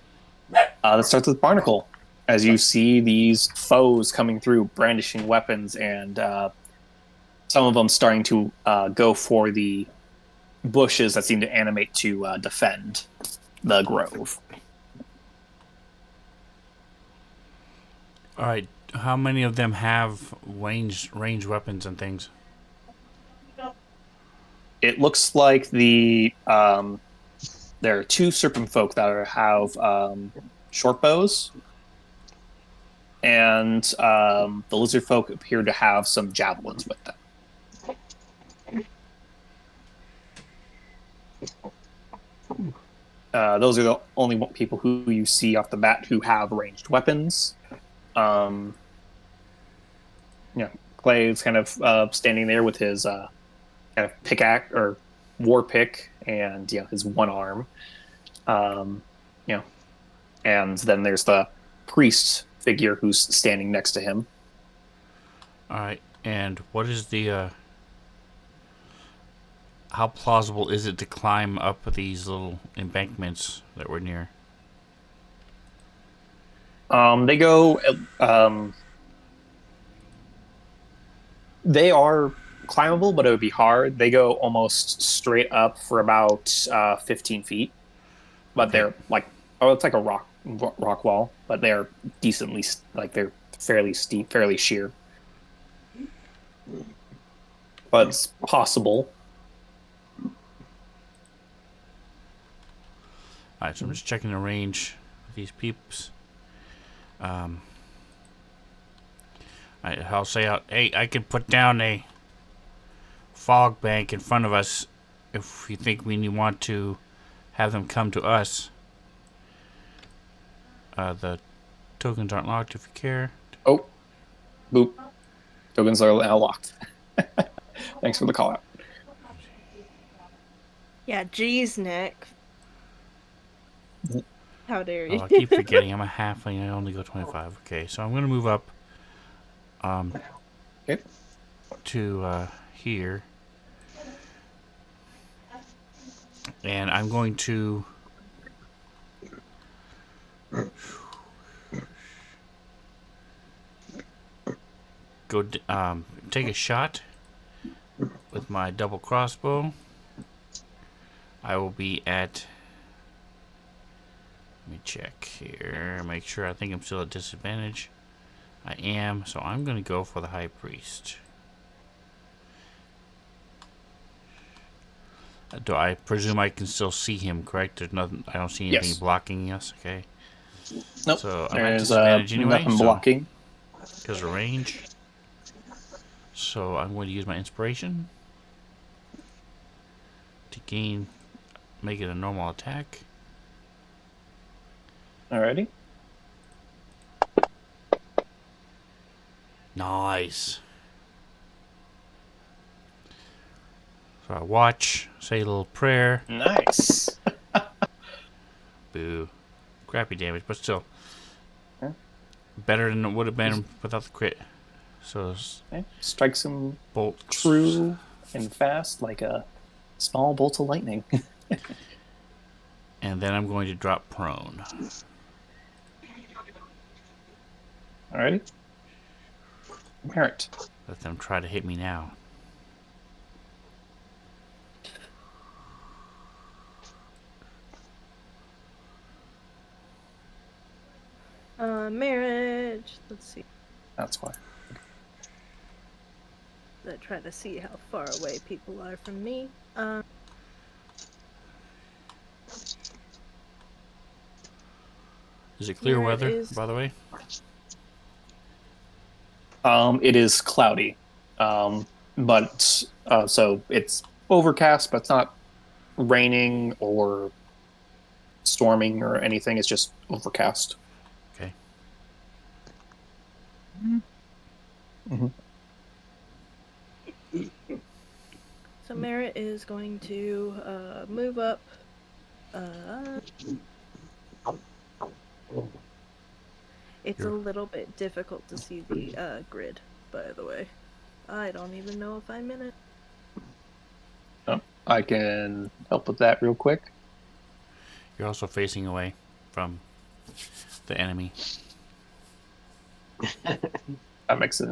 Let's start with Barnacle. As you see these foes coming through, brandishing weapons, and some of them starting to go for the bushes that seem to animate to defend the grove. All right. How many of them have range weapons and things? It looks like there are two serpent folk that have short bows, and the lizard folk appear to have some javelins with them. Those are the only people who you see off the bat who have ranged weapons. Clay is kind of standing there with his kind of pickaxe or war pick and his one arm. And then there's the priest figure who's standing next to him. All right. And what is the how plausible is it to climb up these little embankments that we're near? They go. They are climbable, but it would be hard. They go almost straight up for about 15 feet, but Okay. they're like, it's like a rock wall, but they're decently they're fairly steep, fairly sheer. But it's possible. All right, so I'm just checking the range of these peeps. I'll say out. Hey, I can put down a fog bank in front of us if you think we want to have them come to us. The tokens aren't locked if you care. Oh, boop. Tokens are now locked. Thanks for the call out. Yeah, geez, Nick. How dare you? Oh, I keep forgetting I'm a halfling. I only go 25. Okay, so I'm going to move up Okay. to here. And I'm going to go take a shot with my double crossbow. I will be at, let me check here. Make sure. I think I'm still at disadvantage. I am, so I'm going to go for the High Priest. Do I presume I can still see him, correct? There's nothing. I don't see anything Yes. blocking us, okay? Nope. So I'm at There's disadvantage anyway, nothing so blocking. because of range. So I'm going to use my inspiration to make it a normal attack. Alrighty. Nice. So I watch, say a little prayer. Nice. Boo. Crappy damage, but still. Yeah. Better than it would have been without the crit. So Okay. Strikes him bolt true and fast like a small bolt of lightning. And then I'm going to drop prone. Alrighty. Merit. Let them try to hit me now. Marriage. Let's see. That's why. I try to see how far away people are from me. Is it clear Here it weather, is. by the way? It is cloudy. But so it's overcast, but it's not raining or storming or anything. It's just overcast. Okay. Mm-hmm. So Merritt is going to move up. It's a little bit difficult to see the grid, by the way. I don't even know if I'm in it. Oh, I can help with that real quick. You're also facing away from the enemy. That makes it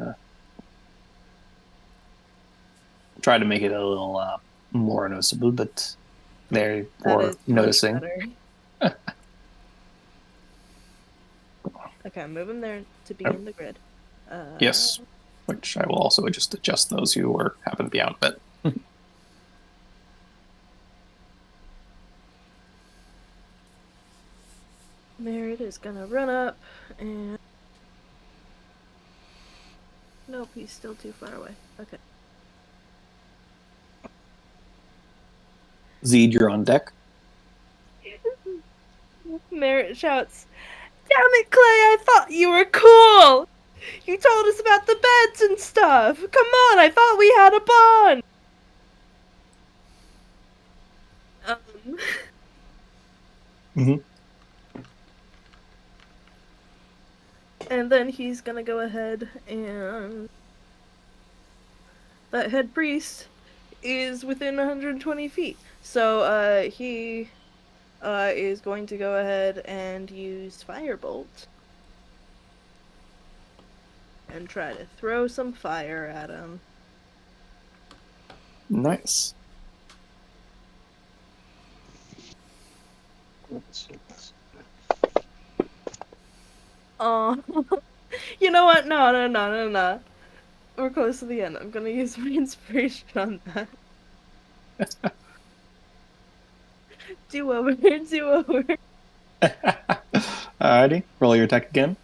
try to make it a little more noticeable, but they're That more is much noticing. better. Okay, I'm moving there to be in the grid. Yes, which I will also just adjust those who happen to be out of it. Merritt is gonna run up and... Nope, he's still too far away. Okay. Zed, you're on deck. Merritt shouts, "Damn it, Clay, I thought you were cool! You told us about the beds and stuff! Come on, I thought we had a bond!" And then he's gonna go ahead and... That head priest is within 120 feet. So, he is going to go ahead and use Firebolt. And try to throw some fire at him. Nice. Oh, you know what? No. We're close to the end. I'm gonna use my inspiration on that. Do over. Alrighty, roll your attack again.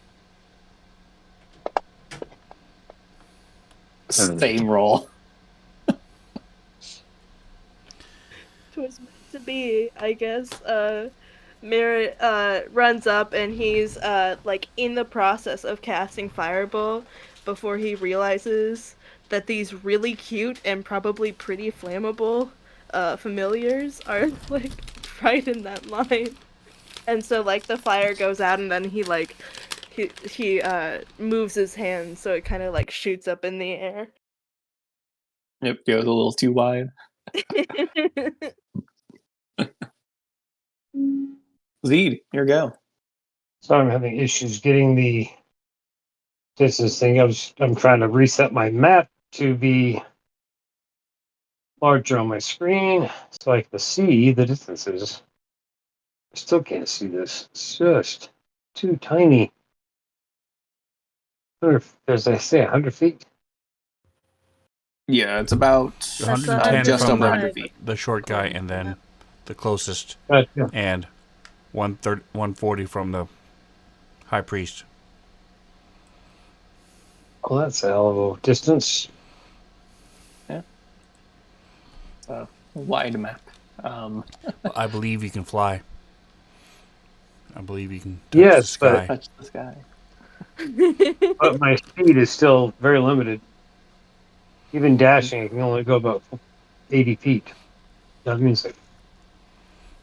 Same roll. It was meant to be, I guess. Merritt runs up and he's like in the process of casting Fireball before he realizes that these really cute and probably pretty flammable familiars are like right in that line. And so like the fire goes out and then he moves his hand so it kind of like shoots up in the air. Yep, goes a little too wide. Zed, your go. So I'm having issues getting the distance thing. I'm trying to reset my map to be larger on my screen so I can see the distances. Still can't see this. It's just too tiny. As I say, 100 feet. Yeah, it's about That's 110 just from over the, 100 feet. the short guy, According and to then that. the closest, Yeah. and 140 from the high priest. Well, that's a hell of a distance. Wide map. I believe you can fly. I believe you can touch the Yes, but sky. Touch the sky. my speed is still very limited. Even dashing, I can only go about 80 feet. That means that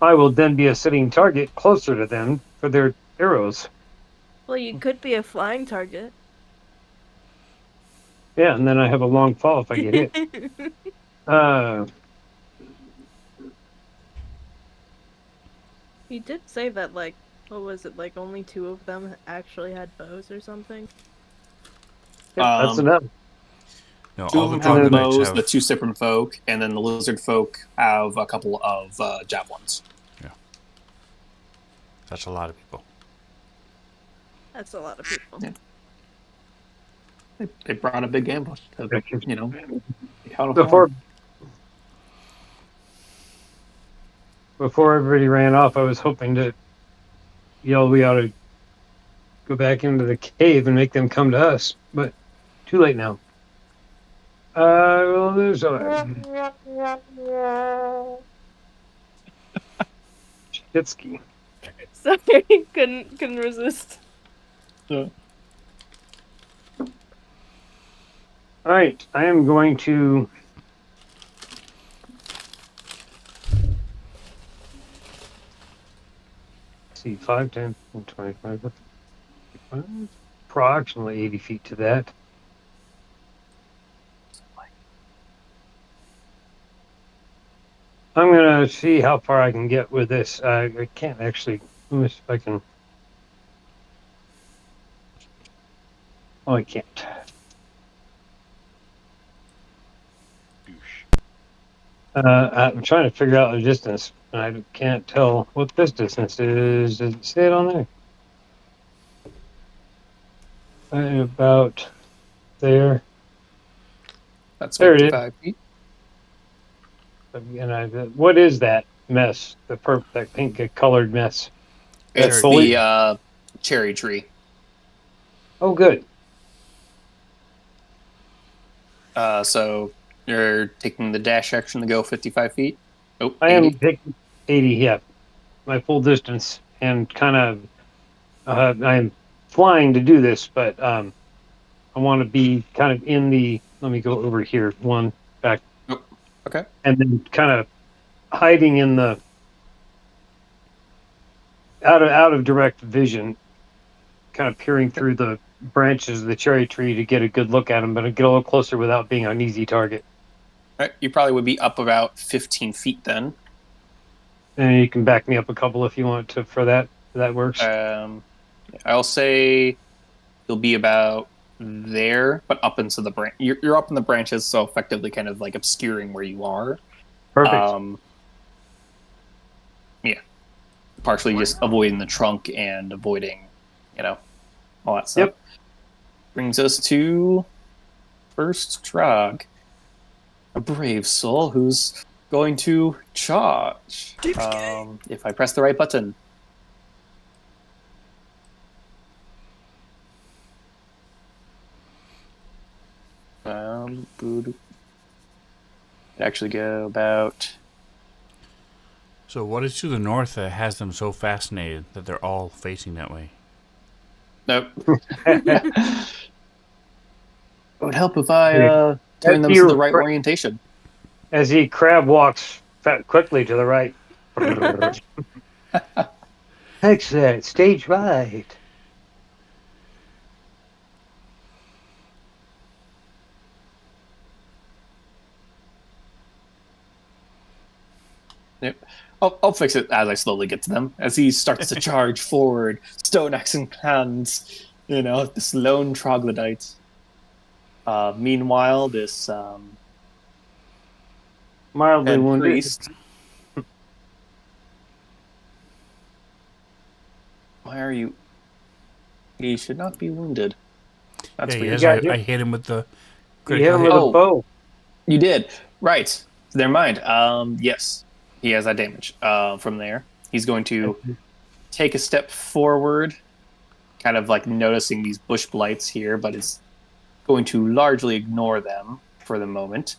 I will then be a sitting target closer to them for their arrows. Well, you could be a flying target. Yeah, and then I have a long fall if I get hit. He did say that, like, what was it, like only 2 of them actually had bows or something? Yep, that's Um, enough. No, Two all of the them have then- troglodytes bows, the have. 2 Cypern folk, and then the lizard folk have a couple of javelins. That's a lot of people. That's a lot of people. Yeah. They brought a big ambush to, count of Before one. before everybody ran off, I was hoping to yell we ought to go back into the cave and make them come to us, but too late now. Well, there's Shitsky. Sorry, couldn't resist. Yeah. All right, I am going to see 5, 10, 25, 55, approximately 80 feet to that. I'm gonna see how far I can get with this. I can't actually. Let me see if I can. Oh, I can't. I'm trying to figure out the distance, and I can't tell what this distance is. Does it say it on there? About there. That's There it is. 55 feet. And what is that mess? That pink colored mess. It's Foliage? the cherry tree. Oh, good. So you're taking the dash action to go 55 feet. Oh, I 80. am taking 80. Yeah, my full distance, and kind of. I'm flying to do this, but I want to be kind of in the. Let me go over here. One back, Oh, okay. and then kind of hiding in the out of direct vision, kind of peering through the branches of the cherry tree to get a good look at them, but I get a little closer without being an easy target. All right, you probably would be up about 15 feet then. And you can back me up a couple if you want to for that. If that works. I'll say you'll be about there, but up into the branch. You're up in the branches, so effectively kind of like obscuring where you are. Perfect. Yeah, partially just avoiding the trunk and avoiding, all that stuff. Yep. Brings us to first Trog, a brave soul who's going to charge. If I press the right button. Actually go about. So, what is to the north that has them so fascinated that they're all facing that way? Nope. It would help if I turn them to the right orientation. As he crab walks quickly to the right. Excellent. Stage right. Yep. I'll fix it as I slowly get to them. As he starts to charge forward, stone axe in hands, this lone troglodyte. Meanwhile, this Mildly head wounded. priest Why are you? He should not be wounded. That's Yeah, he weird. is. got hit. I hit him with the You hit critical him hit. with a Oh. bow. You did. Right. So never mind. Yes. He has that damage. From there. He's going to take a step forward, kind of like noticing these bush blights here, but is going to largely ignore them for the moment.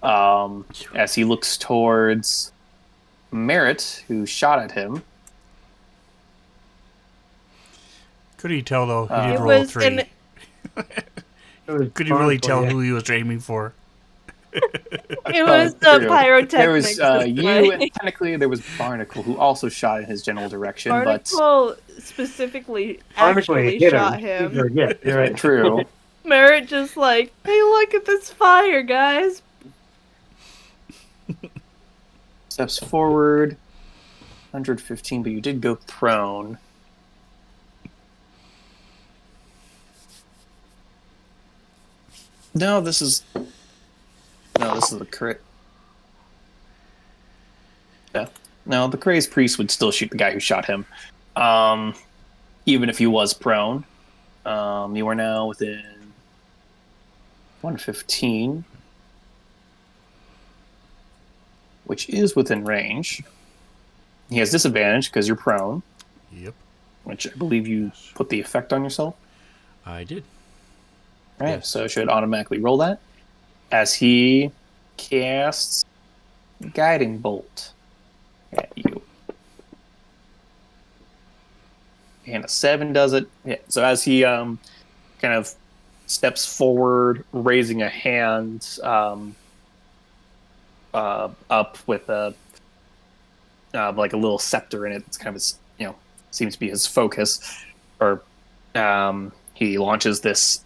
As he looks towards Merritt, who shot at him. Could he tell though? He did It roll a was 3. an It was Could you really barnacle, tell yeah. who he was aiming for? it was the True. pyrotechnics. There was this you, way. and technically there was Barnacle, who also shot in his general direction, but Barnacle specifically Barnacle actually hit shot him. him. Yeah, you're right. true. Merritt just like, hey, look at this fire, guys. Steps forward, 115, but you did go prone. No, this is the crit. Yeah. No, the crazed priest would still shoot the guy who shot him. Even if he was prone. You are now within 115, which is within range. He has disadvantage because you're prone, Yep, which I believe you put the effect on yourself. I did. Right, Yes. so it should automatically roll that. As he casts Guiding Bolt at you. And a 7 does it. Yeah. So as he kind of steps forward, raising a hand up with a like a little scepter in it. It's kind of his, seems to be his focus. Or he launches this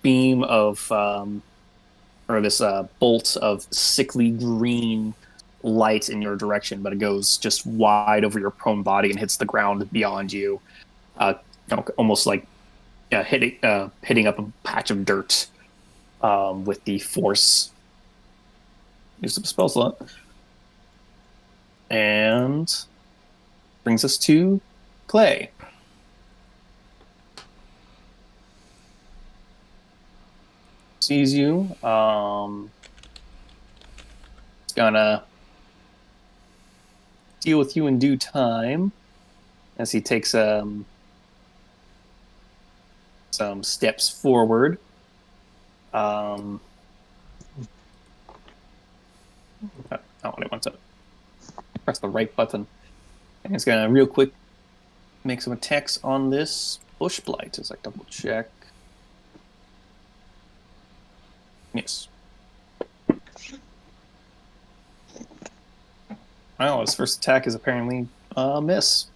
beam of or this bolt of sickly green light in your direction, but it goes just wide over your prone body and hits the ground beyond you, almost like hitting up a patch of dirt with the force. Use the spell slot. And brings us to Clay. Sees you. It's gonna deal with you in due time as he takes some steps forward. Oh, I want to press the right button. And he's gonna real quick make some attacks on this bush blight as I double check. Yes. Well, his first attack is apparently a miss.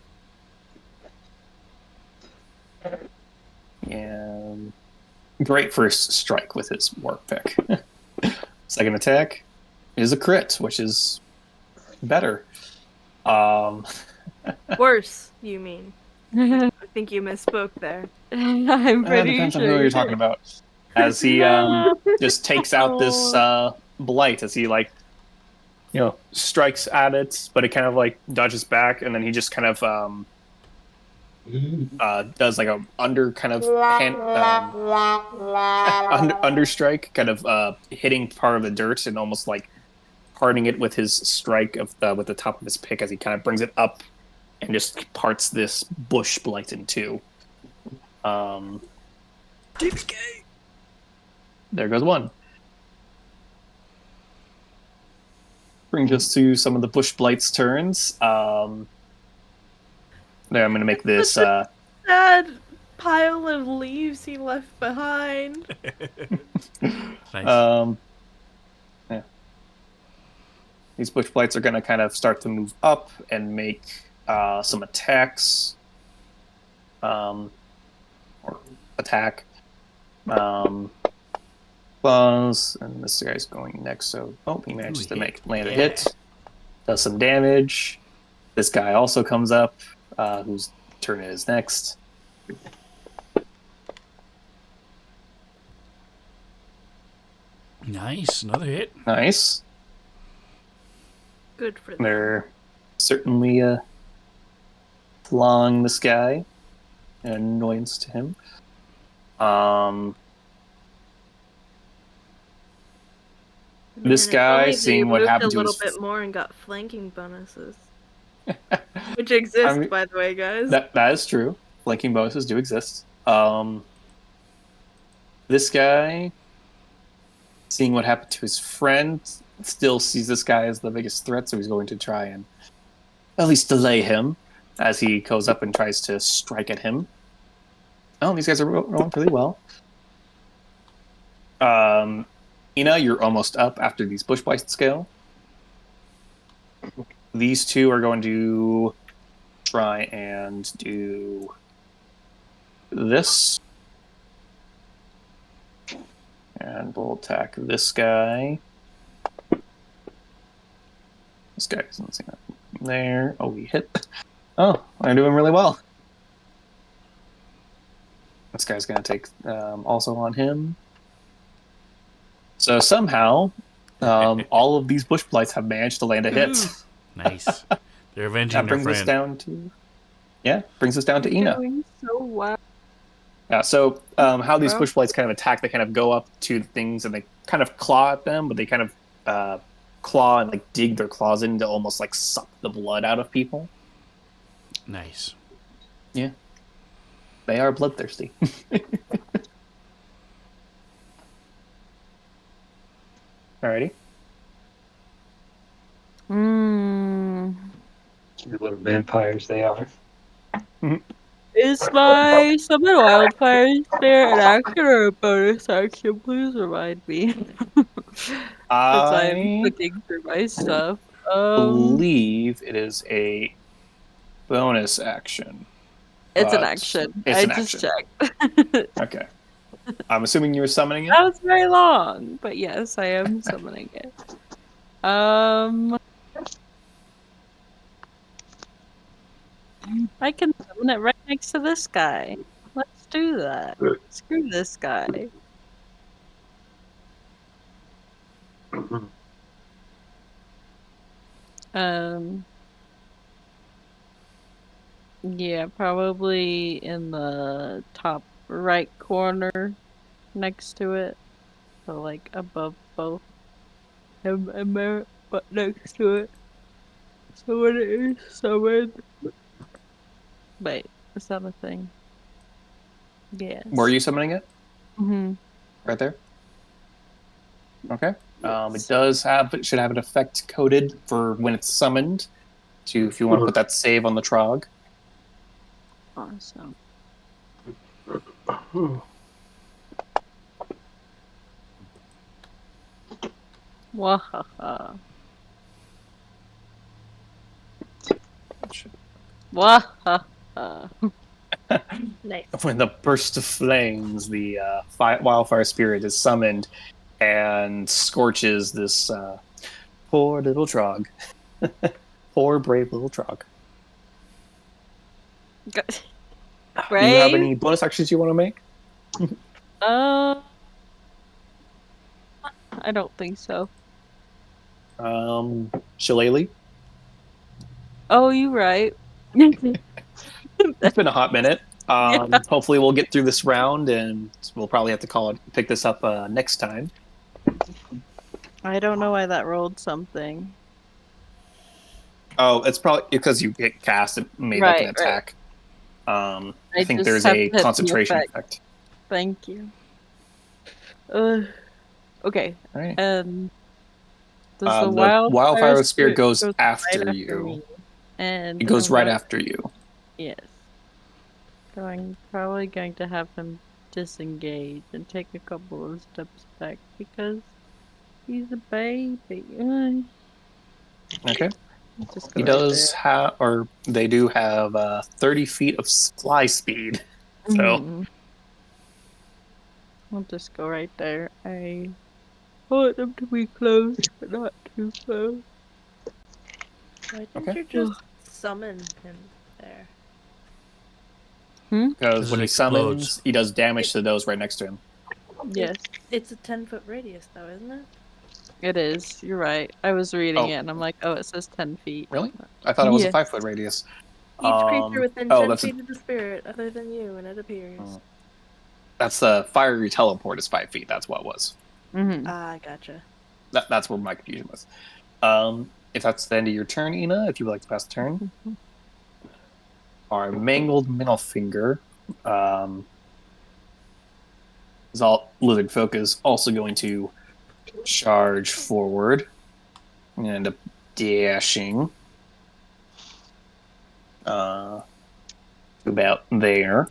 And great first strike with his warp pick. Second attack is a crit, which is better. Worse, you mean? I think you misspoke there. I'm pretty Depends on sure. who you're talking about. As he just takes out this blight, as he strikes at it, but it kind of like dodges back, and then he just kind of does like a under kind of under strike, kind of hitting part of the dirt and almost like parting it with his strike of with the top of his pick as he kind of brings it up and just parts this bush blight in two. TPK. There goes one. Brings us to some of the bush blight's turns. There, I'm going to make this. Sad pile of leaves he left behind. Nice. Yeah. These bush blights are going to kind of start to move up and make some attacks. Or attack. Buzz, and this guy's going next, so he manages to land a hit. Does some damage. This guy also comes up, whose turn it is next. Nice, another hit. Nice. Good for them. They're certainly along this guy, an annoyance to him. This Man, if guy, only they seeing what moved a happened to little his, bit more and got flanking bonuses. Which exist, mean, by the way, guys. that is true. Flanking bonuses do exist. This guy, seeing what happened to his friend, still sees this guy as the biggest threat, so he's going to try and at least delay him as he goes up and tries to strike at him. Oh, these guys are rolling pretty well. Ina, you're almost up after these bush blight scale. These two are going to try and do this. And we'll attack this guy. This guy doesn't see that there. Oh, we hit. Oh, I'm doing really well. This guy's going to take also on him. So somehow, all of these bush blights have managed to land a hit. Nice. They're avenging That their brings us friend. down to, brings us down to You're Ina. doing so well. Yeah. So how these Bro. bush blights kind of attack, they kind of go up to things and they kind of claw at them, but they kind of claw and like dig their claws in to almost like suck the blood out of people. Nice. Yeah. They are bloodthirsty. Alrighty. Little vampires they are. Is my summon wildfire spare an action or a bonus action? Please remind me. Because I'm I looking through my stuff. believe it is a bonus action. It's an but action. It's I an just action. checked. Okay. I'm assuming you were summoning it? That was very long, but yes, I am summoning it. I can summon it right next to this guy. Let's do that. Screw this guy. Yeah, probably in the top right corner next to it. So like above both him and Merritt, but next to it. So when it is summoned. Wait, is that a thing? Yes. Were you summoning it? Mm-hmm. Right there? Okay. Yes. It should have an effect coded for when it's summoned. If you want to put that save on the Trog. Awesome. Wahaha. Wahaha. Nice. When the burst of flames, the wildfire spirit is summoned and scorches this poor little Trog. Poor brave little Trog. Brave? Do you have any bonus actions you want to make? I don't think so. Shillelagh? Oh, you right. It's been a hot minute. Yeah. Hopefully we'll get through this round, and we'll probably have to pick this up next time. I don't know why that rolled something. Oh, it's probably because you get cast. It made like an attack. I think just there's have a to hit the concentration effect. effect. Thank you. Okay. All right. Does The the wildfire spirit goes right after you. me, and It goes I'm right going- after you. Yes. So I'm probably going to have him disengage and take a couple of steps back because he's a baby. Okay. Just He go right does have, or they do have 30 feet of fly speed. there. So Mhm. I'll just go right there. I want them to be close, but not too close. Why didn't Okay. you just summon him there? because when it he explodes. summons, he does damage to those right next to him. Yes, It's a 10-foot radius, though, isn't it? it is. You're right. I was reading Oh. it and I'm like, oh, it says 10 feet. Really? I thought it was a Yes. 5-foot radius. Each creature within oh, 10 that's feet of the spirit other than you when it appears. that's the fiery teleport is 5 feet. That's what it was. Mm-hmm. Ah, gotcha. That's where my confusion was. If that's the end of your turn, Ina, if you would like to pass the turn, our mangled middle finger is all lizard folk is also going to charge forward and end up dashing to about there.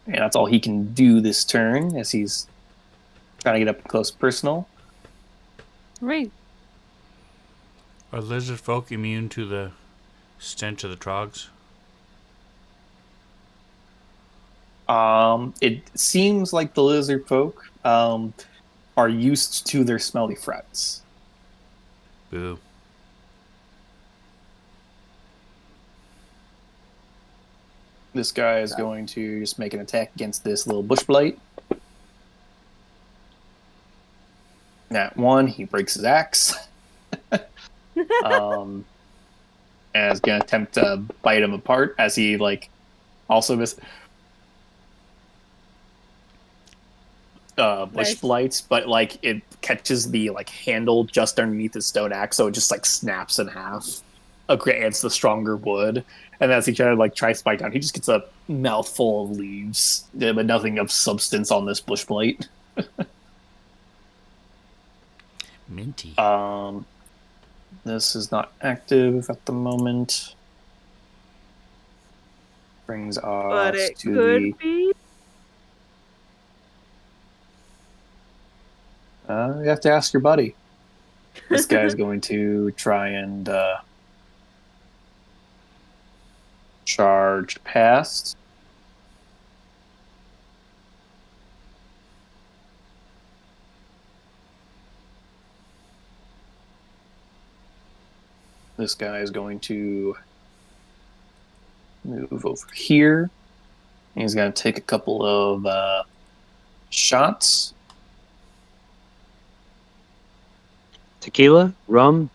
And that's all he can do this turn as he's trying to get up close personal. Right. Are lizard folk immune to the stench of the trogs? It seems like the lizard folk are used to their smelly friends. Boo. This guy is going to just make an attack against this little bush blight. That one, he breaks his axe. And is going to attempt to bite him apart as he also miss bush Nice. blights, but it catches the handle just underneath the stone axe, so it just snaps in half. Against the stronger wood, and as he tries to bite down, he just gets a mouthful of leaves, but nothing of substance on this bush blight. Minty. This is not active at the moment. Brings But us it to could the. be. You have to ask your buddy. This guy's going to try and charge past. This guy is going to move over here. He's going to take a couple of shots. Tequila, rum.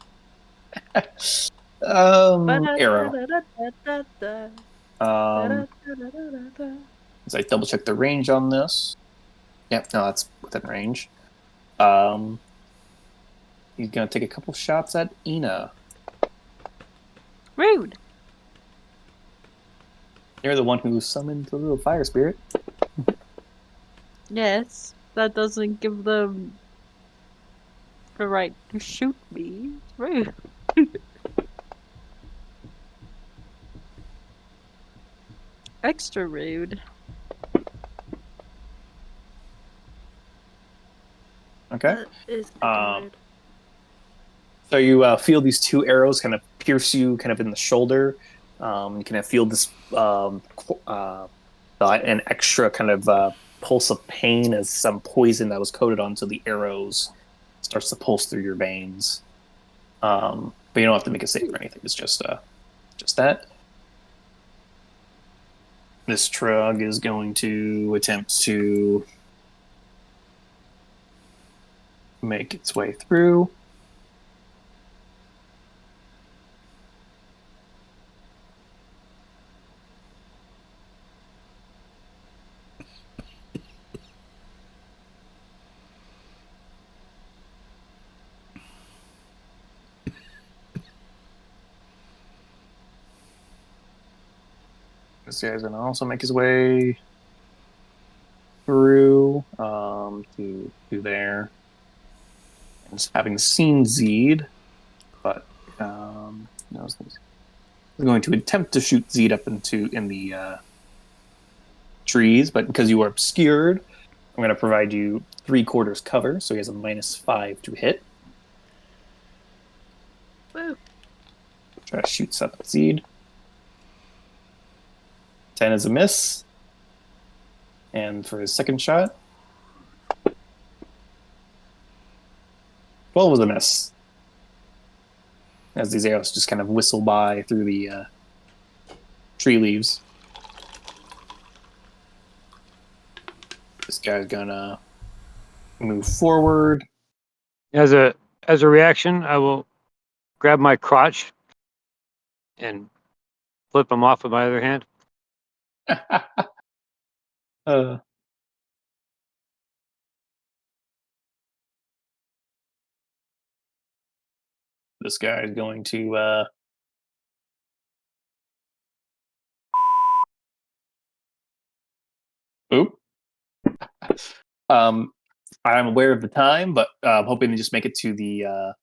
Arrow. Ba-da-da-da-da-da-da. Um, Da-da-da-da-da-da. as I double check the range on this. Yep, no, that's within range. He's going to take a couple shots at Ina. Rude. You're the one who summoned the little fire spirit. Yes, that doesn't give them the right to shoot me. It's rude. Extra rude. Okay. That is freaking rude. So you feel these two arrows kind of pierce you kind of in the shoulder. You kind of feel this an extra kind of pulse of pain as some poison that was coated onto the arrows starts to pulse through your veins. But you don't have to make a save or anything. It's just that. This trug is going to attempt to make its way through. This guy's going to also make his way through to there. And just having seen Zeed, but he's going to attempt to shoot Zeed up in the trees, but because you are obscured, I'm going to provide you 3/4 cover, so he has a -5 to hit. Woo. Try to shoot up at Zeed. 10 is a miss. And for his second shot, 12 was a miss. As these arrows just kind of whistle by through the tree leaves. This guy's gonna move forward. As a reaction, I will grab my crotch and flip them off with my other hand. uh, this guy is going to oop. I'm aware of the time, but I'm hoping to just make it to the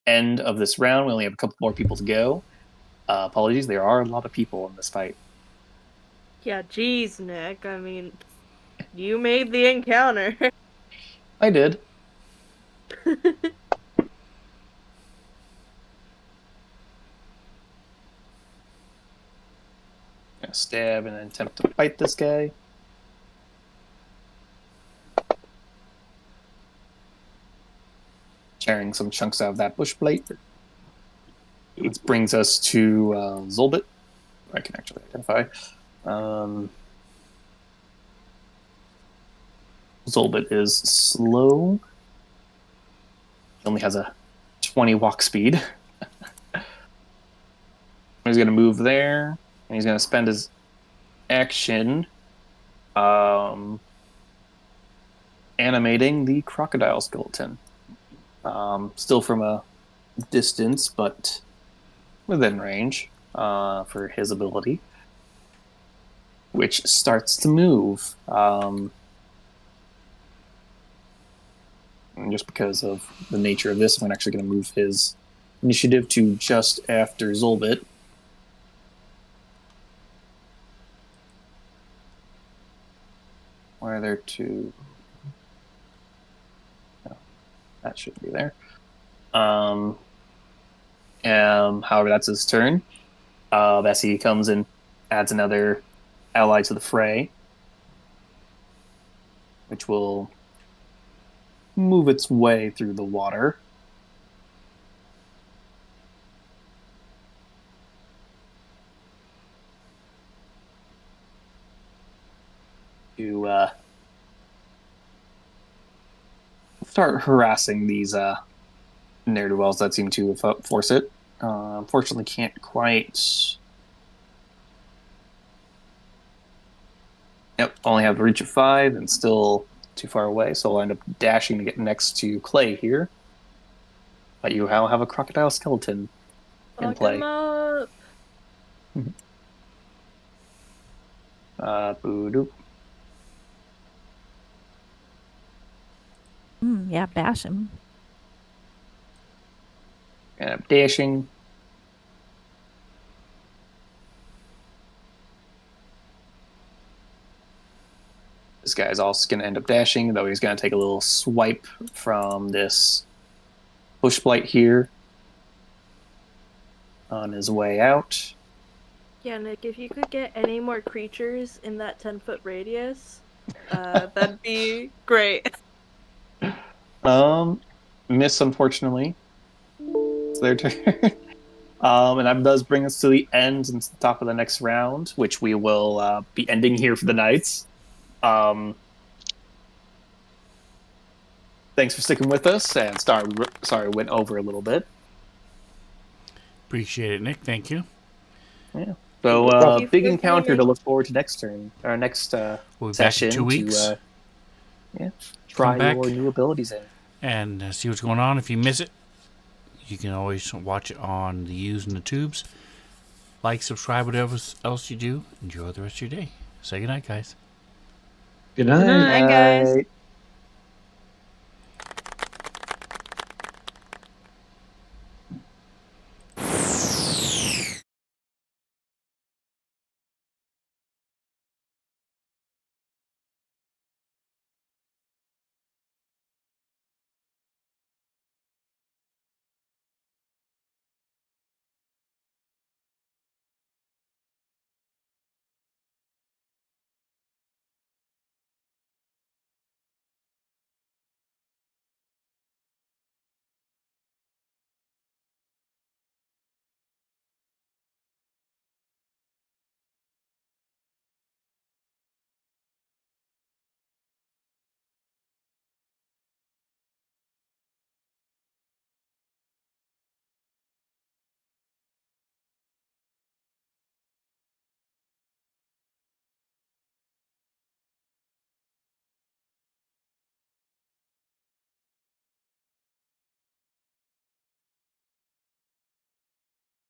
end of this round. We only have a couple more people to go. Apologies, there are a lot of people in this fight. Yeah, geez, Nick. I mean, you made the encounter. I did. Gonna stab and attempt to fight this guy. Tearing some chunks out of that bush plate. This brings us to Zolbit. I can actually identify. Zolbit is slow. He only has a 20 walk speed. He's going to move there, and he's going to spend his action animating the crocodile skeleton. Still from a distance, but within range for his ability, which starts to move. And just because of the nature of this, I'm actually going to move his initiative to just after Zolbit. Why are there two? No, that shouldn't be there. However, that's his turn. Bessie comes and adds another ally to the fray, which will move its way through the water. To start harassing these ne'er-do-wells that seem to force it. Unfortunately, can't quite. Yep, only have a reach of 5 and still too far away, so I'll end up dashing to get next to Clay here. But you now have a crocodile skeleton in Fuck play. him up. Boo-doop. Yeah, bash him. And I'm dashing. This guy's also going to end up dashing, though he's going to take a little swipe from this bush blight here on his way out. Yeah, Nick, if you could get any more creatures in that 10-foot radius, that'd be great. Miss, unfortunately. It's their turn. And that does bring us to the end and to the top of the next round, which we will be ending here for the night. Thanks for sticking with us, and sorry went over a little bit. Appreciate it, Nick. Thank you. Yeah. So Thank you big for encounter to joining. look forward to next turn, or next We'll be back in session 2 weeks. To try back. your new abilities in. And see what's going on. If you miss it, you can always watch it on the U's and the Tubes. Like, subscribe, whatever else you do. Enjoy the rest of your day. Say goodnight, guys. Good Good night. night, guys.